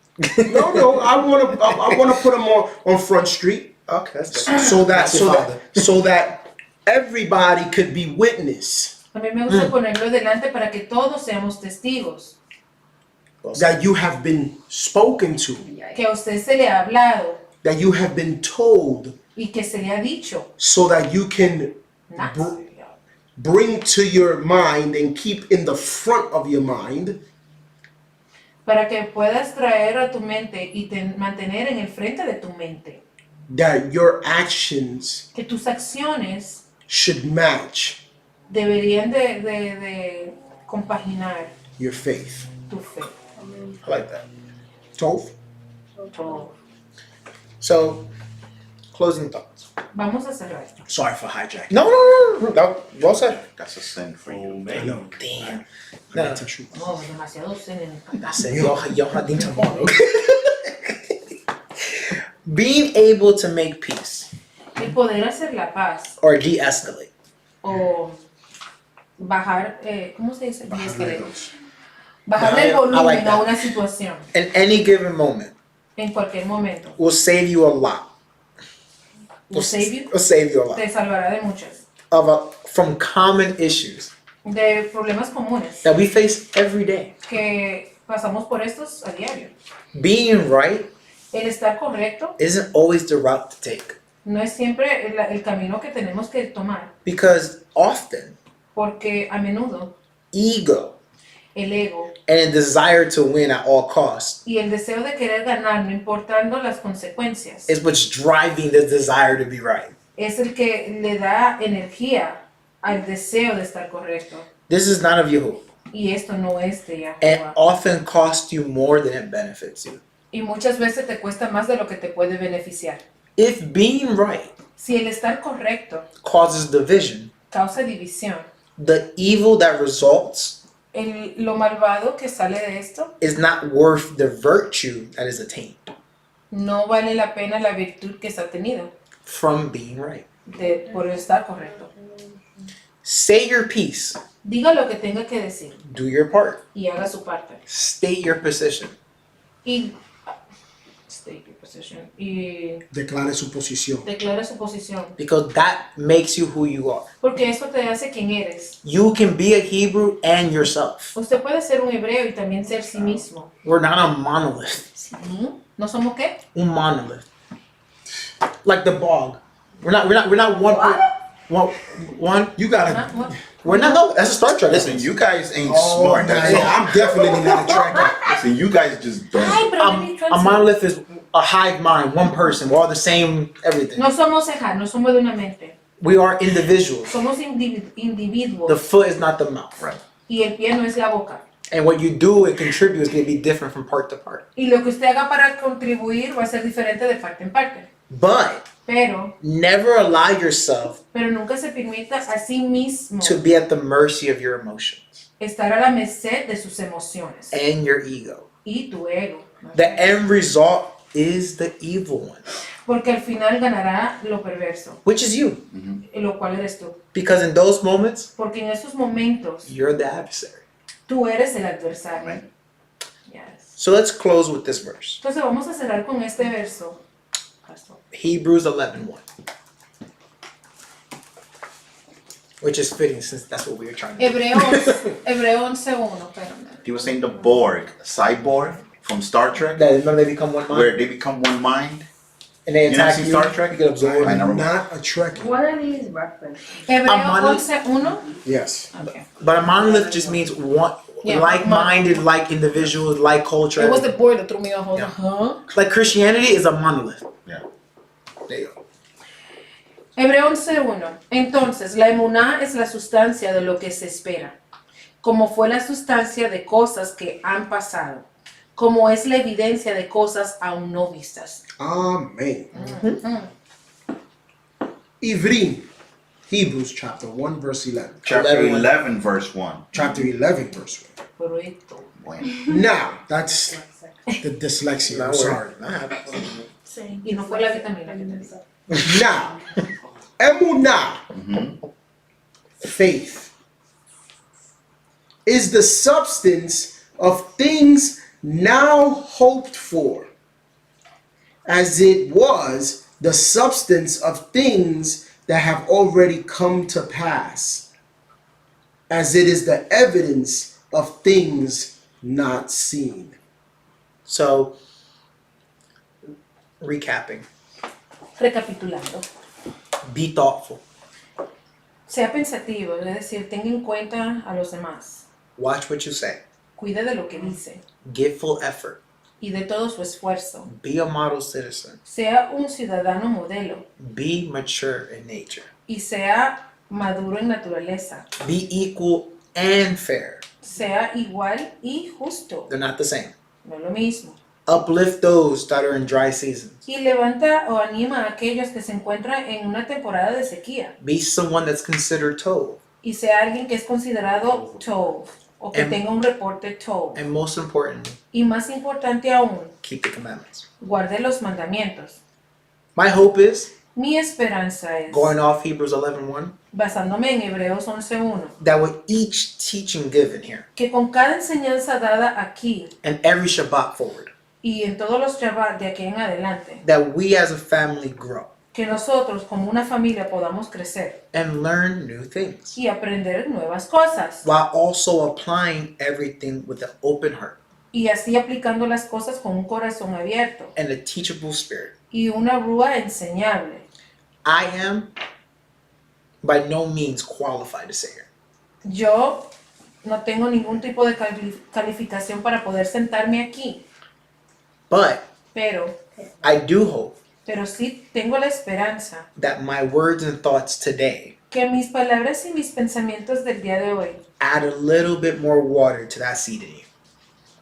No, I wanna put them on Front Street, Okay, that's good. so that everybody could be witness A mí me gusta ponerlo delante para que todos seamos testigos. that you have been spoken to, Que a usted se le ha hablado that you have been told, y que se le ha dicho. so that you can bring to your mind and keep in the front of your mind Para que puedas traer a tu mente y mantener en el frente de tu mente. that your actions Que tus acciones should match deberían de compaginar your faith. tu fe. I like that. Tov? Todo. So, closing thoughts. Vamos a cerrar. Sorry for hijacking. No. Well said. That's a sin for you. I know. Damn. No. No. No, demasiado zen en el I said, yo, hadin tomorrow. Being able to make peace El poder hacer la paz or de-escalate. o bajar, ¿cómo se dice? Bajarle el I volumen like a that. una situación In any given moment en cualquier momento. will save you a lot. Will save you, Will save you a lot. te salvará de muchas. From common issues De problemas comunes that we face every day. que pasamos por estos a diario. Being right El estar correcto isn't always the route to take. no es siempre el camino que tenemos que tomar, Because often, porque a menudo ego el ego and a desire to win at all costs y el deseo de querer ganar, no importando las consecuencias, is what's driving the desire to be right. es el que le da energía al deseo de estar correcto. This is not of Yahuwah, Y esto no es de and Yahuwah. often costs you more than it benefits you. Y muchas veces te cuesta más de lo que te puede beneficiar. If being right Si el estar correcto causes division, causa división, the evil that results lo malvado que sale de esto is not worth the virtue that is attained no vale la pena la virtud que se ha tenido from being right. por estar correcto. Say your piece, Diga lo que tenga que decir do your part, y haga su parte. state your position. Y state your position. Y Declare su posición. declara su posición. Because that makes you who you are. Porque eso te hace quien eres. You can be a Hebrew and yourself. Usted puede ser un hebreo y también ser sí mismo. We're not a monolith. ¿Sí? ¿No somos qué? Un monolith. Like the bog. We're not one. You gotta. Ajá, what? We're not, no, that's a Star Trek. Listen, you guys ain't Oh, smart. nah, That's yeah, all. I'm definitely not a tracker. Listen, you guys just don't. Ay, pero let me A translate. monolith is a hive mind, one person. We're all the same, everything. No somos cejas, no somos de una mente. We are individuals. Somos The individuos. foot is not the mouth. Right. Y el pie no es la boca. And what you do and contribute is going to be different from part to part. Y lo que usted haga para contribuir va a ser diferente de parte en parte. But Pero never allow yourself nunca se permita a sí mismo to be at the mercy of your emotions. estar a la merced de sus emociones and your ego. y tu ego. The end result is the evil one, Porque al final ganará lo perverso, which is you. lo cual eres tú. Because in those moments, Porque en esos momentos you're the adversary. tú eres el adversario. Amen. Yes. So let's close with this verse. Entonces vamos a cerrar con este verso. Pastor. Hebrews 11:1. Which is fitting since that's what we were trying to do. Hebreo 11:1, espérame. He was saying the Borg, cyborg from Star Trek, That remember they become one mind where they become one mind. and they You never attack seen you. Star Trek? You get absorbed. I never- I'm not a Trekkie. What are these references? Hebreo Amano- 11:1. Yes. Okay. But a monolith just means one, Yeah, like-minded, like individuals, like culture. It was the board that threw me off. I was Yeah. like, huh? Like Christianity is a monolith. Yeah. There you go. Hebreo 11:1. Entonces, la emuná es la sustancia de lo que se espera, como fue la sustancia de cosas que han pasado, como es la evidencia de cosas aún no vistas. Amen. Ivrim. Hebrews chapter 1 verse 11. Chapter 11. 11, verse 1. Chapter 11 verse 1. Correcto. Bueno. Now, that's the dyslexia. I'm sorry. Y no fue la vitamina que te di. Now, emunah, faith, is the substance of things now hoped for, as it was the substance of things that have already come to pass, as it is the evidence of things not seen. So, recapping. Recapitulando. Be thoughtful. Sea pensativo, es decir, tenga en cuenta a los demás. Watch what you say. Cuide de lo que dice Give full effort. y de todo su esfuerzo. Be a model citizen. Sea un ciudadano modelo Be mature in nature. y sea maduro en naturaleza. Be equal and fair. Sea igual y justo. They're not the same. No es lo mismo. Uplift those that are in dry seasons. Y levanta o anima a aquellos que se encuentran en una temporada de sequía. Be someone that's considered tov. Y sea alguien que es considerado tov o que Em- tenga un reporte tov. And most importantly, Y más importante aún, keep the commandments. guarde los mandamientos. My hope is, Mi esperanza es, going off Hebrews 11:1, basándome en Hebreos 11:1, that with each teaching given here que con cada enseñanza dada aquí and every Shabbat forward, y en todos los Shabbat de aquí en adelante, that we as a family grow que nosotros como una familia podamos crecer and learn new things y aprender nuevas cosas while also applying everything with an open heart y así aplicando las cosas con un corazón abierto and a teachable spirit. y una rúa enseñable. I am by no means qualified to say it, Yo no tengo ningún tipo de calificación para poder sentarme aquí, but pero I do hope sí tengo la esperanza that my words and thoughts today que mis palabras y mis pensamientos del día de hoy add a little bit more water to that seed in you.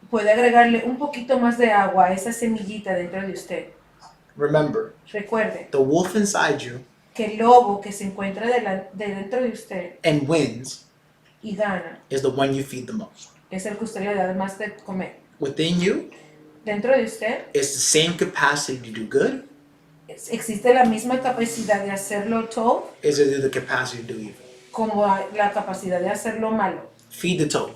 puede agregarle un poquito más de agua a esa semillita dentro de usted. Remember, Recuerde the wolf inside you que el lobo que se encuentra de dentro de usted and wins y gana is the one you feed the most. es el que usted le da más de comer. Within you Dentro de usted is the same capacity to do good existe la misma capacidad de hacerlo todo as it is the capacity to do evil. como la capacidad de hacerlo malo. Feed the toe,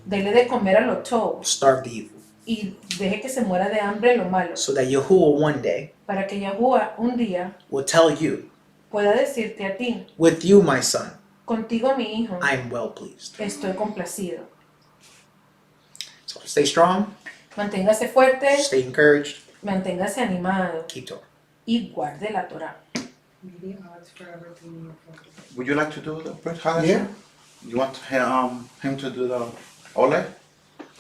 Dele de comer a lo todo starve the evil, y deje que se muera de hambre lo malo, so that Yahuwah one day para que Yahuwah un día will tell you, pueda decirte a ti, with you, my son, contigo mi hijo, I am well pleased. estoy complacido. So stay strong, Manténgase fuerte, stay encouraged, manténgase animado keep Torah. y guarde la Torah. Would you like to do the Brit Chadasha? Yeah. You want him to do the Ole?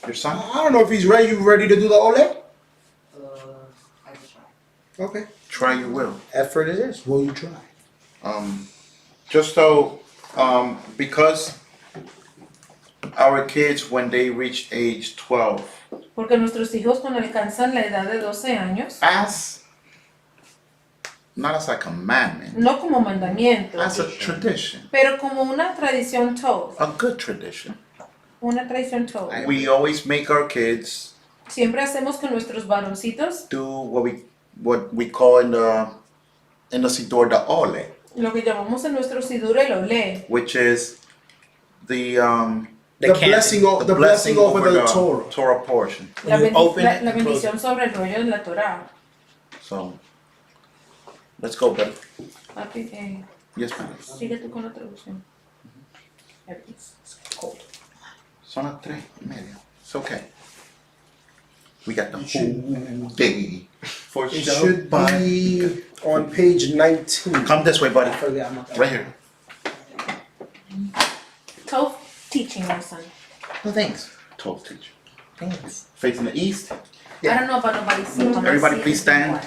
Your son? I don't know if he's ready. You ready to do the ole? I can try. Okay. Try your will. Effort it is. Will you try? Just so, because our kids, when they reach age 12, Porque nuestros hijos cuando alcanzan la edad de 12 años, not as a commandment, no como mandamiento, as a tradition, pero como una tradición todo, a good tradition, Una tradición Torah. We always make our kids Siempre hacemos que nuestros varoncitos do what we call in the Siddur the Ole, lo que llamamos en nuestro sidur el olé, which is the The blessing over the Torah. Torah portion. la, When you open it la and close bendición sobre el rollo de la Torah. So, let's go, buddy. Papi, Yes, ma'am. sigue tú con la traducción. It's cold. Son las 3:30. It's okay. We got the whole day for It should be on page 19. Come this way, buddy. I forget, I'm not Right here. 12 teaching, my son. No thanks. 12 teacher. Thanks. Facing the east. I don't know about nobody seeing. Everybody please stand.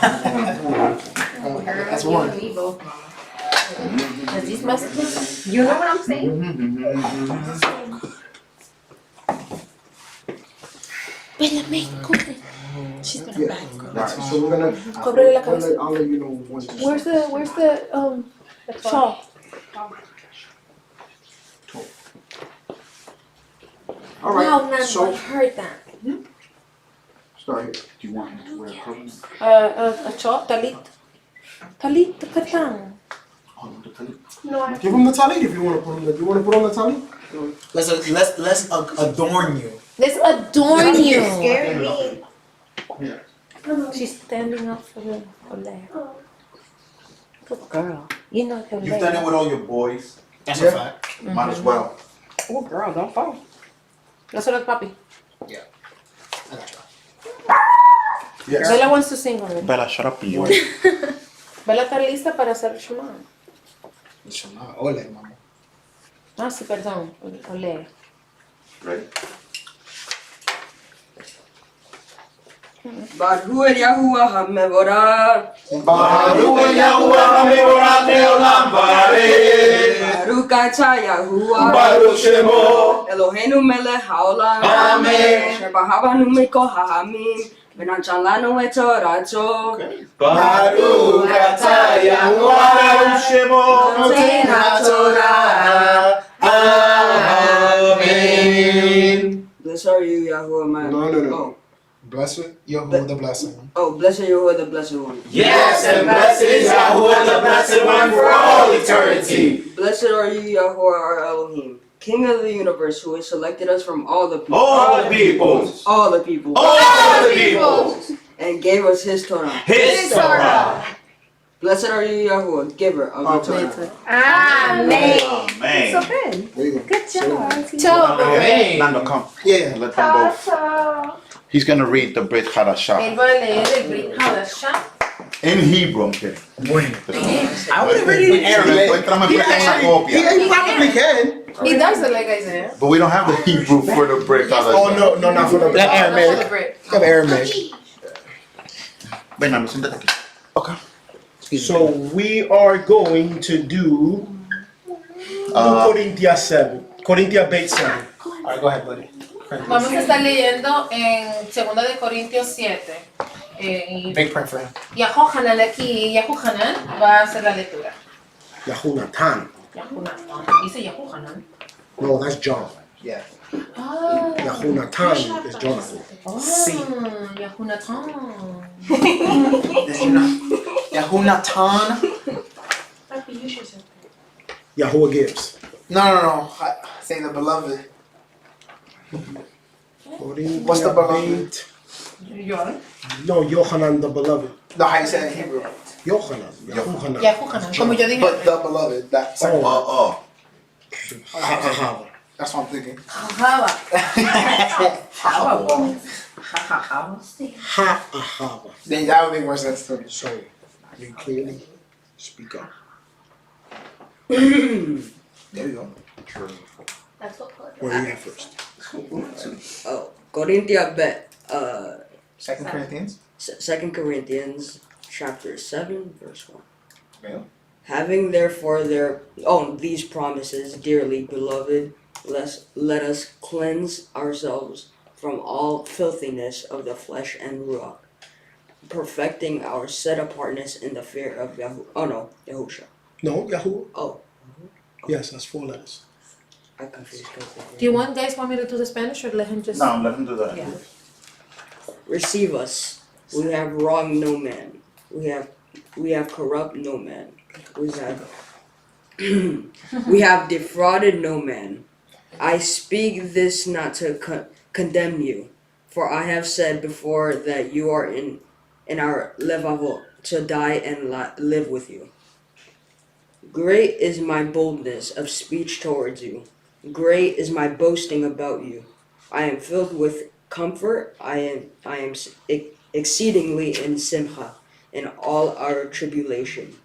That's one. Does these messages? You know what I'm saying? She's gonna Yeah. back. Right, so we're gonna, Cóbrele la cabeza. I'll let you know when to Where's the shawl? All right, Wow, man, so I heard that. start here. Do you want me to wear a purple? A shawl, talit. Talit, katang. Oh, the talit. No, I. Give him the talit if you want to put him. You want to put on the talit? Let's adorn you. Let's adorn you. Scary me. She's standing up for the olé. Good girl. You know the You've done it with all your boys. That's Yeah. a fact. Might as well. Oh, girl, don't fall. That's what papi. I got you. Yes. Bella wants to sing on it. Bella, shut up, you. Bella está lista para hacer Shema. Shema, ole, mama. Ah, sí, perdón. Olé. Ready? Baruch Yahuwah HaMevorah. Baruch Yahuwah HaMevorah Leolam Vared. Baruch Atah Yahuwah. Baruch Shemo. Eloheinu melech haolam. Amen. Asher bahavanu mikol ha'amim. ונתן לנו את תורתו. Baruch Atah Yahuwah Baruch Shemo. נותן התורה. Amen. Blessed are you, Yahuwah, man. No. Blessed Yahuwah the blessing. Oh, blessed Yahuwah, the blessed one. Yes, and blessed is Yahuwah, the blessed one for all eternity. Blessed are you, Yahuwah, our Elohim, King of the universe, who has selected us from all the people. All the peoples. All the people. All the peoples. And gave us his Torah. His Torah. Blessed are you, Yahuwah, giver of the Torah. Amen. Amen. There you go. Good job. Chau. Nando, come. Yeah. Let them both. He's gonna read the Brit Chadasha. Él va a leer el Brit Chadasha. In Hebrew, I'm kidding. Bueno. I would have read it in Arabic. Encuéntrame He una copia. probably can. He does it like I said. But we don't have the Hebrew for the Brit Chadasha. Oh, no, not for the That For the Aramaic. Brit. Of Aramaic. Ven, Nando, siéntate aquí. Okay. So we are going to do Qorintyah 7. Qorintyah Bait 7. Alright, go ahead, buddy. Vamos a estar leyendo en 2 de Corintios 7. Y Big print for him. Yahohanan aquí, Yahohanan va a hacer la lectura. Yahunatan. Yahohanan. Dice Yahohanan. No, that's John. Yeah. Ah. Yahunatan is Jonathan. Sí. Yahunatan. Did you not? Yahunatan? Yahuwah gives. No. Say the beloved. What's the beloved? Yohanan. No, Yohanan the beloved. No, how you say it in Hebrew. Yohanan. Yahuhanan. Yahohanan. Como yo dije. But the beloved. That second one. Oh. Ahavah. That's what I'm thinking. Ahavah. Ahavah. Then that would make more sense to me. So, you clearly speak up. There we go. Where are you at first? Oh, Qorintyah Bet. 2 Corinthians. 2 Corinthians chapter 7, verse 1. Yeah. Having therefore these promises, dearly beloved, let us cleanse ourselves from all filthiness of the flesh and ruach, perfecting our set apartness in the fear of Yahusha. No, Yahuwah. Oh. Yes, that's 4 letters. I confused. Do you guys want me to do the Spanish or let him just? No, let him do that. Yeah. Receive us. We have wronged no man. We have corrupt no man. We have we have defrauded no man. I speak this not to condemn you, for I have said before that you are in our levavot to die and live with you. Great is my boldness of speech towards you. Great is my boasting about you. I am filled with comfort. I am exceedingly in simcha in all our tribulation.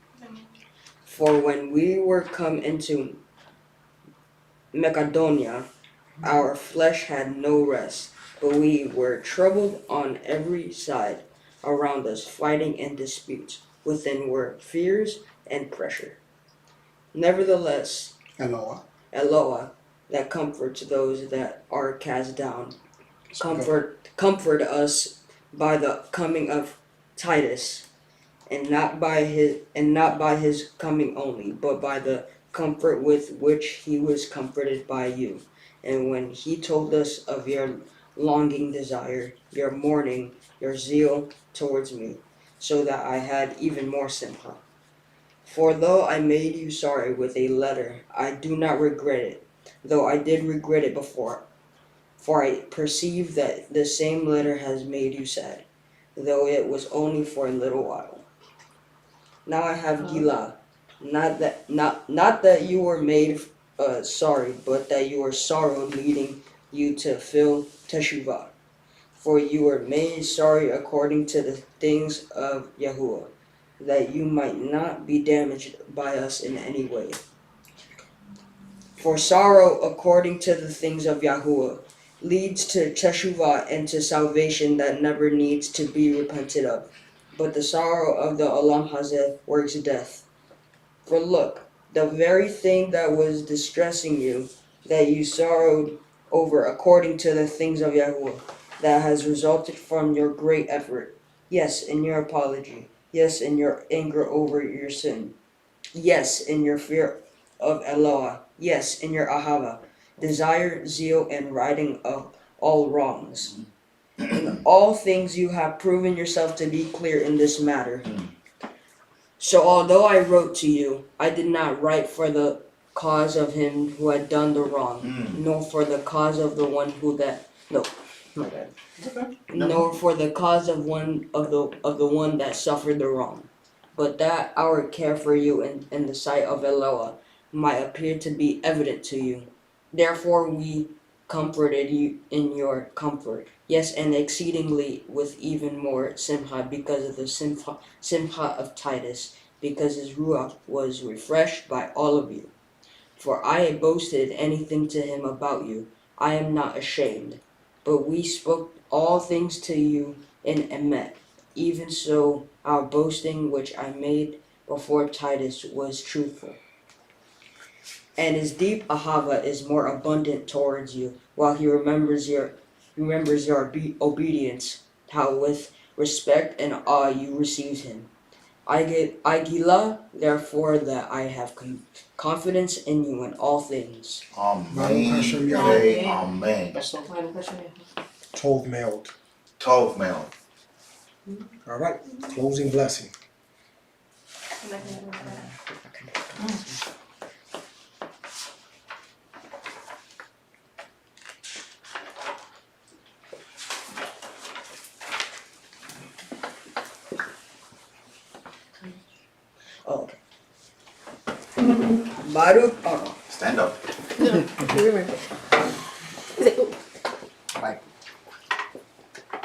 For when we were come into Macedonia, our flesh had no rest, but we were troubled on every side around us, fighting and disputes. Within were fears and pressure. Nevertheless, Eloah, that comforts those that are cast down, comfort us by the coming of Titus, and not by his coming only, but by the comfort with which he was comforted by you. And when he told us of your longing desire, your mourning, your zeal towards me, so that I had even more simcha. For though I made you sorry with a letter, I do not regret it, though I did regret it before. For I perceive that the same letter has made you sad, though it was only for a little while. Now I have Gila, not that you were made sorry, but that you were sorrowed, leading you to feel teshuvah. For you were made sorry according to the things of Yahuwah, that you might not be damaged by us in any way. For sorrow according to the things of Yahuwah leads to teshuvah and to salvation that never needs to be repented of. But the sorrow of the Olam Hazeh works death. For look, the very thing that was distressing you, that you sorrowed over according to the things of Yahuwah, that has resulted from your great effort. Yes, in your apology. Yes, in your anger over your sin. Yes, in your fear of Eloah. Yes, in your Ahavah, desire, zeal, and righting of all wrongs. In all things you have proven yourself to be clear in this matter. So although I wrote to you, I did not write for the cause of him who had done the wrong, nor for the cause of the one who that nor for the cause of the one that suffered the wrong, but that our care for you in the sight of Eloah might appear to be evident to you. Therefore we comforted you in your comfort, yes, and exceedingly with even more simcha, because of the simcha of Titus, because his ruach was refreshed by all of you. For I boasted anything to him about you, I am not ashamed. But we spoke all things to you in emet. Even so, our boasting which I made before Titus was truthful. And his deep Ahavah is more abundant towards you, while he remembers your obedience, how with respect and awe you received him. I gila, therefore, that I have confidence in you in all things. Amen. Say amen. Tov Meod. Tov Mel. All right, closing blessing. Oh, okay. Baruch, oh no. Stand up.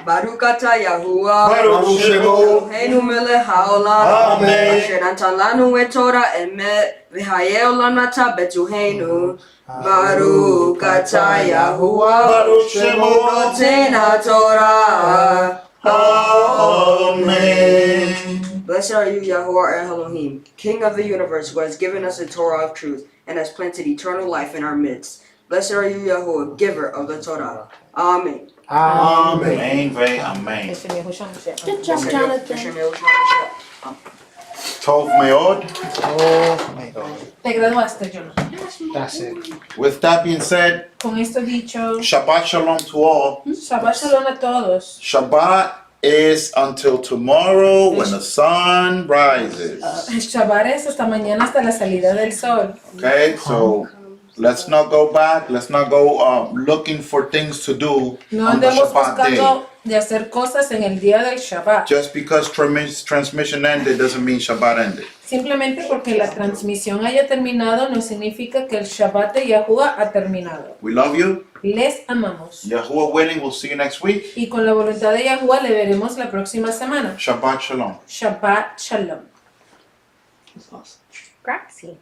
Baruch atah Yahuwah, Baruch Shemo. Eloheinu melech haolam, Amen. asher natan lanu et Torah emet, v'hayeh olam atah betuheinu. Baruch atah Yahuwah, Baruch Shemo. noten haTorah. Amen. Blessed are you, Yahuwah Elohim, King of the universe, who has given us the Torah of truth, and has planted eternal life in our midst. Blessed are you, Yahuwah, giver of the Torah. Amen. Amen. Amen. Good Good job, Jonathan. Tov Meod. Oh my God. Te graduaste, Jonah. That's it. With that being said, Con esto dicho, Shabbat Shalom to all. Shabbat Shalom a todos. Shabbat is until tomorrow when the sun rises. Shabbat es hasta mañana, hasta la salida del sol. Okay, so let's not go back. Let's not go looking for things to do No on the andemos Shabbat day. buscando de hacer cosas en el día del Shabbat. Just because transmission ended doesn't mean Shabbat ended. Simplemente porque la transmisión haya terminado no significa que el Shabbat de Yahuwah ha terminado. We love you. Les amamos. Yahuwah willing, we'll see you next week. Y con la voluntad de Yahuwah le veremos la próxima semana. Shabbat Shalom. Shabbat Shalom. Grazie.